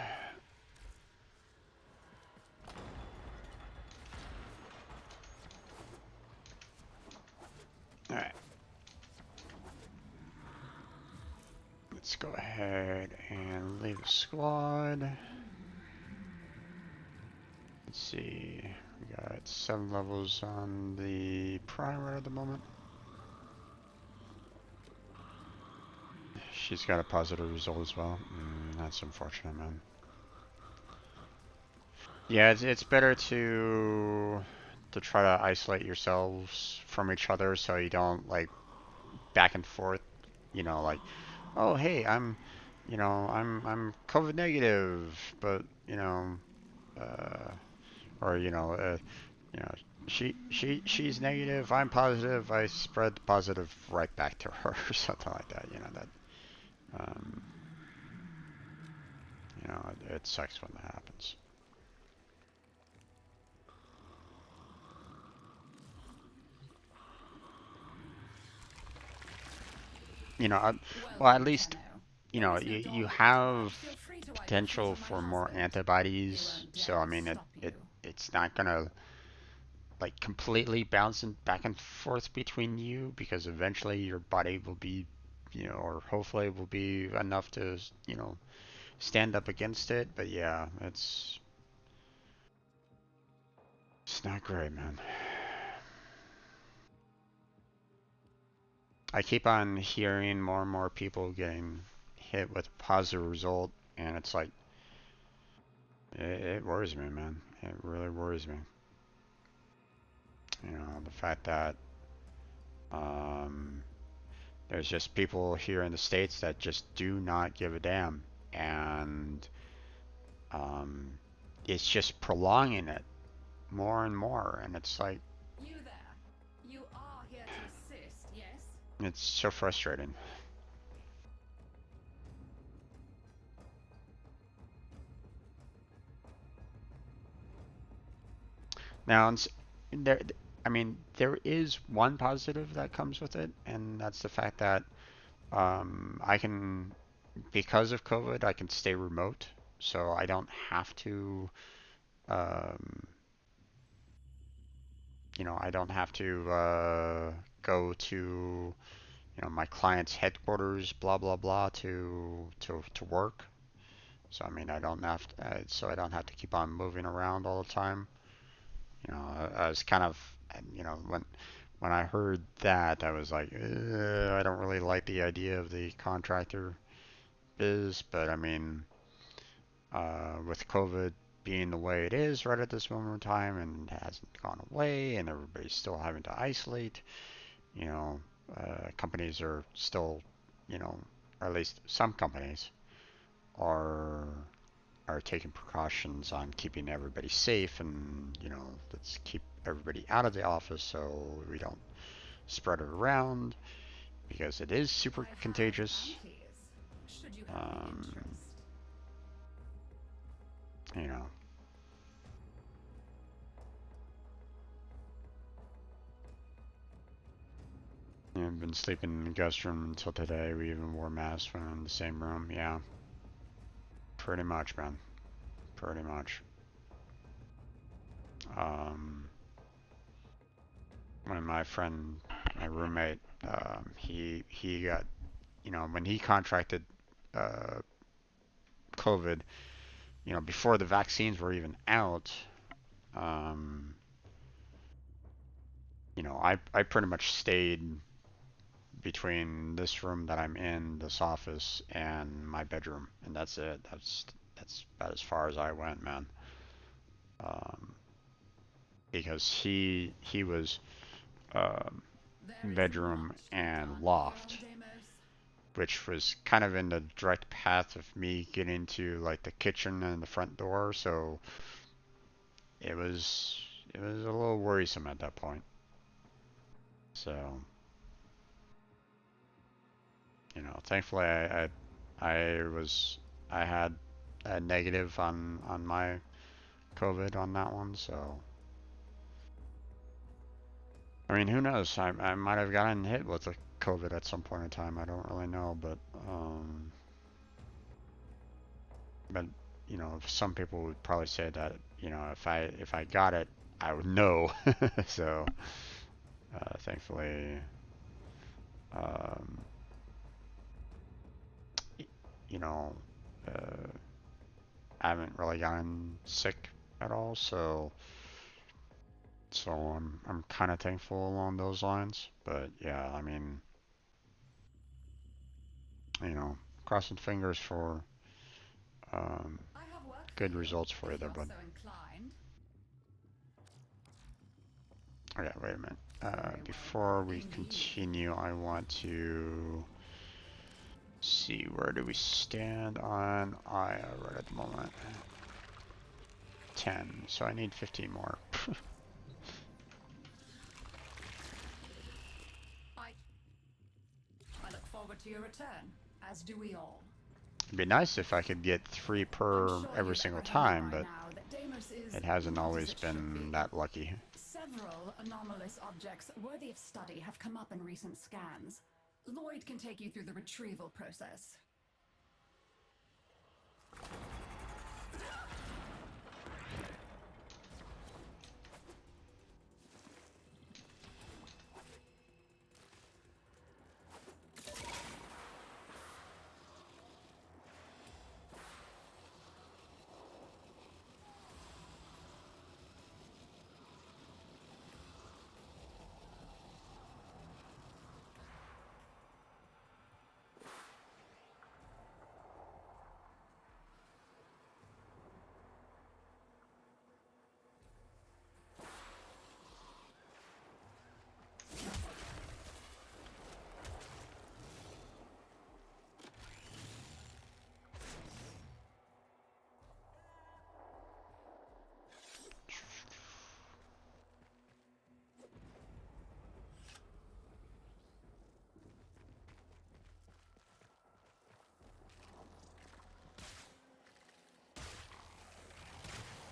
Let's go ahead and leave the squad. Let's see, we got 7 levels on the primer at the moment. She's got a positive result as well. That's unfortunate, man. Yeah, it's better to try to isolate yourselves from each other so you don't like back and forth. You know, like, oh hey, I'm COVID negative, but or she's negative, I'm positive, I spread the positive right back to her or something like that. Um, it sucks when that happens. Well, at least you have potential for more antibodies, so I mean it's not gonna like completely bouncing back and forth between you, because eventually your body will be, or hopefully will be enough to, stand up against it. But yeah, it's not great, man. I keep on hearing more and more people getting hit with a positive result, and it's like, it worries me, man. It really worries me. The fact that there's just people here in the States that just do not give a damn, and it's just prolonging it more and more, and it's like, You there. You are here to assist, yes? it's so frustrating. Now, there is one positive that comes with it, and that's the fact that I can, because of COVID, I can stay remote, so I don't have to, I don't have to go to, my client's headquarters, blah blah blah, to work. So I mean, I don't have to, so I don't have to keep on moving around all the time. I was kind of, when I heard that, I was like, I don't really like the idea of the contractor biz, but I mean, with COVID being the way it is right at this moment in time, and it hasn't gone away, and everybody's still having to isolate, companies are still, or at least some companies are taking precautions on keeping everybody safe, and let's keep everybody out of the office so we don't spread it around, because it is super contagious. Should you have interest? I've been sleeping in the guest room until today. We even wore masks when in the same room. Yeah, pretty much, man. Pretty much. When my friend, my roommate, he got, when he contracted COVID, before the vaccines were even out, I pretty much stayed between this room that I'm in, this office, and my bedroom, and that's it. That's about as far as I went, man. Because he was bedroom and loft, which was kind of in the direct path of me getting to like the kitchen and the front door, so it was a little worrisome at that point. So, thankfully I had a negative on my COVID on that one, so I mean, who knows? I might have gotten hit with a COVID at some point in time. I don't really know, but some people would probably say that if I got it, I would know. So thankfully, you know, I haven't really gotten sick at all, so I'm kind of thankful along those lines. But yeah, I mean, you know, crossing fingers for good results for you there, bud. Okay, wait a minute. Before we continue, I want to see, where do we stand on Aya right at the moment? 10, so I need 15 more. I look forward to your return, as do we all. It'd be nice if I could get 3 per every single time, but it hasn't always been that lucky. Several anomalous objects worthy of study have come up in recent scans. Lloyd can take you through the retrieval process.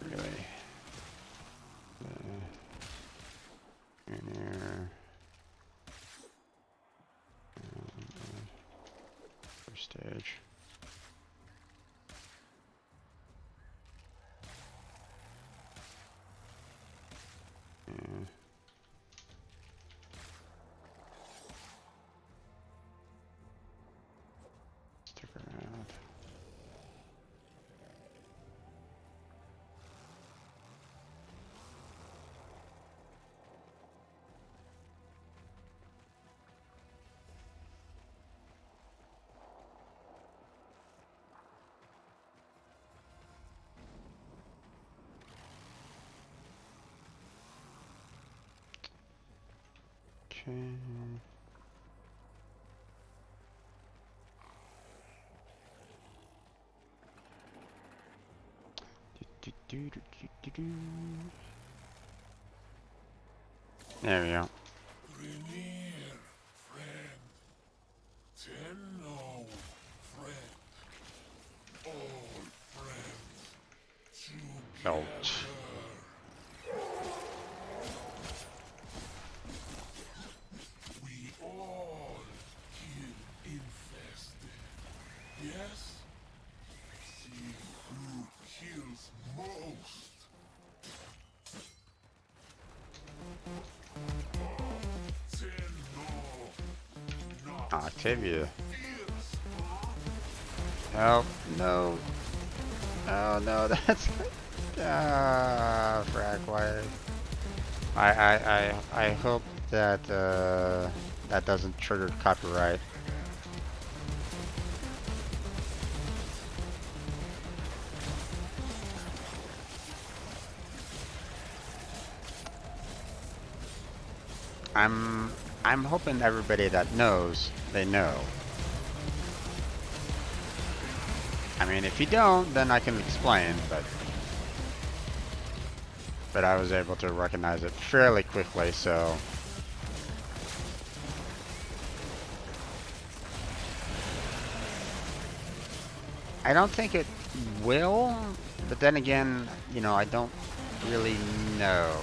Really? In here. First stage. Yeah. Stick around. Okay. There we go. Renear, friend. Tenno, friend. All friends. Belt. We all kill infested. Yes? See who kills most. Octavia. Oh, no. Oh, no, that's... frack wire. I hope that, that doesn't trigger copyright. I'm hoping everybody that knows, they know. I mean, if you don't, then I can explain, but I was able to recognize it fairly quickly, so I don't think it will, but then again, you know, I don't really know.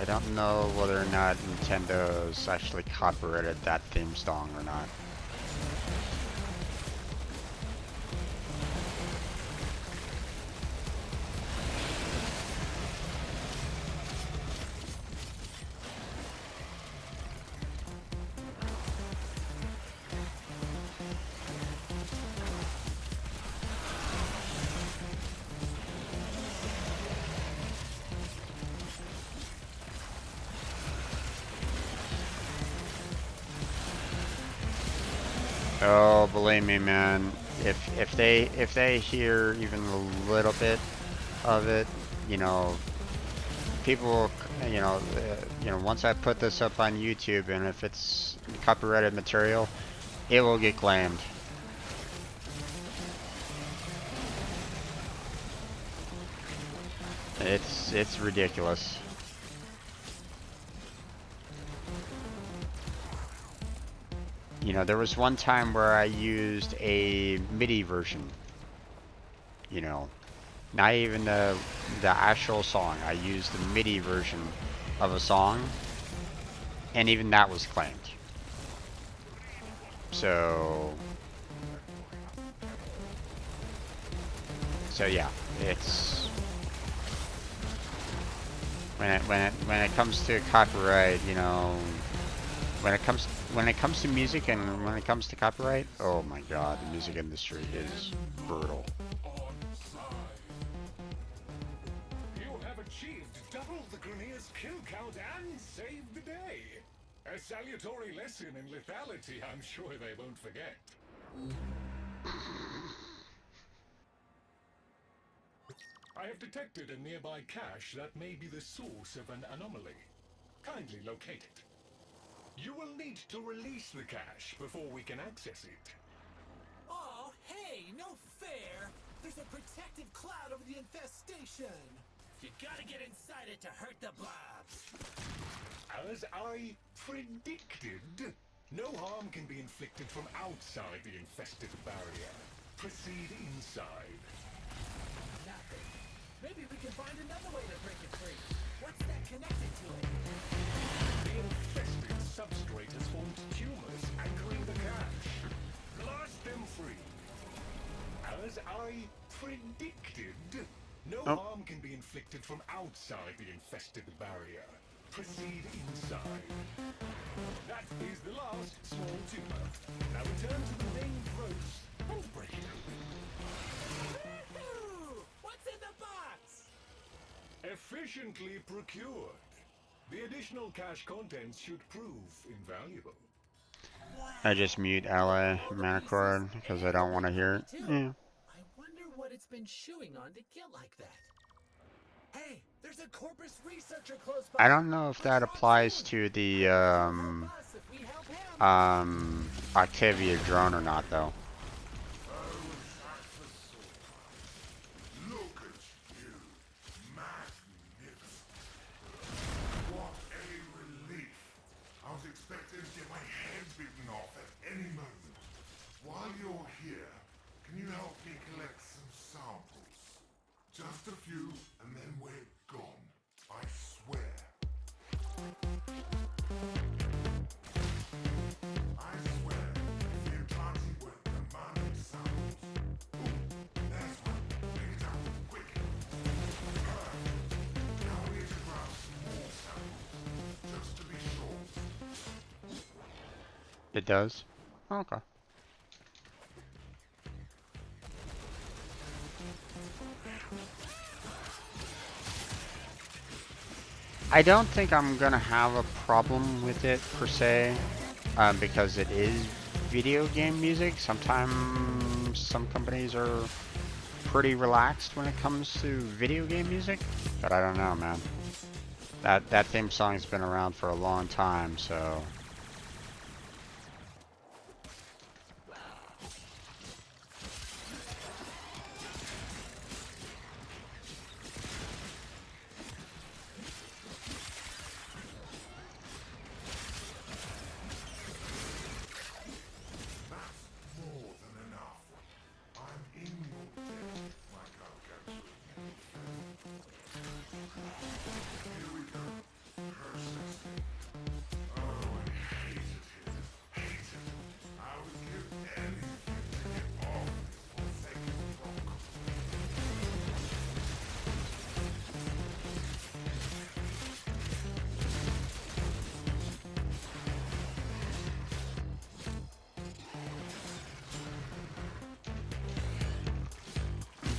I don't know whether or not Nintendo's actually copyrighted that theme song or not. Oh, believe me, man. If they hear even a little bit of it, you know, people, once I put this up on YouTube, and if it's copyrighted material, it will get claimed. It's ridiculous. You know, there was one time where I used a MIDI version. You know, not even the actual song. I used the MIDI version of a song, and even that was claimed. So yeah, it's when it comes to copyright, you know, when it comes to music and when it comes to copyright, oh my god, the music industry is brutal. You have achieved double the Grenier's kill count and saved the day. A salutary lesson in lethality, I'm sure they won't forget. I have detected a nearby cache that may be the source of an anomaly. Kindly locate it. You will need to release the cache before we can access it. Oh, hey, no fair! There's a protective cloud over the infestation! You gotta get inside it to hurt the blobs! As I predicted, no harm can be inflicted from outside the infested barrier. Proceed inside. Nothing. Maybe we can find another way to break it free. What's that connected to it? The infested substrate has formed tumors anchoring the cache. Blast them free. As I predicted, no harm can be inflicted from outside the infested barrier. Proceed inside. That is the last small tumor. Now return to the main growth and break it open. What's in the box? Efficiently procured. The additional cache contents should prove invaluable. I just mute LA Manicord because I don't want to hear it. Yeah. I wonder what it's been chewing on to get like that. Hey, there's a Corpus researcher close by. I don't know if that applies to the Octavia drone or not, though. Look at you, magnificent. What a relief. I was expecting to get my head bitten off at any moment. While you're here, can you help me collect some samples? Just a few, and then we're gone. I swear. I swear, if the Atlantic were demanding samples. Ooh, there's one. Pick it up, quick. Now we need to grab some more samples, just to be sure. It does? Okay. I don't think I'm gonna have a problem with it per se, because it is video game music. Sometimes some companies are pretty relaxed when it comes to video game music, but I don't know, man. That theme song's been around for a long time, so.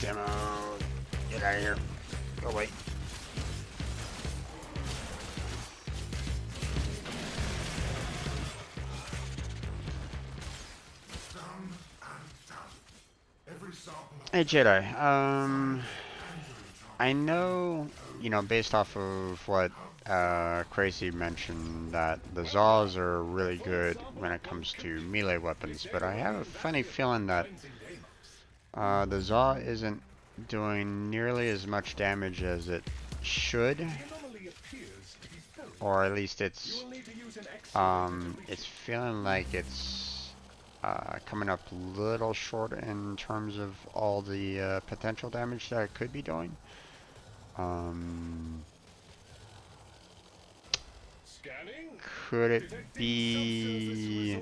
Demo, get out of here. Go away. Hey Jedi, I know, based off of what Crazy mentioned, that the Zaws are really good when it comes to melee weapons, but I have a funny feeling that the Zaw isn't doing nearly as much damage as it should, or at least it's feeling like it's coming up a little short in terms of all the potential damage that it could be doing. Could it be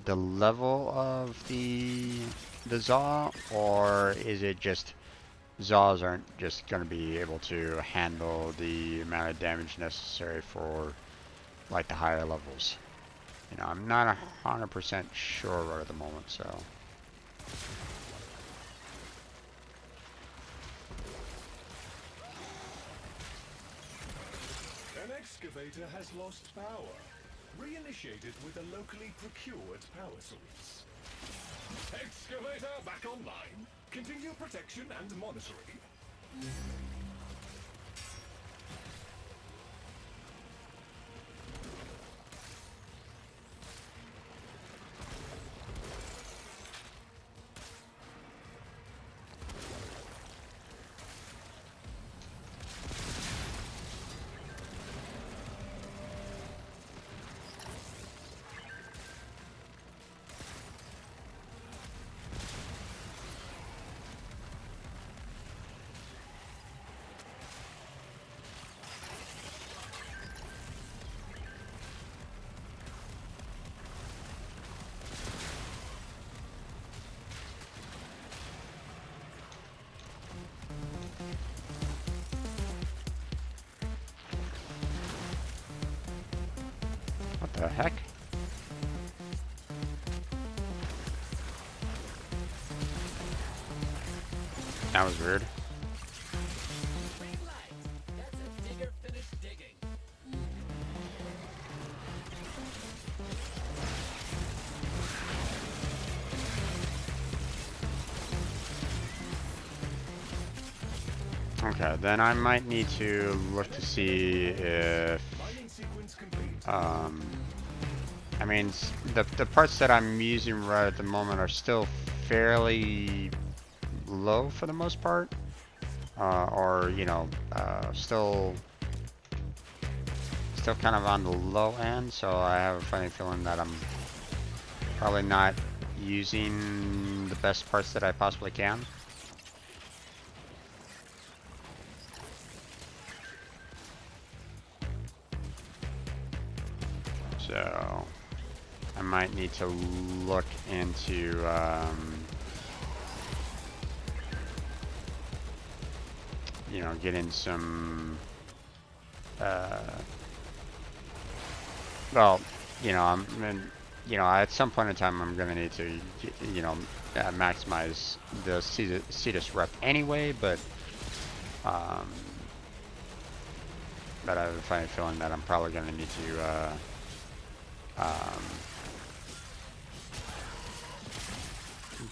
the level of the Zaw, or is it just Zaws aren't just going to be able to handle the amount of damage necessary for like the higher levels? I'm not 100% sure right at the moment, so. An excavator has lost power. Reinitiated with a locally procured power source. Excavator back online. Continue protection and monitoring. What the heck? That was weird. Okay, then I might need to look to see if I mean, the parts that I'm using right at the moment are still fairly low for the most part, or still kind of on the low end. So I have a funny feeling that I'm probably not using the best parts that I possibly can. So I might need to look into getting some well, at some point in time I'm gonna need to maximize the Cetus rep anyway, but I have a funny feeling that I'm probably gonna need to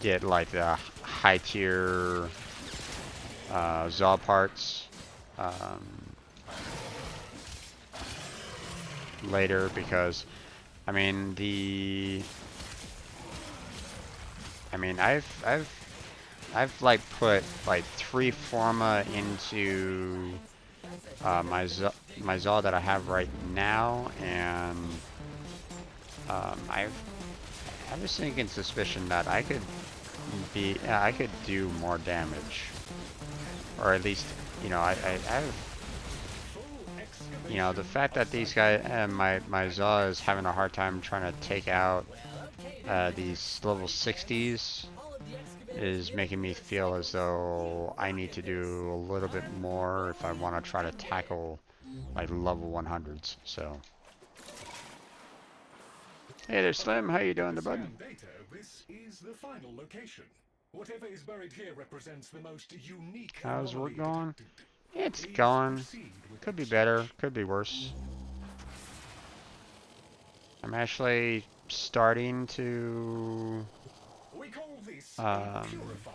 get like the high tier Zaw parts later, because I've like put like 3 forma into my Zaw that I have right now, and I have a sinking suspicion that I could do more damage, or at least I have the fact that these guys my Zaw is having a hard time trying to take out these level 60s is making me feel as though I need to do a little bit more if I want to try to tackle like level 100s. So hey there, Slim. How you doing, the bud? This is the final location. Whatever is buried here represents the most unique. How's work going? It's going. Could be better. Could be worse. I'm actually starting to, We call this a um, purifier.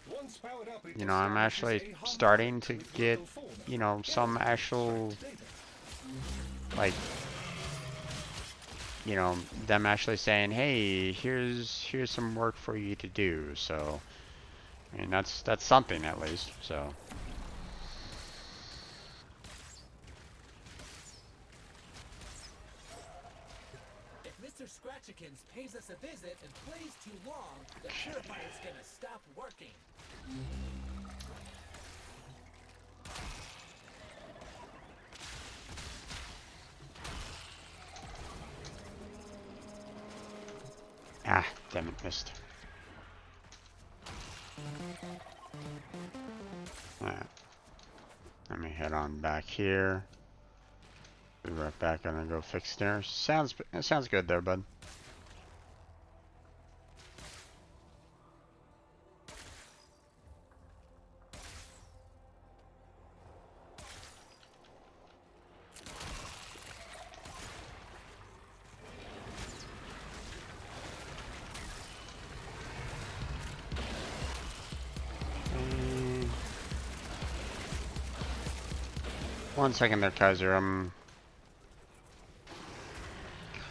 Once powered up, it you know, I'm establishes actually a starting harmonic to with get, local fauna, you know, some guaranteeing actual, extract data. like, you know, them actually saying, hey, here's some work for you to do. So, I mean, that's something at least. So, If Mr. Scratchikins pays us a visit and plays too long, the purifier's gonna stop working. ah, damn it, missed. Alright, let me head on back here. Be right back. I'm gonna go fix stairs. Sounds good there, bud. One second there, Kaiser. I'm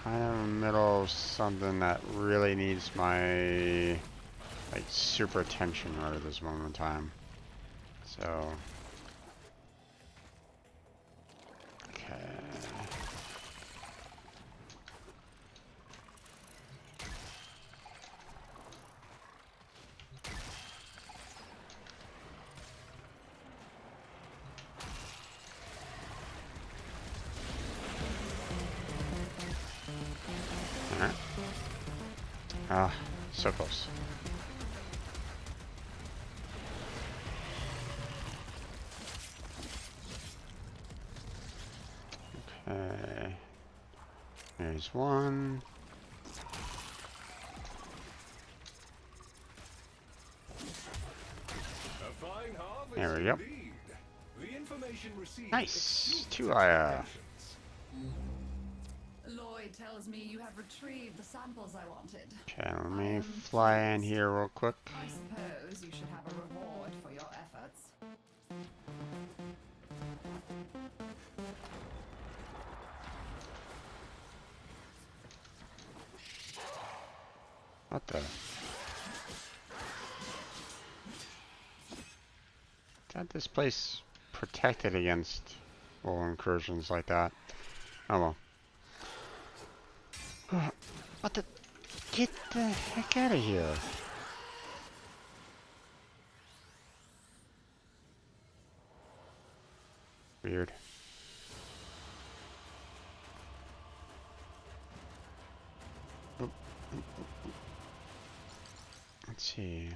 kind of in the middle of something that really needs my like super attention right at this moment in time. So, okay. Alright. Ah, so close. Okay. There's one. A fine harvest There we go. indeed. The information received Nice. exceeds 2 expectations. Lloyd tells me you have retrieved the samples I wanted. Okay, let me fly in here real quick. I suppose you should have a reward for your efforts. What the? Got this place protected against little incursions like that. Oh well. What the? Get the heck out of here. Weird. Oop, oop, oop, oop. Let's see.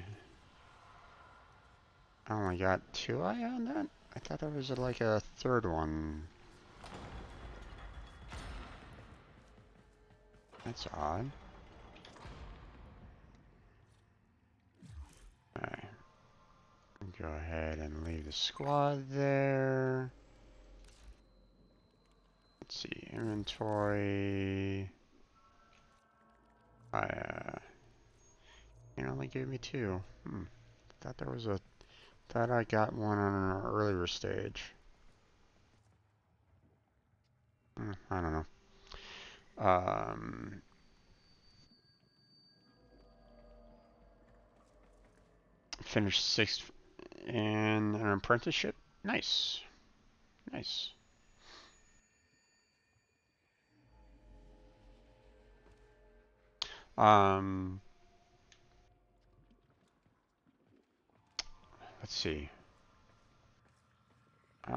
I only got 2 eye on that? I thought there was like a third one. That's odd. Alright. Go ahead and leave the squad there. Let's see, inventory. It only gave me 2. Thought there was a. Thought I got one on an earlier stage. I don't know. Finished 6th in an apprenticeship. Nice, nice. Let's see. If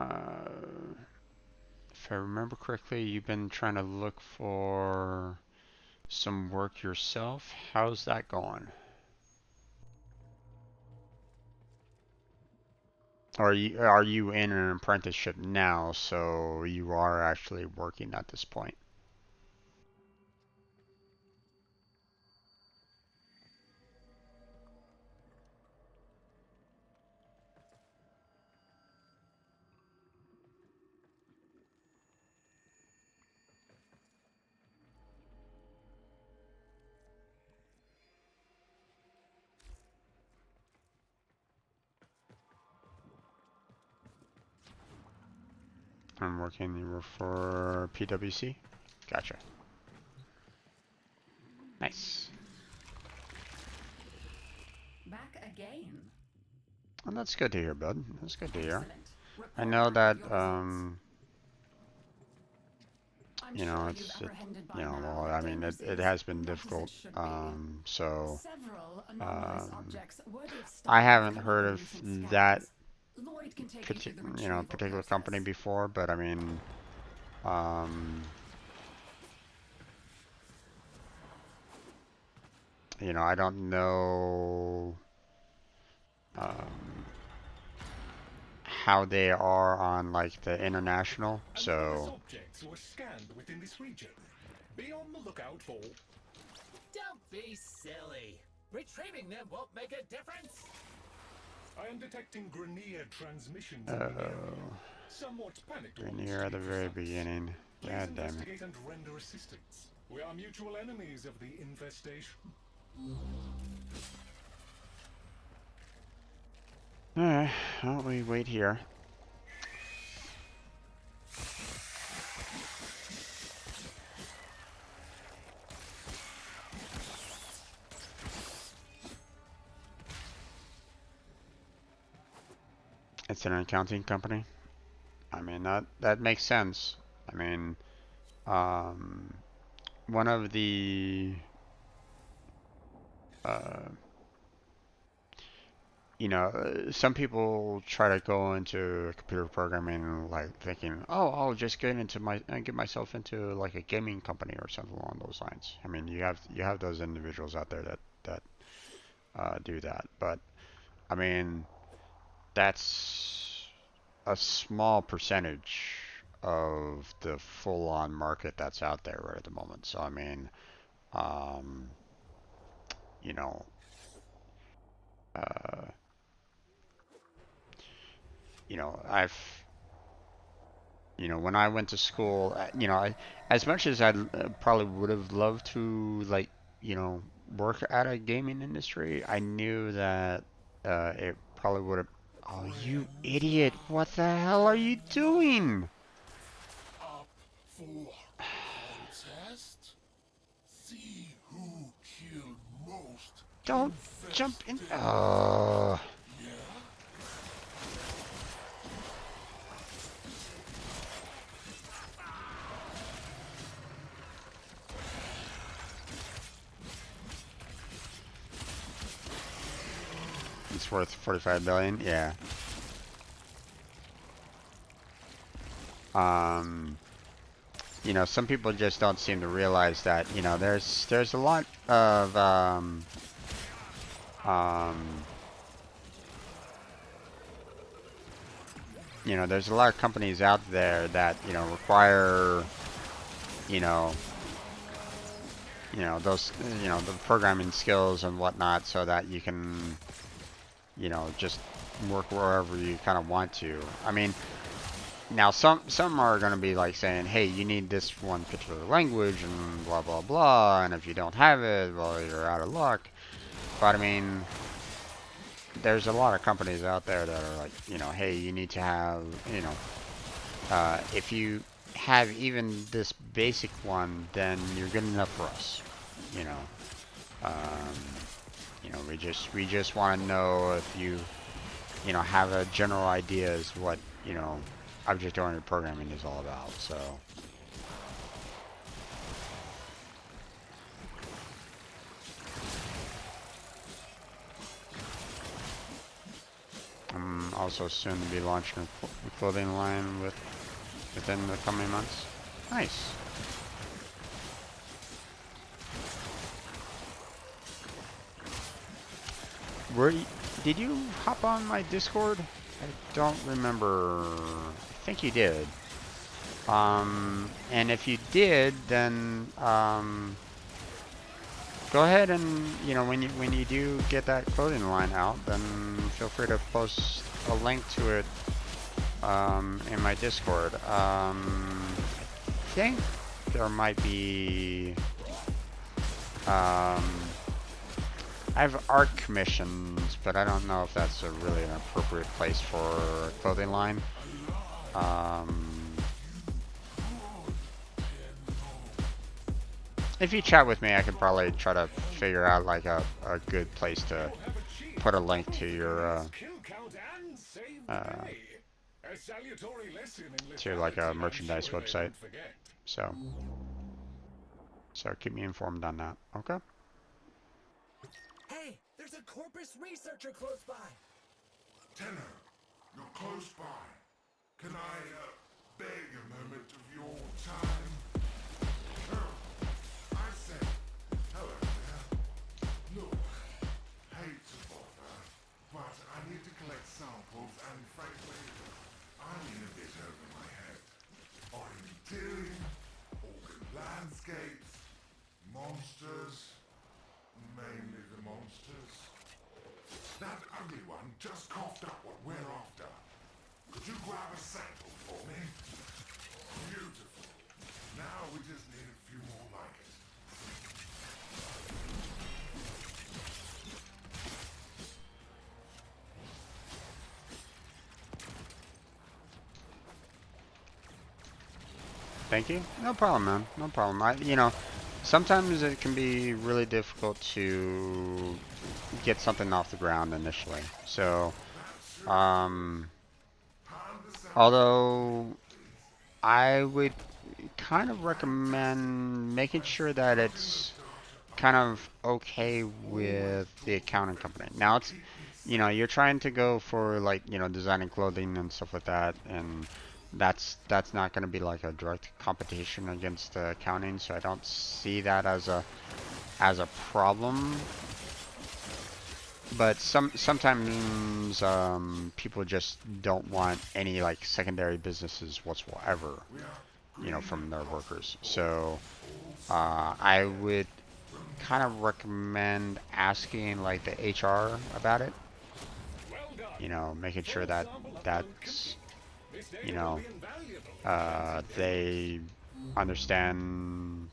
I remember correctly, you've been trying to look for some work yourself. How's that going? Are you in an apprenticeship now, so you are actually working at this point? I'm working for PwC. Gotcha. Nice. Back again. And that's good to hear, bud. That's good to hear. Excellent. I Report know back that, with your results. I'm you know, sure it's, you've apprehended by you know, now well, that I mean, Deimos it is has been not as it difficult. should be. So, Several anomalous objects worthy of I study have haven't come heard up in of recent that, scans. Lloyd can take you through the you know, retrieval particular process. company before, but I mean, you know, I don't know, how they are on like the international. Anomalous So, objects were scanned within this region. Be on the lookout for. Don't be silly. Retrieving them won't make a difference. I am detecting Grenier transmissions in oh, the area. Somewhat panicked we're ones near to at the be very precise. beginning. Please God damn it. investigate and render assistance. We are mutual enemies of the infestation. Alright, well, we wait here. It's an accounting company. I mean, that makes sense. I mean, one of the you know, some people try to go into computer programming like thinking, oh, I'll just get myself into like a gaming company or something along those lines. I mean, you have those individuals out there that do that, but I mean, that's a small percentage of the full-on market that's out there right at the moment. So I mean, um, you know, uh, you know, I've you know, when I went to school, you know, as much as I probably would have loved to, like, you know, work at a gaming industry, I knew that it probably would have. Oh, you idiot! What the hell are you doing? Up for contest? See who killed most Don't jump in. infested. Yeah? It's worth 45 billion. Yeah. You know, some people just don't seem to realize that, you know, there's a lot of you know, there's a lot of companies out there that, you know, require, you know, those, you know, the programming skills and whatnot so that you can, you know, just work wherever you kind of want to. I mean, now some are going to be like saying, hey, you need this one particular language and blah, blah, blah. And if you don't have it, well, you're out of luck. But I mean, there's a lot of companies out there that are like, you know, hey, you need to have, you know, if you have even this basic one, then you're good enough for us. You know, you know, we just want to know if you know, have a general idea as to what, you know, object-oriented programming is all about. So. I'm also soon to be launching a clothing line within the coming months. Nice. Did you hop on my Discord? I don't remember. I think you did. And if you did, then go ahead and, you know, when you do get that clothing line out, then feel free to post a link to it in my Discord. I think there might be I have art commissions, but I don't know if that's really an appropriate place for a clothing line. if you chat with me, I could probably try to figure out like a good place to put a link to your to like a merchandise website. So keep me informed on that. Okay. Hey, there's a Corpus researcher close by. Tenno, you're close by. Can I beg a moment of your time? Oh, I said, hello there. Look, hate to bother, but I need to collect samples, and frankly, I'm in a bit over my head. Orienteering, organ landscapes, monsters, mainly the monsters. That ugly one just coughed up what we're after. Could you grab a sample for me? Beautiful. Now we just need a few more like it. Thank you. No problem, man. No problem. You know, sometimes it can be really difficult to get something off the ground initially. So, although I would kind of recommend making sure that it's kind of okay with the accounting company. Now it's, you know, you're trying to go for like, you know, designing clothing and stuff like that, and that's not going to be like a direct competition against accounting, so I don't see that as a problem. But sometimes people just don't want any like secondary businesses whatsoever, you know, from their workers. So I would kind of recommend asking like the HR about it. You know, making sure that that's, you know, they understand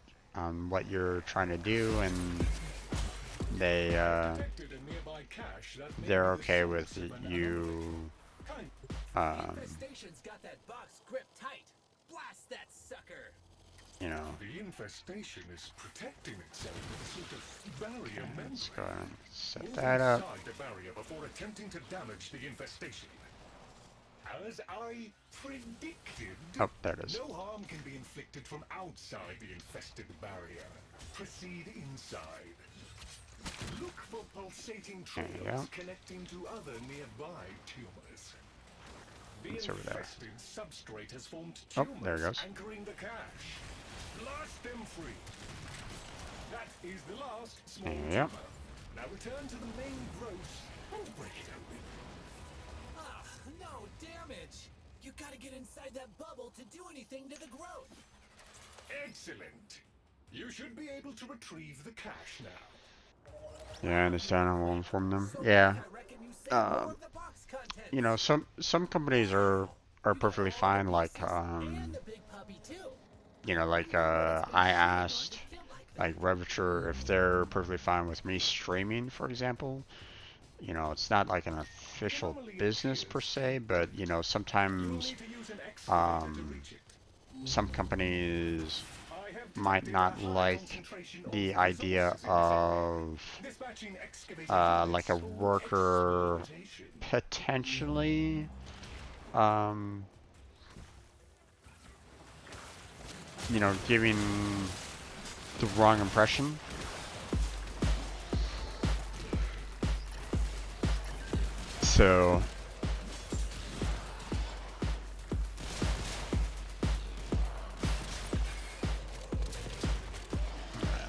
what you're trying to do, and they're okay with you. Infestation's got that box gripped tight. Blast that sucker. You know. The infestation is protecting itself with a sort of barrier membrane. Let's go ahead and set that up. Inside the barrier before attempting to damage the infestation. As I predicted, oh, there it is. No harm can be inflicted from outside the infested barrier. Proceed inside. Look for pulsating trails connecting to other nearby tumors. The infested substrate has formed tumors there it goes. anchoring the cache. Blast them free. That is the last small tumor. Now return to the main growth and break it open. Ah, no damage. You gotta get inside that bubble to do anything to the growth. Excellent. You should be able to retrieve the cache now. Yeah, I understand. I will inform them. Yeah. You know, some companies are perfectly fine. Like, you know, like I asked like Resurgence if they're perfectly fine with me streaming, for example. You know, it's not like an official business per se, but you know, sometimes some companies might not like the idea of like a worker potentially you know, giving the wrong impression. So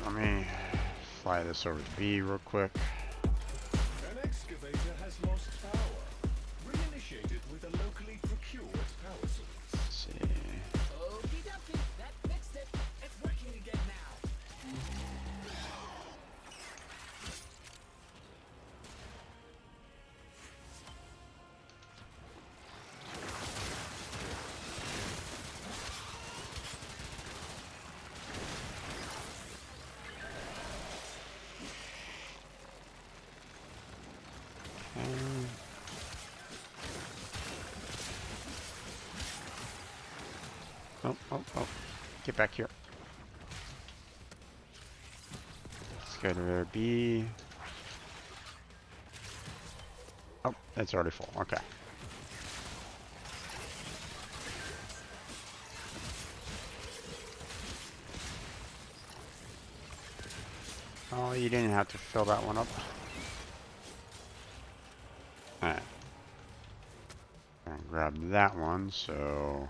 let me fly this over to B real quick. An excavator has lost power. Reinitiate it with a locally procured power source. Let's see. Okie dokie, that fixed it. It's working again now. Oh, get back here. excavator B. Oh, it's already full. Okay. Oh, you didn't have to fill that one up. Alright. I'll grab that one, so...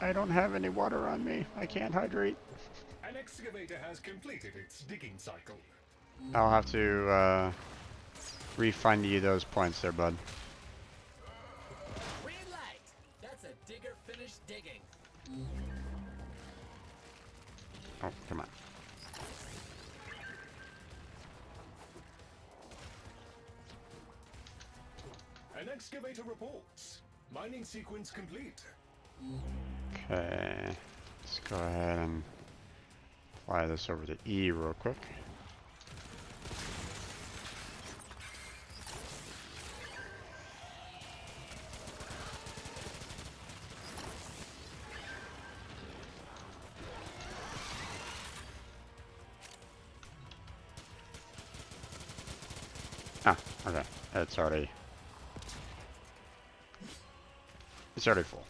I don't have any water on me. I can't hydrate. An excavator has completed its digging cycle. I'll have to, refund you those points there, bud. Green light! That's a digger finished digging. Oh, come on. An excavator reports. Mining sequence complete. Okay. Let's go ahead and apply this over to E real quick. Ah, okay. It's already full.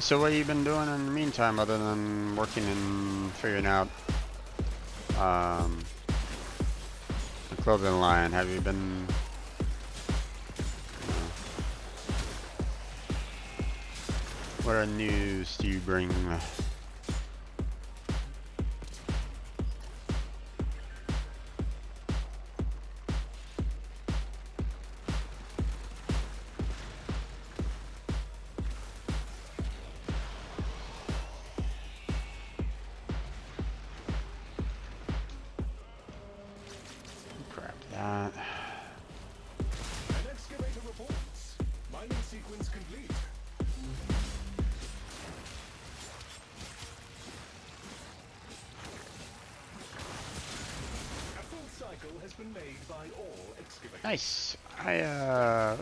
So what have you been doing in the meantime other than working and figuring out the clothing line? Have you been what news do you bring? Grab that. An excavator reports. Mining sequence complete. A full cycle has been made by all excavators. Nice. Well,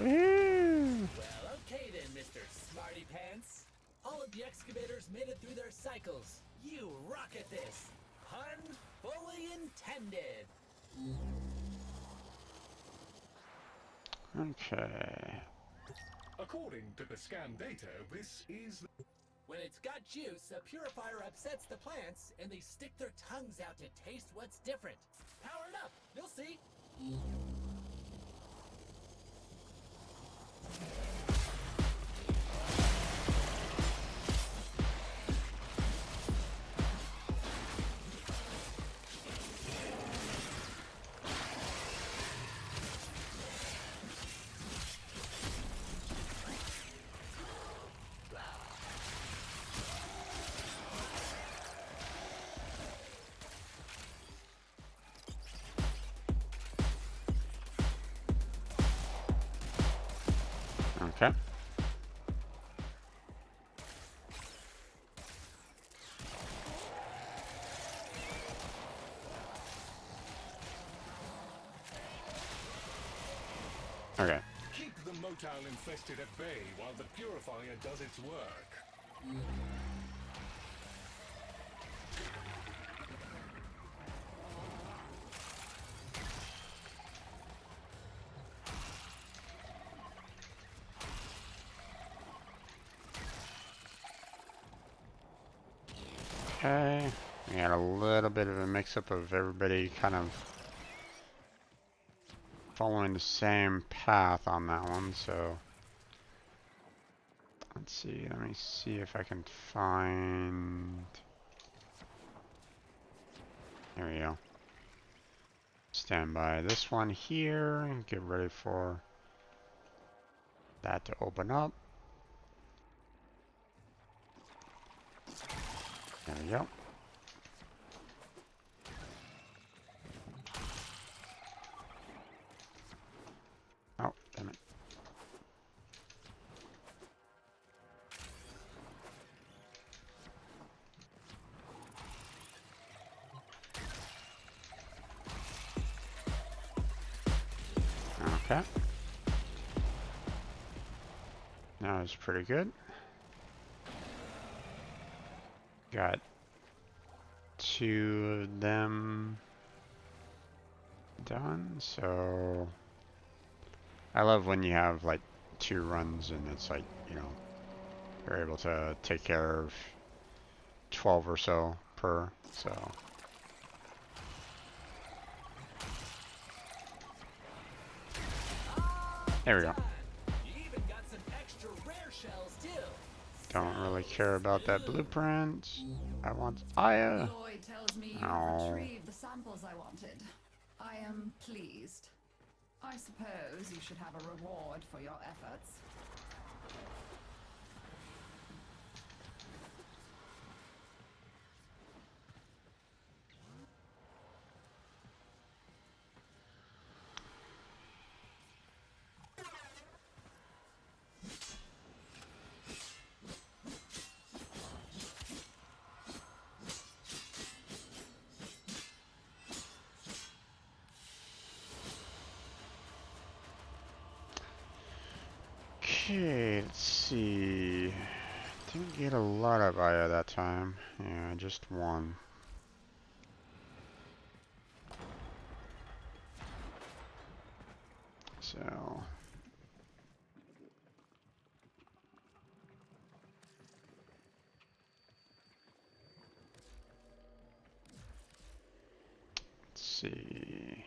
okay then, Mr. Smarty Pants. All of the excavators made it through their cycles. You rock at this. Pun fully intended. Okay. According to the scan data, this is... When it's got juice, a purifier upsets the plants, and they stick their tongues out to taste what's different. Power it up. You'll see. Okay. Okay. Keep the motile infested at bay while the purifier does its work. Okay. We got a little bit of a mix-up of everybody kind of following the same path on that one, so let's see, let me see if I can find, there we go. Stand by this one here and get ready for that to open up. There we go. Oh, damn it. Okay. that was pretty good. Got 2 of them done, so I love when you have like 2 runs and it's like, you know, you're able to take care of 12 or so per, so. There we go. You even got some extra rare shells too. Don't really care about that blueprint. I want Aya. Lloyd tells me you've Oh. retrieved the samples I wanted. I am pleased. I suppose you should have a reward for your efforts. Okay, let's see. Didn't get a lot of Aya that time. Yeah, just 1. So. Let's see.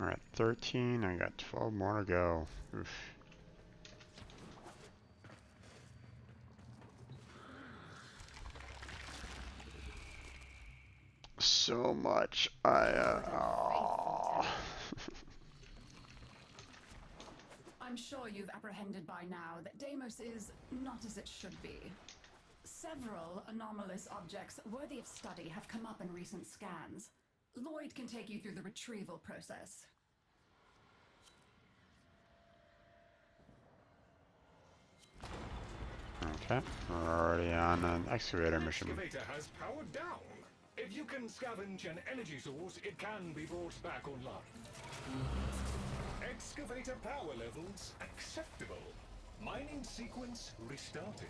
We're at 13. I got 12 more to go. Oof. So much. I'm sure you've apprehended by now that Deimos is not as it should be. Several anomalous objects worthy of study have come up in recent scans. Lloyd can take you through the retrieval process. Okay, we're already on an excavator mission. Excavator has powered down. If you can scavenge an energy source, it can be brought back online. Excavator power levels acceptable. Mining sequence restarted.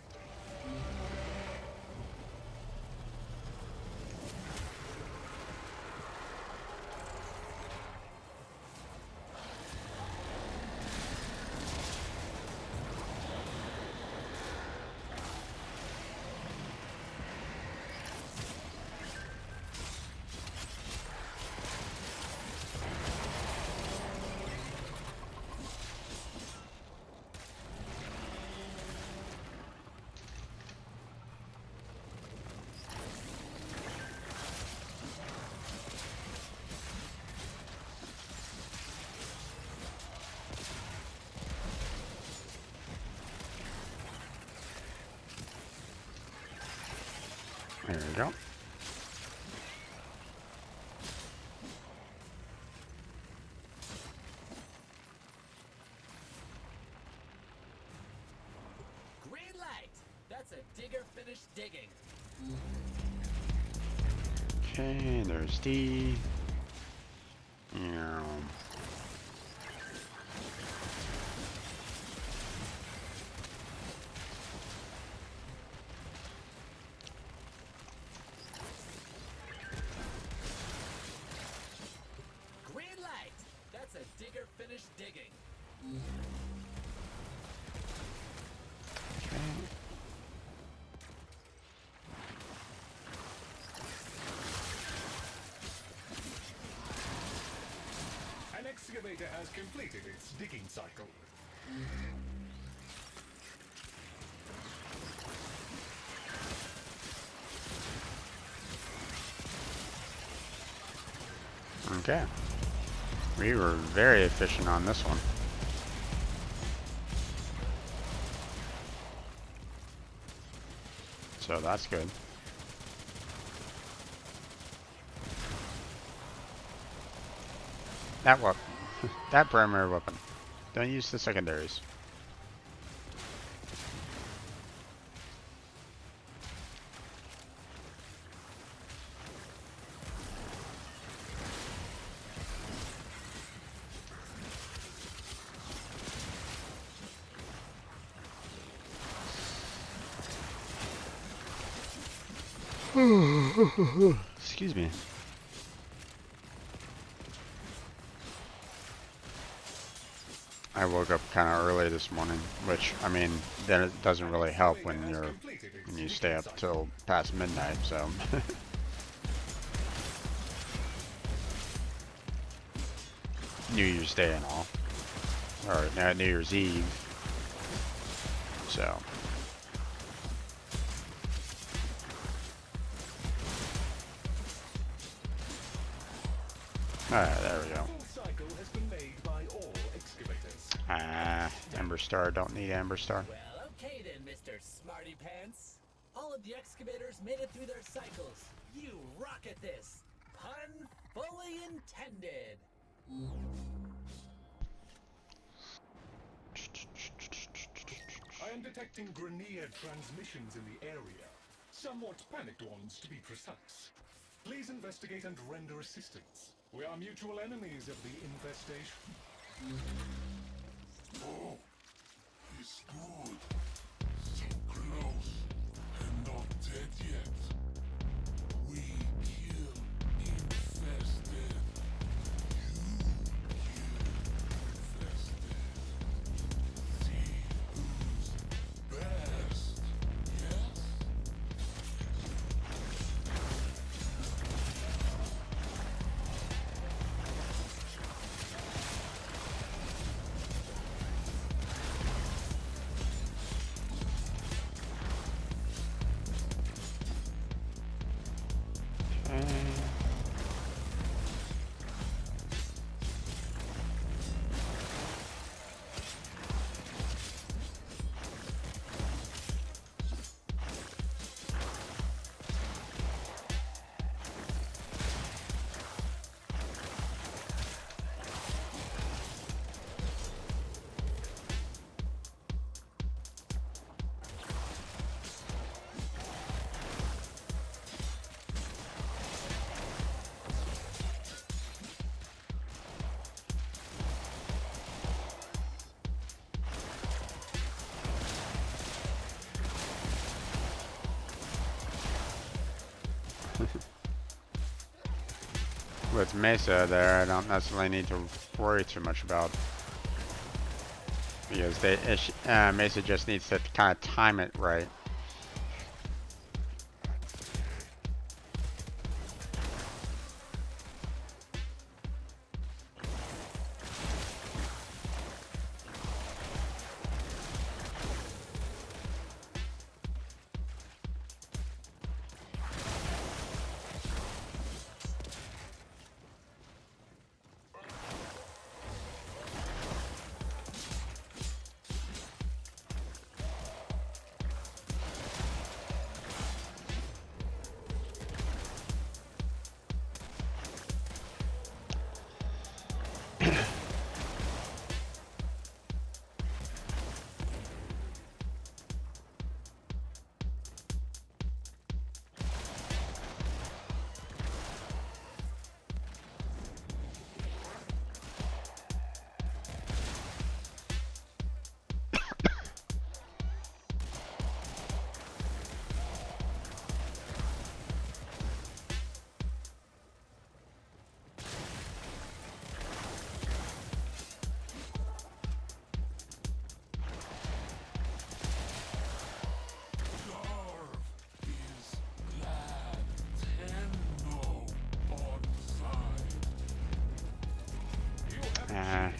There we go. Green light. That's a digger finished digging. Okay, there's D. Yeah. Green light. That's a digger finished digging. Okay. An excavator has completed its digging cycle. Okay. We were very efficient on this one. So that's good. That weapon. That primary weapon. Don't use the secondaries. Excuse me. I woke up kind of early this morning, which, I mean, then it doesn't really help when you stay up till past midnight, so. New Year's Day and all. Or New Year's Eve. So. Alright, there we go. Ember Star, don't need Ember Star. Well, okay then, Mr. Smarty Pants. All of the excavators made it through their cycles. You rock at this. Pun fully intended. I am detecting Grenier transmissions in the area. Somewhat panicked ones, to be precise. Please investigate and render assistance. We are mutual enemies of the infestation. Oh, he's good. So close and not dead yet. We kill infested. You kill infested. See who's best, yes? With Mesa there, I don't necessarily need to worry too much about, because Mesa just needs to kind of time it right.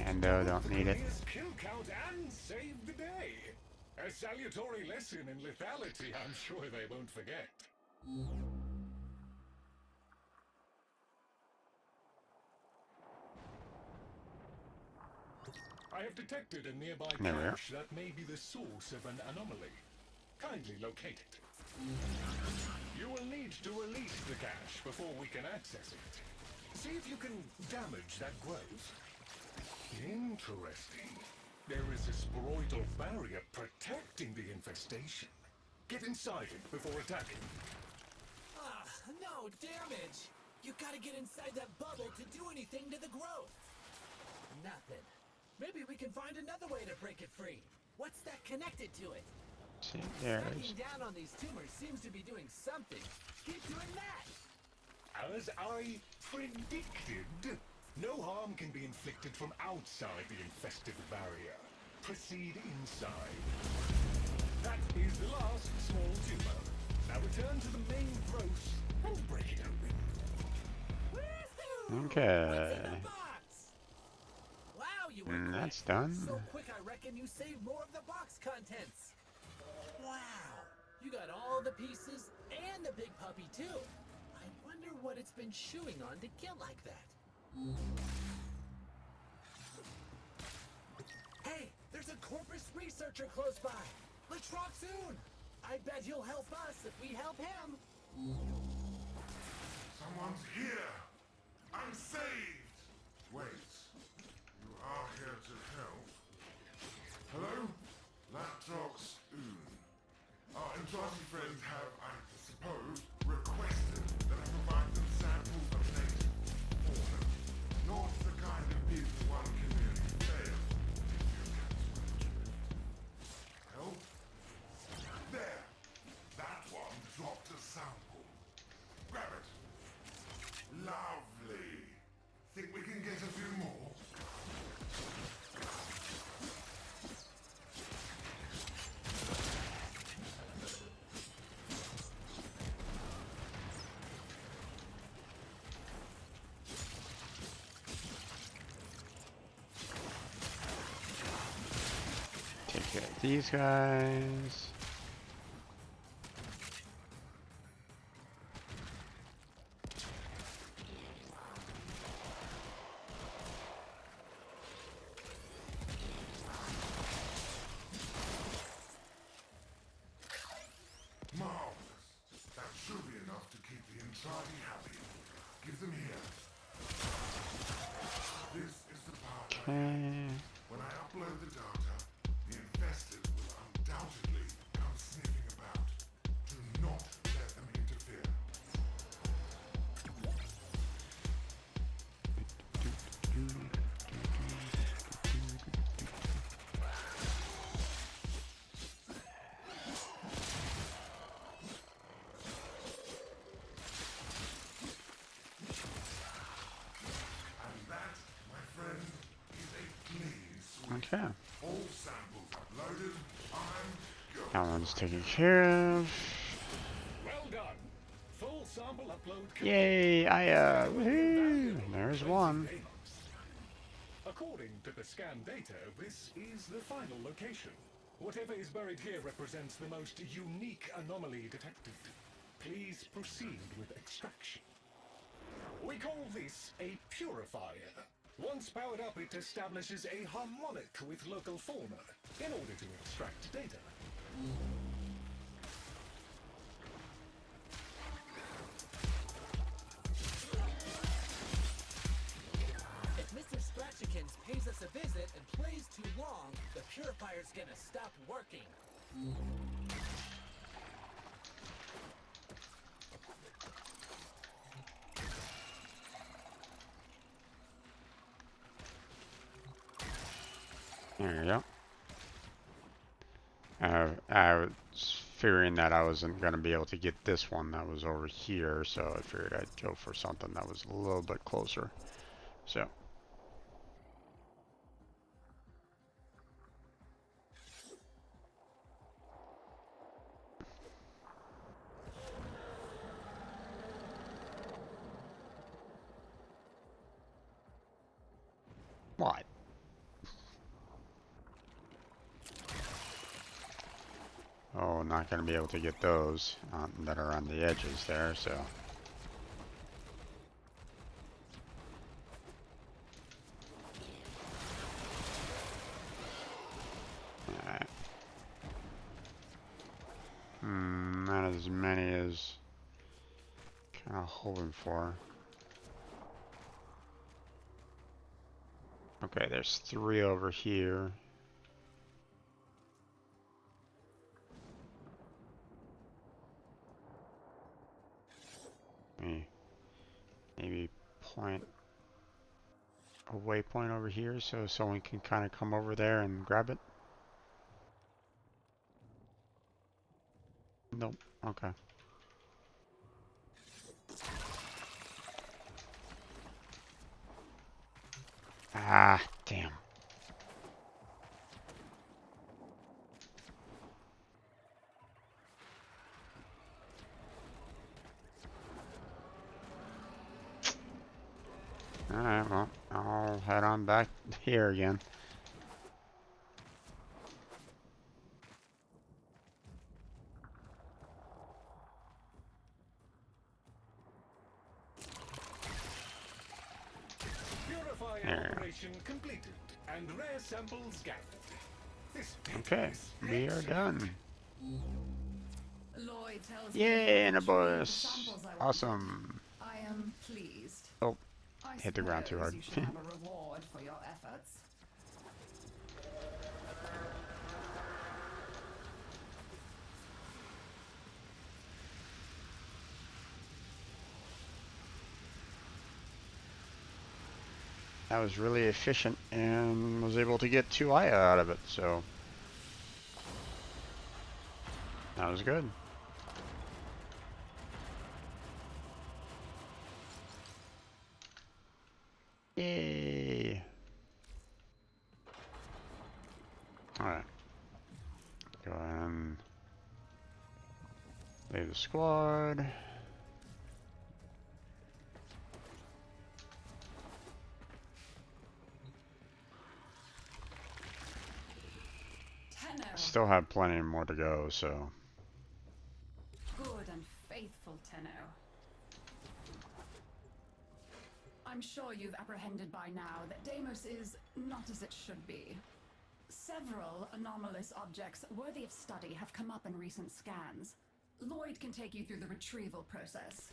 Endo, don't need it. Kill count and save the day. A salutary lesson in lethality, I'm sure they won't forget. I have detected a nearby cache that may be the source of an anomaly. Kindly locate it. You will need to release the cache before we can access it. See if you can damage that growth. Interesting. There is a sporoidal barrier protecting the infestation. Get inside it before attacking. Ah, no damage! You gotta get inside that bubble to do anything to the growth. Nothing. Maybe we can find another way to break it free. What's that connected to it? See, there's. Cracking down on these tumors seems to be doing something. Keep doing that. As I predicted, no harm can be inflicted from outside the infested barrier. Proceed inside. That is the last small tumor. Now return to the main growth and break it open. Woohoo! Okay. What's in the box? Wow, you were quick. That's done. So quick, I reckon you saved more of the box contents. Wow, you got all the pieces and the big puppy too. I wonder what it's been chewing on to get like that. Hey, there's a Corpus researcher close by. Let's rock soon. I bet he'll help us if we help him. Someone's here! I'm saved! Wait, you are here to help? Hello? Laptops Oon. Our Andrasi friends have, I suppose, requested that I provide them samples of native fauna. Not the kind of people one can really fail if you get to it. Help? There! That one dropped a sample. Grab it. Lovely. Think we can get a few more? Take care of these guys. Marvelous. That should be enough to keep the Intradi happy. Give them here. This is the part Okay. when I upload the data, the infested will undoubtedly come sniffing about. Do not let them interfere. And that, my friend, is a clean sweep. Okay. All samples uploaded. I'm good. That one's taken care of. Well done. Full sample upload. Yay! Woohoo! There's one. According to the scan data, this is the final location. Whatever is buried here represents the most unique anomaly detected. Please proceed with extraction. We call this a purifier. Once powered up, it establishes a harmonic with local fauna in order to extract data. If Mr. Scratchikins pays us a visit and plays too long, the purifier's gonna stop working. There you go. I was figuring that I wasn't going to be able to get this one that was over here, so I figured I'd go for something that was a little bit closer. So. What? Oh, not going to be able to get those that are on the edges there, so. Alright. Not as many as kind of hoping for. Okay, there's 3 over here. Maybe point a waypoint over here so someone can kind of come over there and grab it. Nope. Okay. Ah, damn. Alright, well, I'll head on back here again. Purifying operation completed and rare samples gathered. This Okay, we are done. Lloyd tells Yay, and a me bonus. samples I wanted. Awesome. I am pleased. Oh, I hit the ground too suppose hard. You should have a reward for your efforts. That was really efficient and was able to get 2 Aya out of it, so that was good. Yay! Alright. Go ahead and leave the squad. Still have plenty more to go, so. Good and faithful Tenno. I'm sure you've apprehended by now that Deimos is not as it should be. Several anomalous objects worthy of study have come up in recent scans. Lloyd can take you through the retrieval process.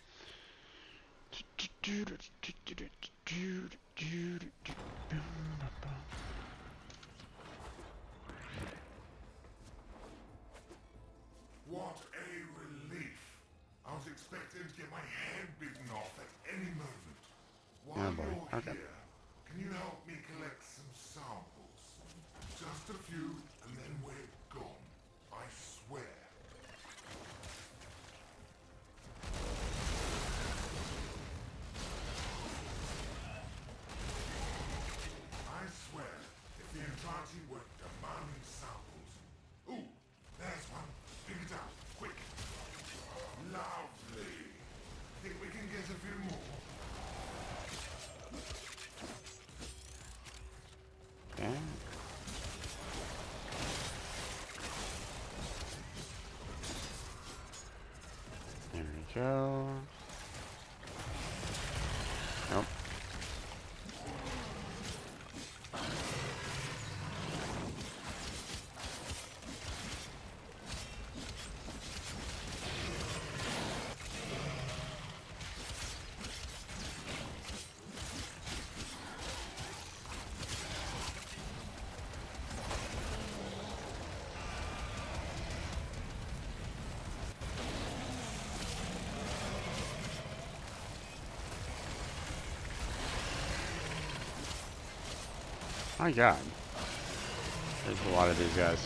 What a relief! I was expecting to get my head bitten off at any moment. While you're here, can you help me collect some samples? Just a few, and then we're gone. I swear. I swear, if the entirety were demanding samples. Ooh, there's one. Pick it up, quick. Lovely. Think we can get a few more? Okay. There we go. Nope. My god. There's a lot of these guys.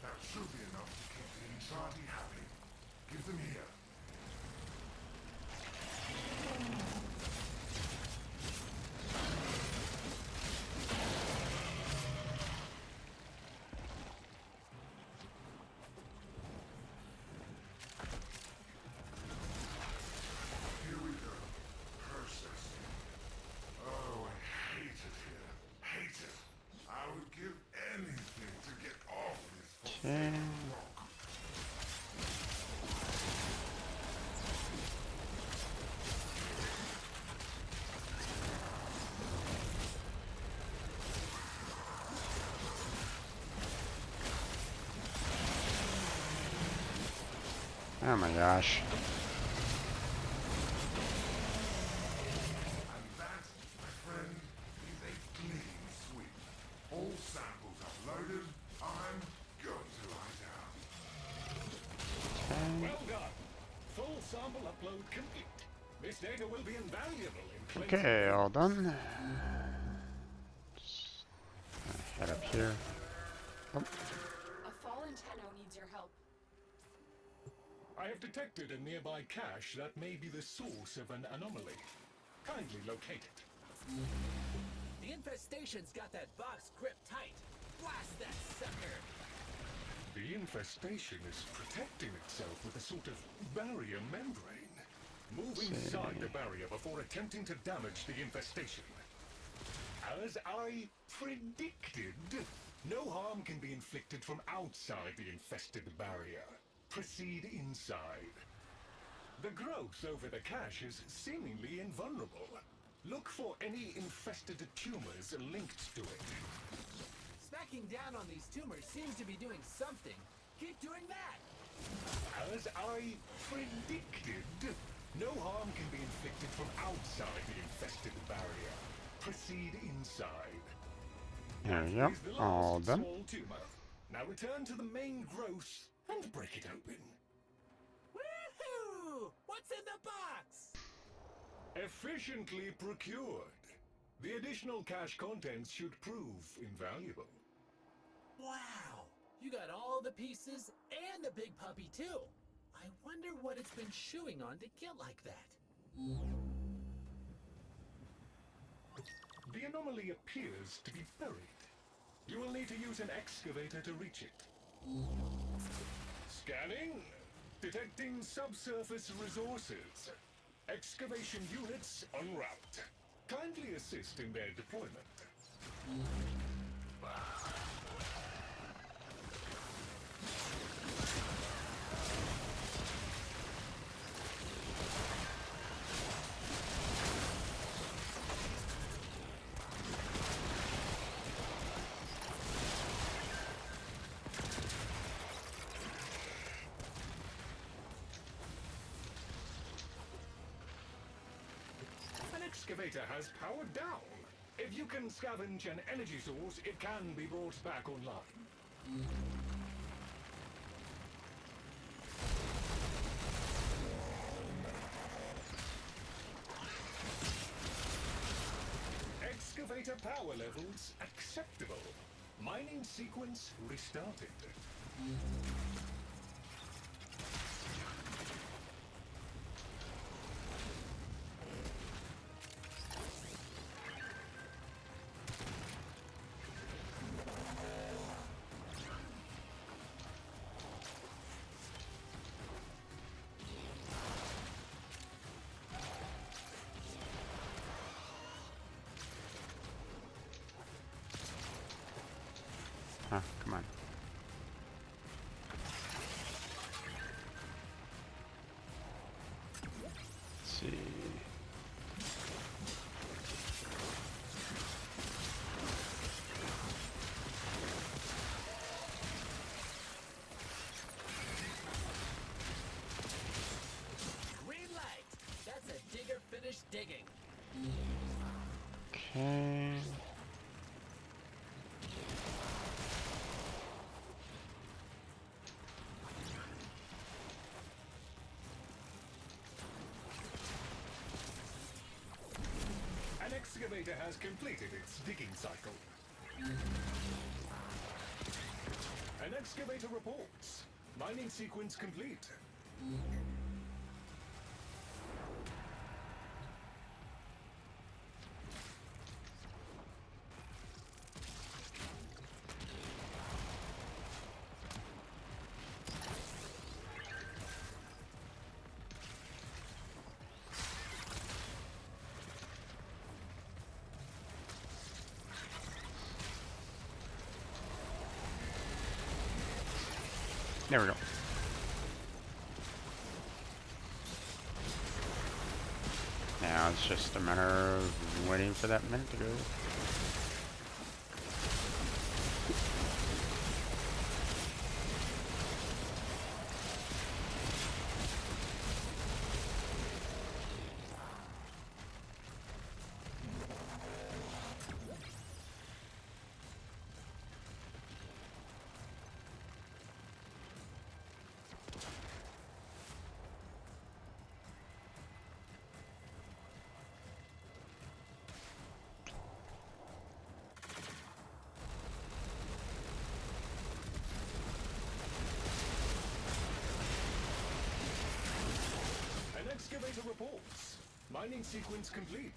That should be enough to keep the entirety happy. Give them here. Here we go. Processing. Oh, I hate it here. Hate it. I would give anything to get off this Okay. rock. Oh my gosh. And that, my friend, is a clean sweep. All samples uploaded. I'm going to lie down. Well done. Full sample upload complete. This data will be invaluable in Okay, all done. Just head up here. Oh, A fallen Fallen Tenno needs your help. I have detected a nearby cache that may be the source of an anomaly. Kindly locate it. The infestation's got that box gripped tight. Blast that sucker! The infestation is protecting itself with a sort of barrier membrane. Move inside the barrier before attempting to damage the infestation. As I predicted, no harm can be inflicted from outside the infested barrier. Proceed inside. The growth over the cache is seemingly invulnerable. Look for any infested tumors linked to it. Smacking down on these tumors seems to be doing something. Keep doing that! As I predicted, no harm can be inflicted from outside the infested barrier. Proceed inside. There we go. Is the All last done. small tumor. Now return to the main growth and break it open. Woohoo! What's in the box? Efficiently procured. The additional cache contents should prove invaluable. Wow! You got all the pieces and a big puppy too. I wonder what it's been chewing on to get like that. The anomaly appears to be buried. You will need to use an excavator to reach it. Scanning. Detecting subsurface resources. Excavation units en route. Kindly assist in their deployment. An excavator has powered down. If you can scavenge an energy source, it can be brought back online. Excavator power levels acceptable. Mining sequence restarted. Huh, come on. Let's see. Green light! That's a digger finished digging. Okay. An excavator has completed its digging cycle. An excavator reports. Mining sequence complete. There we go. Now it's just a matter of waiting for that minute to go. Excavator reports. Mining sequence complete.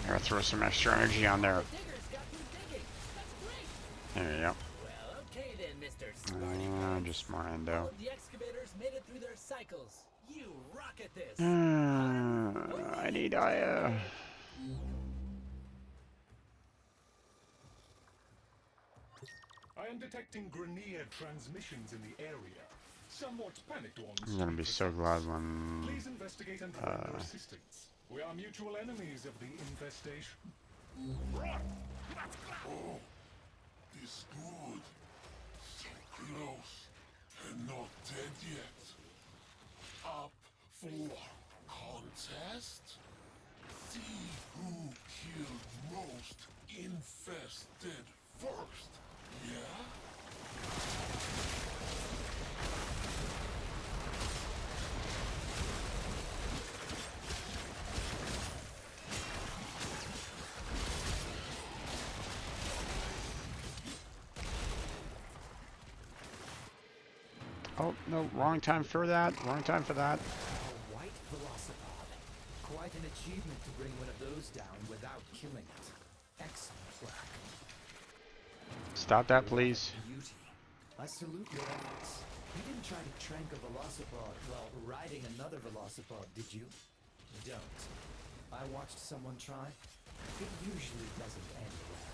I'm gonna throw some extra energy on there. There you go. Well, okay then, Mr. Smarty Just more All endo. of the excavators made it through their cycles. You rock at this. I need Aya. I am detecting Grenier transmissions in the area. Somewhat panicked ones. I'm gonna be so glad when Please investigate and render assistance. We are mutual enemies of the infestation. Run! Oh, this good. So close and not dead yet. Up for contest? See who killed most infested first, yeah? Oh, no, wrong time for that. Wrong time for that. A white velocipod. Quite an achievement to bring one of those down without killing it. Excellent work. Stop that, please. Beauty. I salute your efforts. You didn't try to trank a velocipod while riding another velocipod, did you? Don't. I watched someone try. It usually doesn't end well.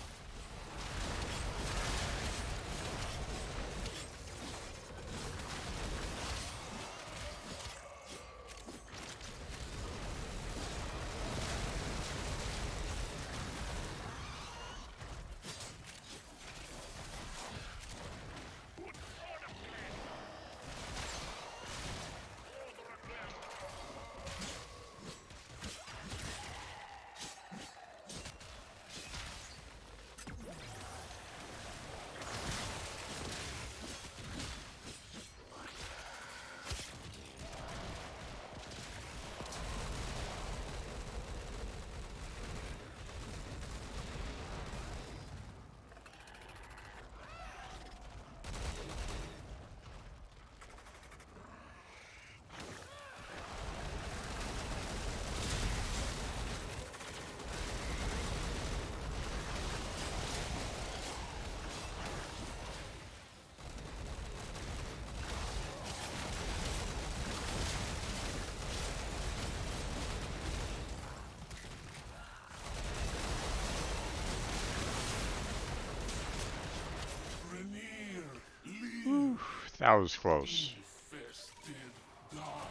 That was close.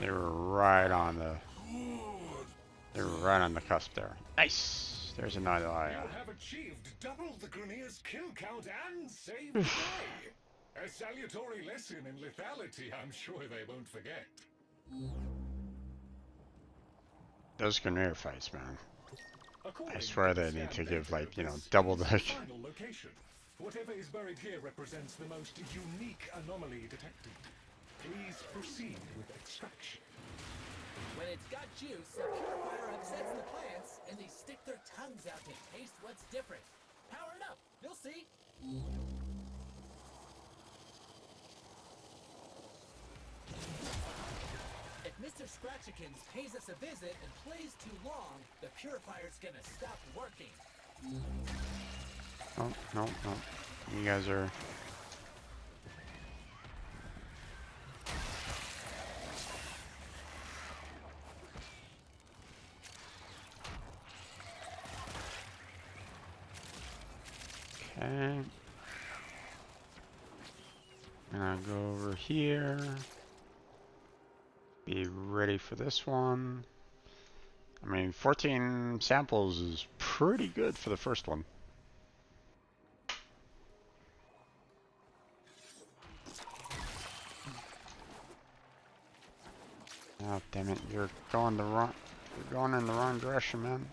They were right on the. They were right on the cusp there. Nice. There's another Aya. You have achieved double the Grenier's kill count and saved the day. A salutary lesson in lethality, I'm sure they won't forget. Those Grenier fights, man. According I swear they to need to scan give, data, like, you know, this double is the. final location. Whatever is buried here represents the most unique anomaly detected. Please proceed with extraction. When it's got juice, a purifier upsets the plants, and they stick their tongues out to taste what's different. Power it up. You'll see. If Mr. Scratchikins pays us a visit and plays too long, the purifier's gonna stop working. Oh, no, no. You guys are. Okay. And I'll go over here. Be ready for this one. I mean, 14 samples is pretty good for the first one. Oh, damn it. You're going in the wrong direction, man.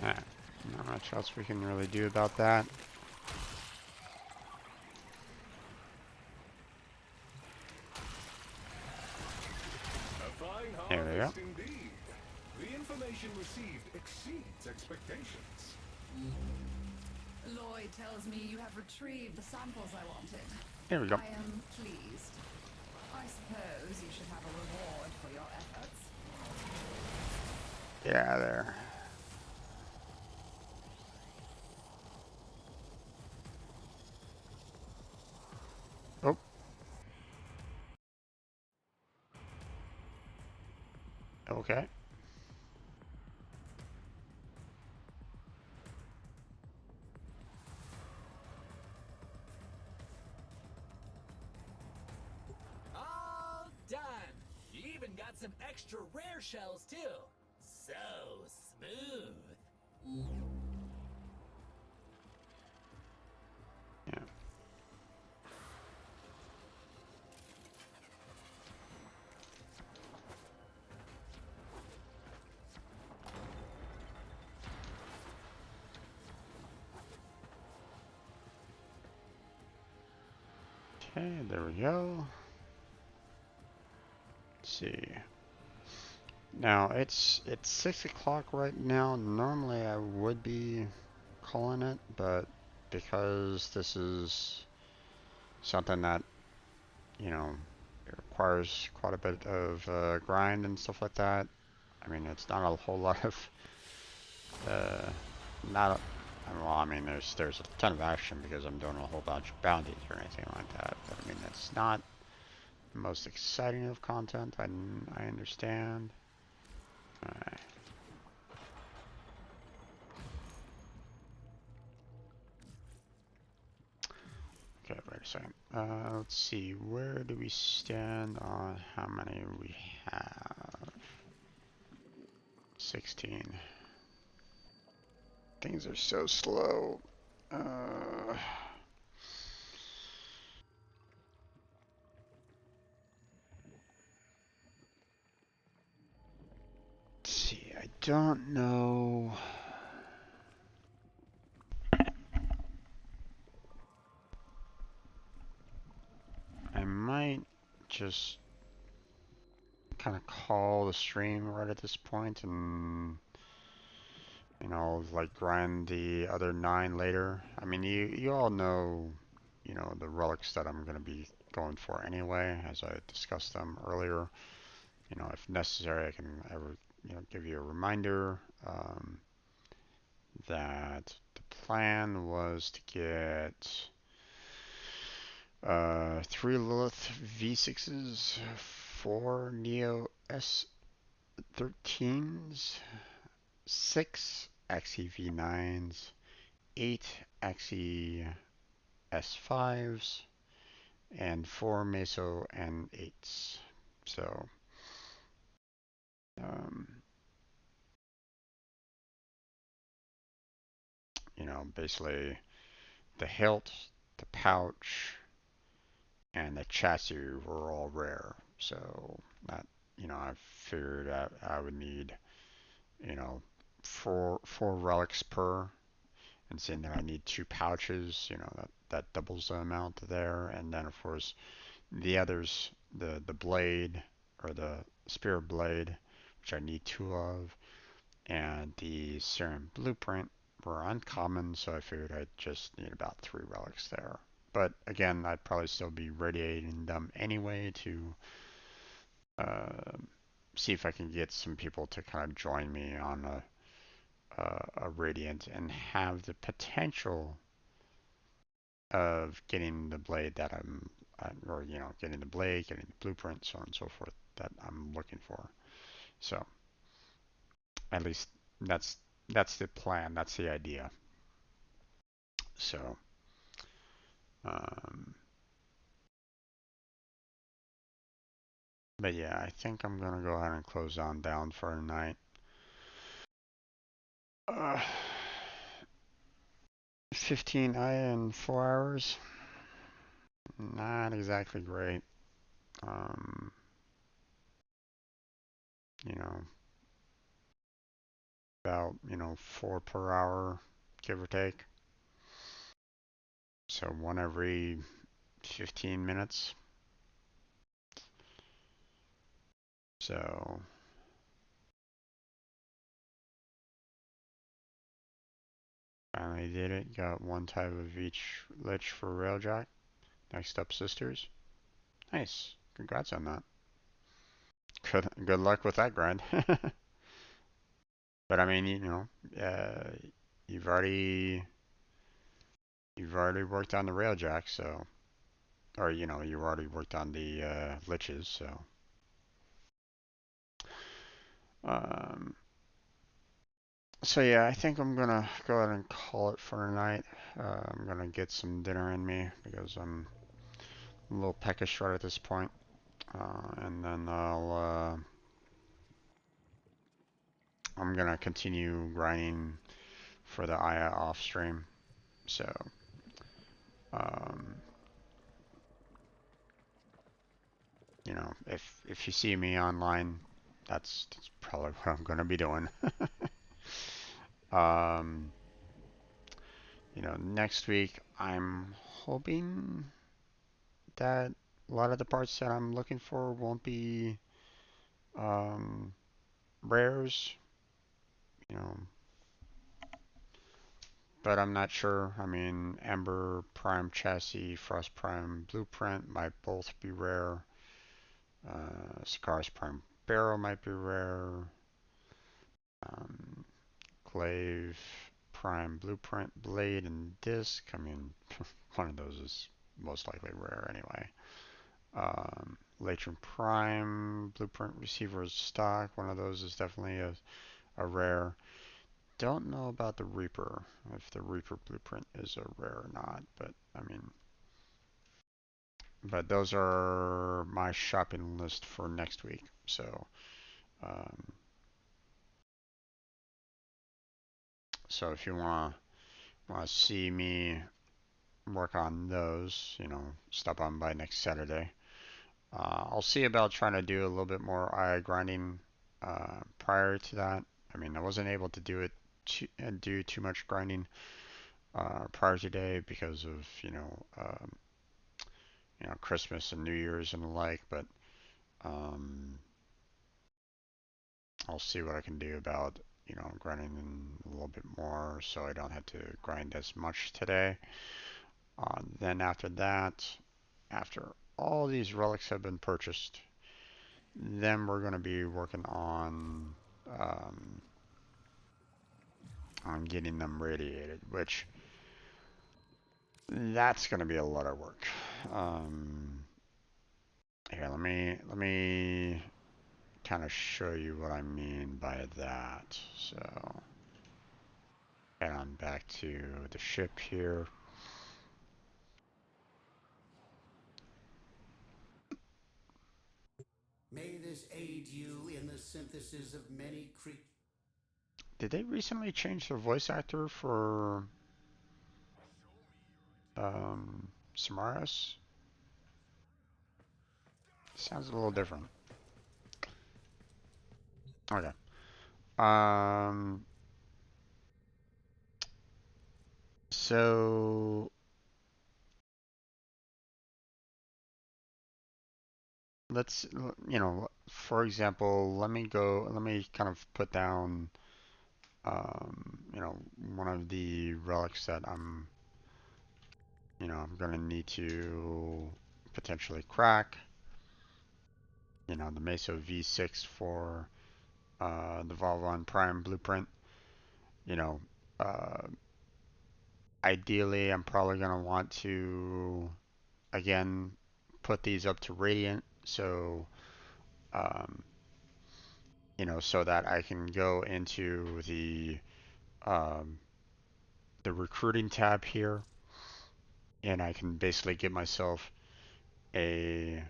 I'm gonna much else we can really do about that. There we go. Indeed. The information received exceeds expectations. Lloyd tells me you have retrieved the samples I wanted. There we go. I am pleased. I suppose you should have a reward for your efforts. Yeah, there. Oh. Okay. All done. You even got some extra rare shells too. So smooth. Yeah. Okay, there we go. Let's see. Now it's 6 o'clock right now. Normally I would be calling it, but because this is something that, you know, it requires quite a bit of grind and stuff like that. I mean, it's not a whole lot of not well, I mean, there's a ton of action because I'm doing a whole bunch of bounties or anything like that. But I mean, that's not the most exciting of content. I understand. Alright. Okay, wait a second. Let's see. Where do we stand on how many we have? 16. Things are so slow. Let's see. I don't know. I might just kind of call the stream right at this point and, you know, like grind the other 9 later. I mean, you all know, you know, the relics that I'm going to be going for anyway, as I discussed them earlier. You know, if necessary, I can ever, you know, give you a reminder that the plan was to get 3 Lilith V6s, 4 Neo S13s, 6 Axie V9s, 8 Axie S5s, and 4 Meso N8s. So, you know, basically the hilt, the pouch, and the chassis were all rare. So that, you know, I figured out I would need, you know, four relics per, and seeing that I need 2 pouches, you know, that doubles the amount there. And then of course the others, the blade or the spear blade, which I need 2 of, and the Saryn blueprint were uncommon, so I figured I'd just need about 3 relics there. But again, I'd probably still be radiating them anyway to see if I can get some people to kind of join me on a radiant and have the potential of getting the blade that or you know, getting the blade, getting the blueprint, so on and so forth that I'm looking for. So at least that's the plan, that's the idea. So but yeah, I think I'm gonna go ahead and close on down for tonight. 15 in 4 hours. Not exactly great. You know, about, you know, 4 per hour give or take. So one every 15 minutes. So finally did it. Got one type of each lich for Railjack. Next up, sisters. Nice. Congrats on that. Good luck with that grind. But I mean, you know, you've already worked on the Railjack, so, or you know, you've already worked on the liches, so. Um, so yeah, I think I'm gonna go ahead and call it for tonight. I'm gonna get some dinner in me because I'm a little peckish right at this point. And then I'm gonna continue grinding for the Aya off stream. So, um, you know, if you see me online, that's probably what I'm gonna be doing. um, you know, next week I'm hoping that a lot of the parts that I'm looking for won't be rares, you know, but I'm not sure. I mean, Ember Prime Chassis, Frost Prime Blueprint might both be rare. Scar's Prime Barrel might be rare. Um, Glaive Prime Blueprint Blade and Disc. I mean, one of those is most likely rare anyway. Latron Prime Blueprint Receiver is stock. One of those is definitely a rare. Don't know about the Reaper, if the Reaper Blueprint is a rare or not, but I mean, but those are my shopping list for next week. So, um, so if you wanna see me work on those, you know, stop on by next Saturday. I'll see about trying to do a little bit more eye grinding prior to that. I mean, I wasn't able to do too much grinding prior today because of Christmas and New Year's and the like. But um, I'll see what I can do about grinding a little bit more so I don't have to grind as much today. Then after that, after all these relics have been purchased, then we're going to be working on getting them radiated, which that's going to be a lot of work. Here, let me kind of show you what I mean by that. So, head on back to the ship here. May this aid you in the synthesis of many creatures. Did they recently change the voice actor for Samaras? Sounds a little different. Okay. So let's, for example, let me kind of put down, one of the relics that I'm gonna need to potentially crack. The Meso V6 for the Volvon Prime Blueprint. You know, uh, ideally, I'm probably gonna want to again put these up to Radiant, so um, so that I can go into the recruiting tab here, and I can basically get myself a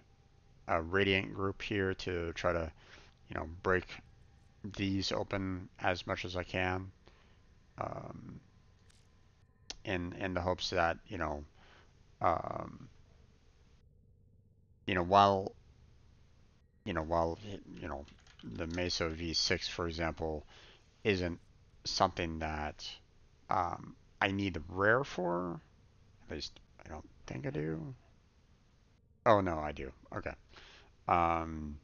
Radiant group here to try to break these open as much as I can, um, in the hopes that um, while while the Meso V6, for example, isn't something that I need the rare for. At least I don't think I do. Oh no, I do. Okay. I'm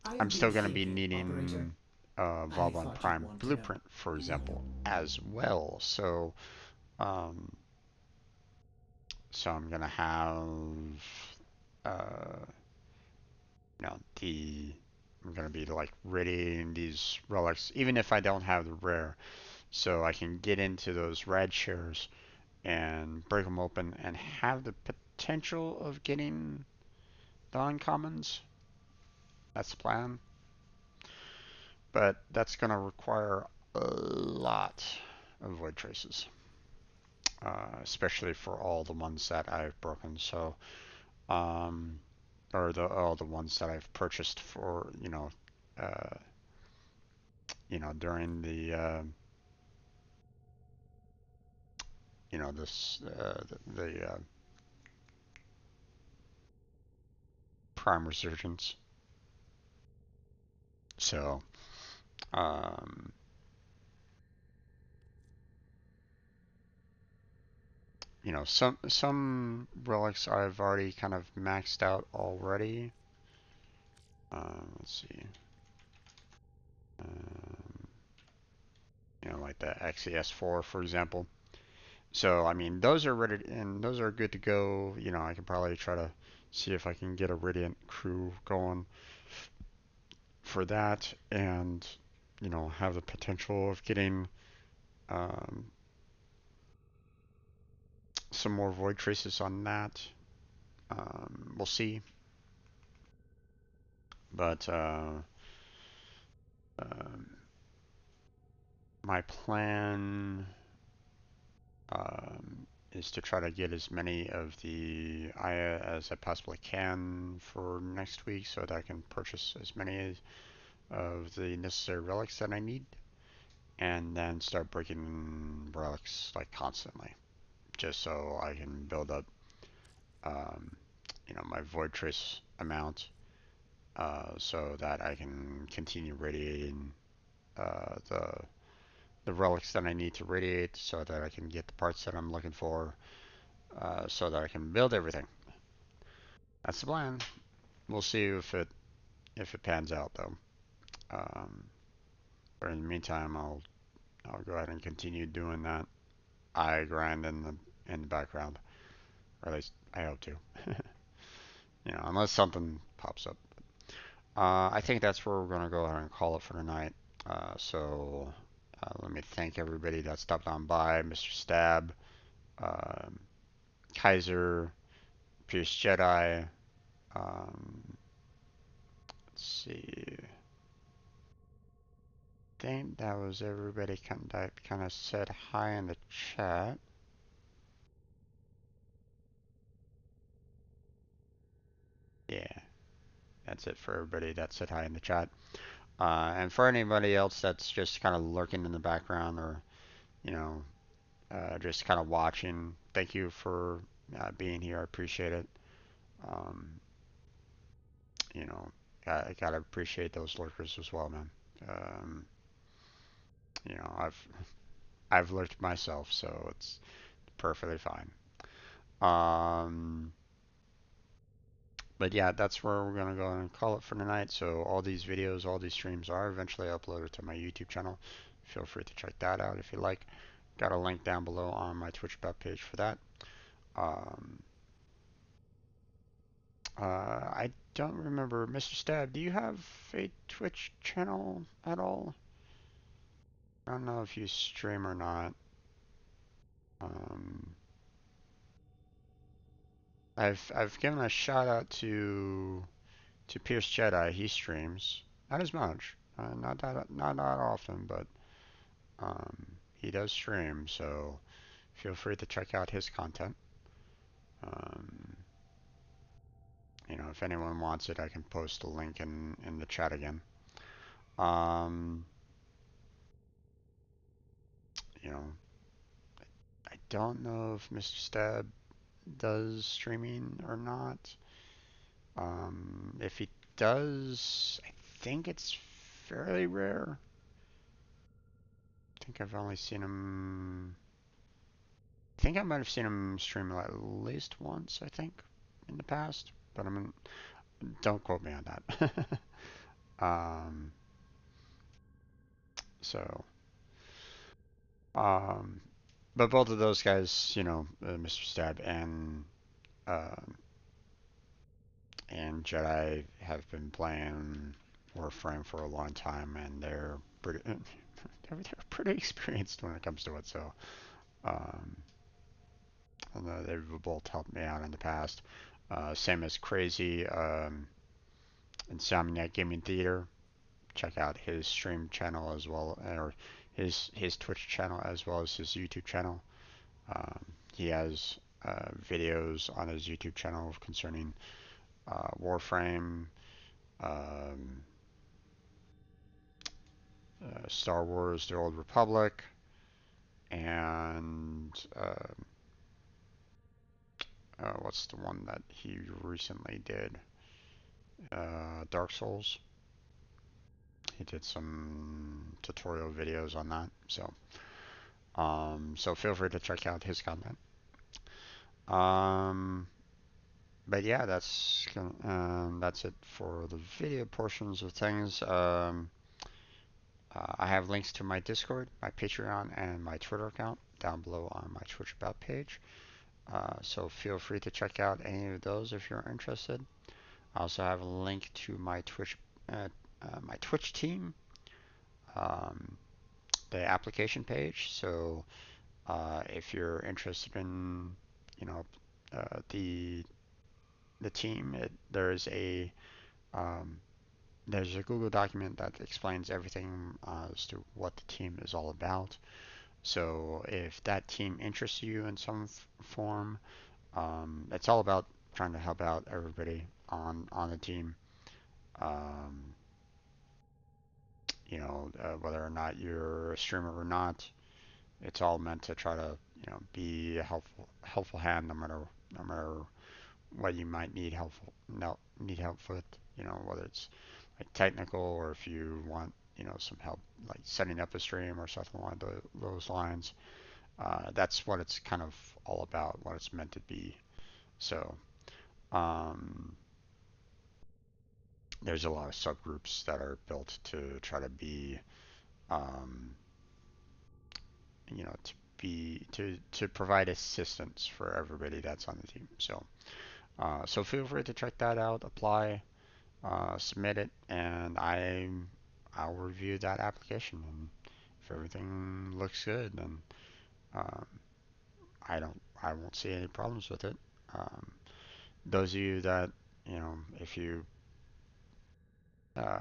I've been still gonna be thinking, operator. needing I Valbon thought you'd Prime want to know. Blueprint, for example, as well. Um, so I'm gonna have uh, you know, I'm gonna be like readying these relics, even if I don't have the rare, so I can get into those rad shares and break them open and have the potential of getting the uncommons. That's the plan. But that's gonna require a lot of void traces, especially for all the ones that I've broken. So, or all the ones that I've purchased for, uh, during the this the Prime Resurgence. So, um, some relics I've already kind of maxed out already. Let's see. Um, like the XES4, for example. So, I mean, those are ready and those are good to go. I can probably try to see if I can get a Radiant crew going for that and, have the potential of getting um, some more void traces on that. We'll see. But um, my plan is to try to get as many of the Aya as I possibly can for next week so that I can purchase as many of the necessary relics that I need and then start breaking relics like constantly just so I can build up my void trace amount so that I can continue radiating the relics that I need to radiate so that I can get the parts that I'm looking for so that I can build everything. That's the plan. We'll see if it pans out though. But in the meantime, I'll go ahead and continue doing that eye grind in the background, or at least I hope to. Unless something pops up. I think that's where we're gonna go ahead and call it for tonight. Let me thank everybody that stopped on by, Mr. Stab, um, Kaiser, Pierce Jedi. Let's see. I think that was everybody that kind of said hi in the chat. Yeah, that's it for everybody that said hi in the chat. And for anybody else that's just kind of lurking in the background or, you know, just kind of watching, thank you for being here. I appreciate it. Um, you know, I gotta appreciate those lurkers as well, man. Um, I've lurked myself, so it's perfectly fine. But yeah, that's where we're gonna go and call it for tonight. So all these videos, all these streams are eventually uploaded to my YouTube channel. Feel free to check that out if you like. Got a link down below on my Twitch page for that. I don't remember, Mr. Stab, do you have a Twitch channel at all? I don't know if you stream or not. I've given a shout out to Pierce Jedi. He streams, not as much, not that often, but he does stream. So feel free to check out his content. Um, if anyone wants it, I can post a link in the chat again. You know, I don't know if Mr. Stab does streaming or not. If he does, I think it's fairly rare. I think I've only seen him think I might have seen him stream at least once, I think, in the past, but don't quote me on that. um, so, um, but both of those guys, Mr. Stab um, and Jedi have been playing Warframe for a long time, and they're they're pretty experienced when it comes to it. So, um, and they've both helped me out in the past. Same as Crazy, Insomniac Gaming Theater. Check out his stream channel as well, or his Twitch channel as well as his YouTube channel. He has videos on his YouTube channel concerning Warframe, um, Star Wars: The Old Republic, and what's the one that he recently did? Dark Souls. He did some tutorial videos on that, so feel free to check out his content. But yeah, that's it for the video portions of things. I have links to my Discord, my Patreon, and my Twitter account down below on my Twitch About page. So feel free to check out any of those if you're interested. I also have a link to my Twitch team, the application page. So if you're interested in, the team, there's a Google document that explains everything as to what the team is all about. So if that team interests you in some form, it's all about trying to help out everybody on the team. Whether or not you're a streamer or not, it's all meant to try to be a helpful hand, no matter what you might need help with. Whether it's like technical, or if you want some help like setting up a stream or something along those lines. That's what it's kind of all about, what it's meant to be. So there's a lot of subgroups that are built to try to be to provide assistance for everybody that's on the team. So feel free to check that out, apply, submit it, and I'll review that application. And if everything looks good, then um, I won't see any problems with it. Those of you that if you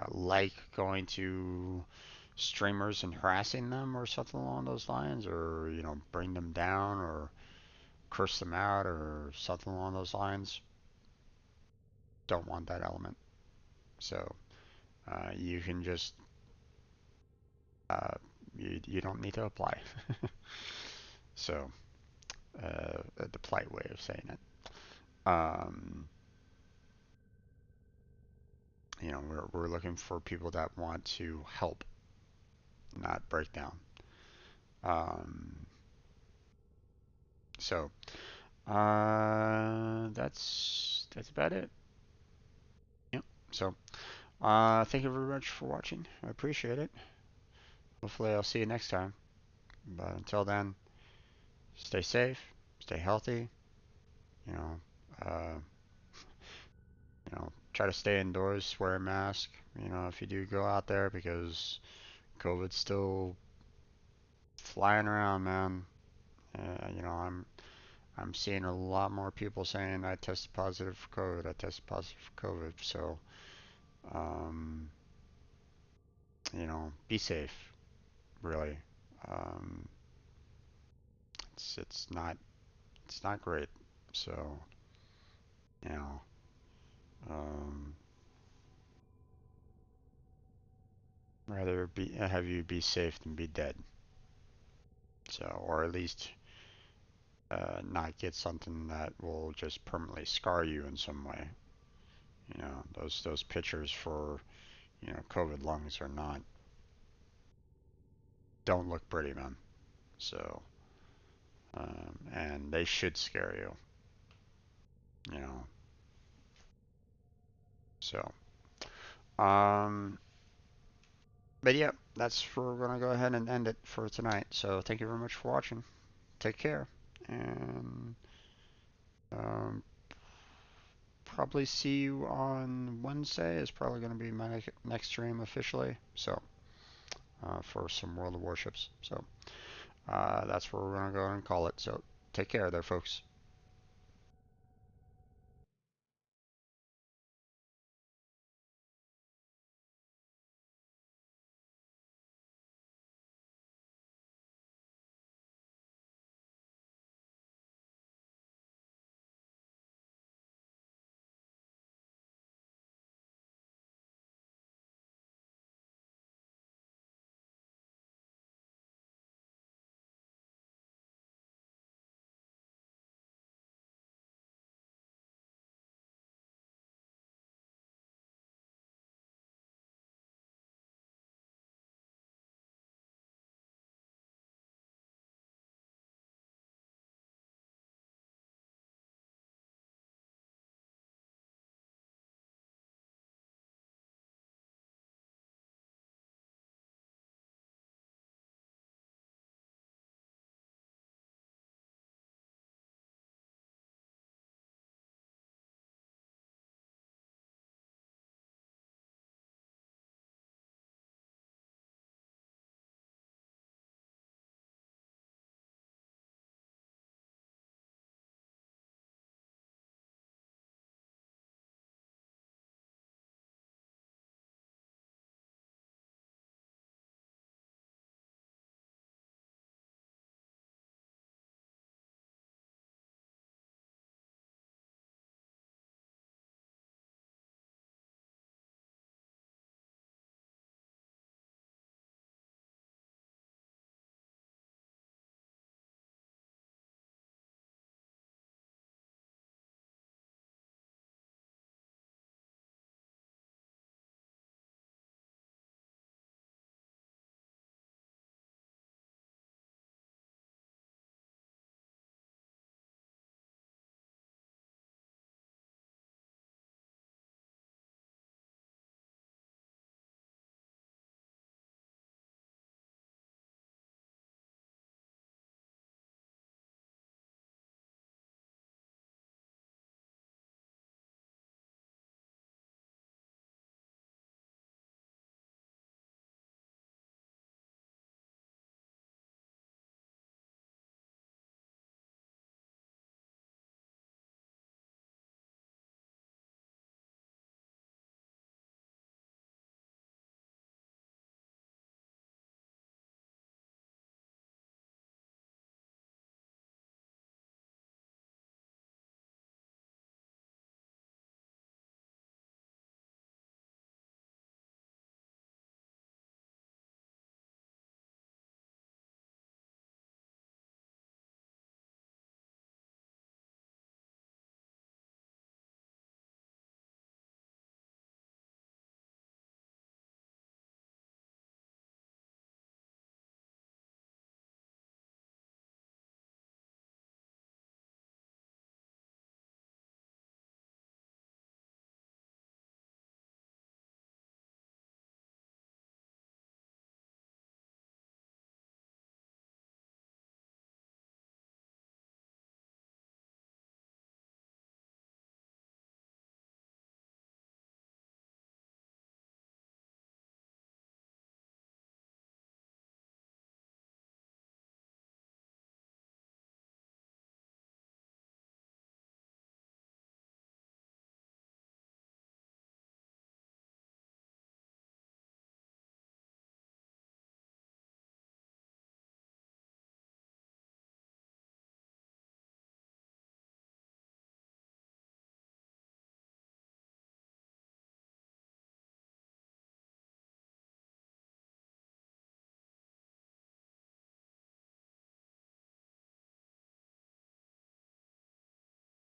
like going to streamers and harassing them or something along those lines, or bring them down or curse them out or something along those lines, don't want that element. So you can just you don't need to apply. So the polite way of saying it. We're looking for people that want to help, not break down. So that's about it. Yep. So thank you very much for watching. I appreciate it. Hopefully I'll see you next time. But until then, stay safe, stay healthy. You know, uh, try to stay indoors, wear a mask. If you do go out there, because COVID's still flying around, man. I'm seeing a lot more people saying I tested positive for COVID. I tested positive for COVID. So, be safe. Really, um, it's not great. So, you know, um, rather have you be safe than be dead. So, or at least not get something that will just permanently scar you in some way. Those pictures for COVID lungs don't look pretty, man. So And they should scare you, you know. So, but yeah, that's where we're gonna go ahead and end it for tonight. So thank you very much for watching. Take care, and um, probably see you on Wednesday. Is probably gonna be my next stream officially. So for some World of Warships. So that's where we're gonna go and call it. So take care there, folks.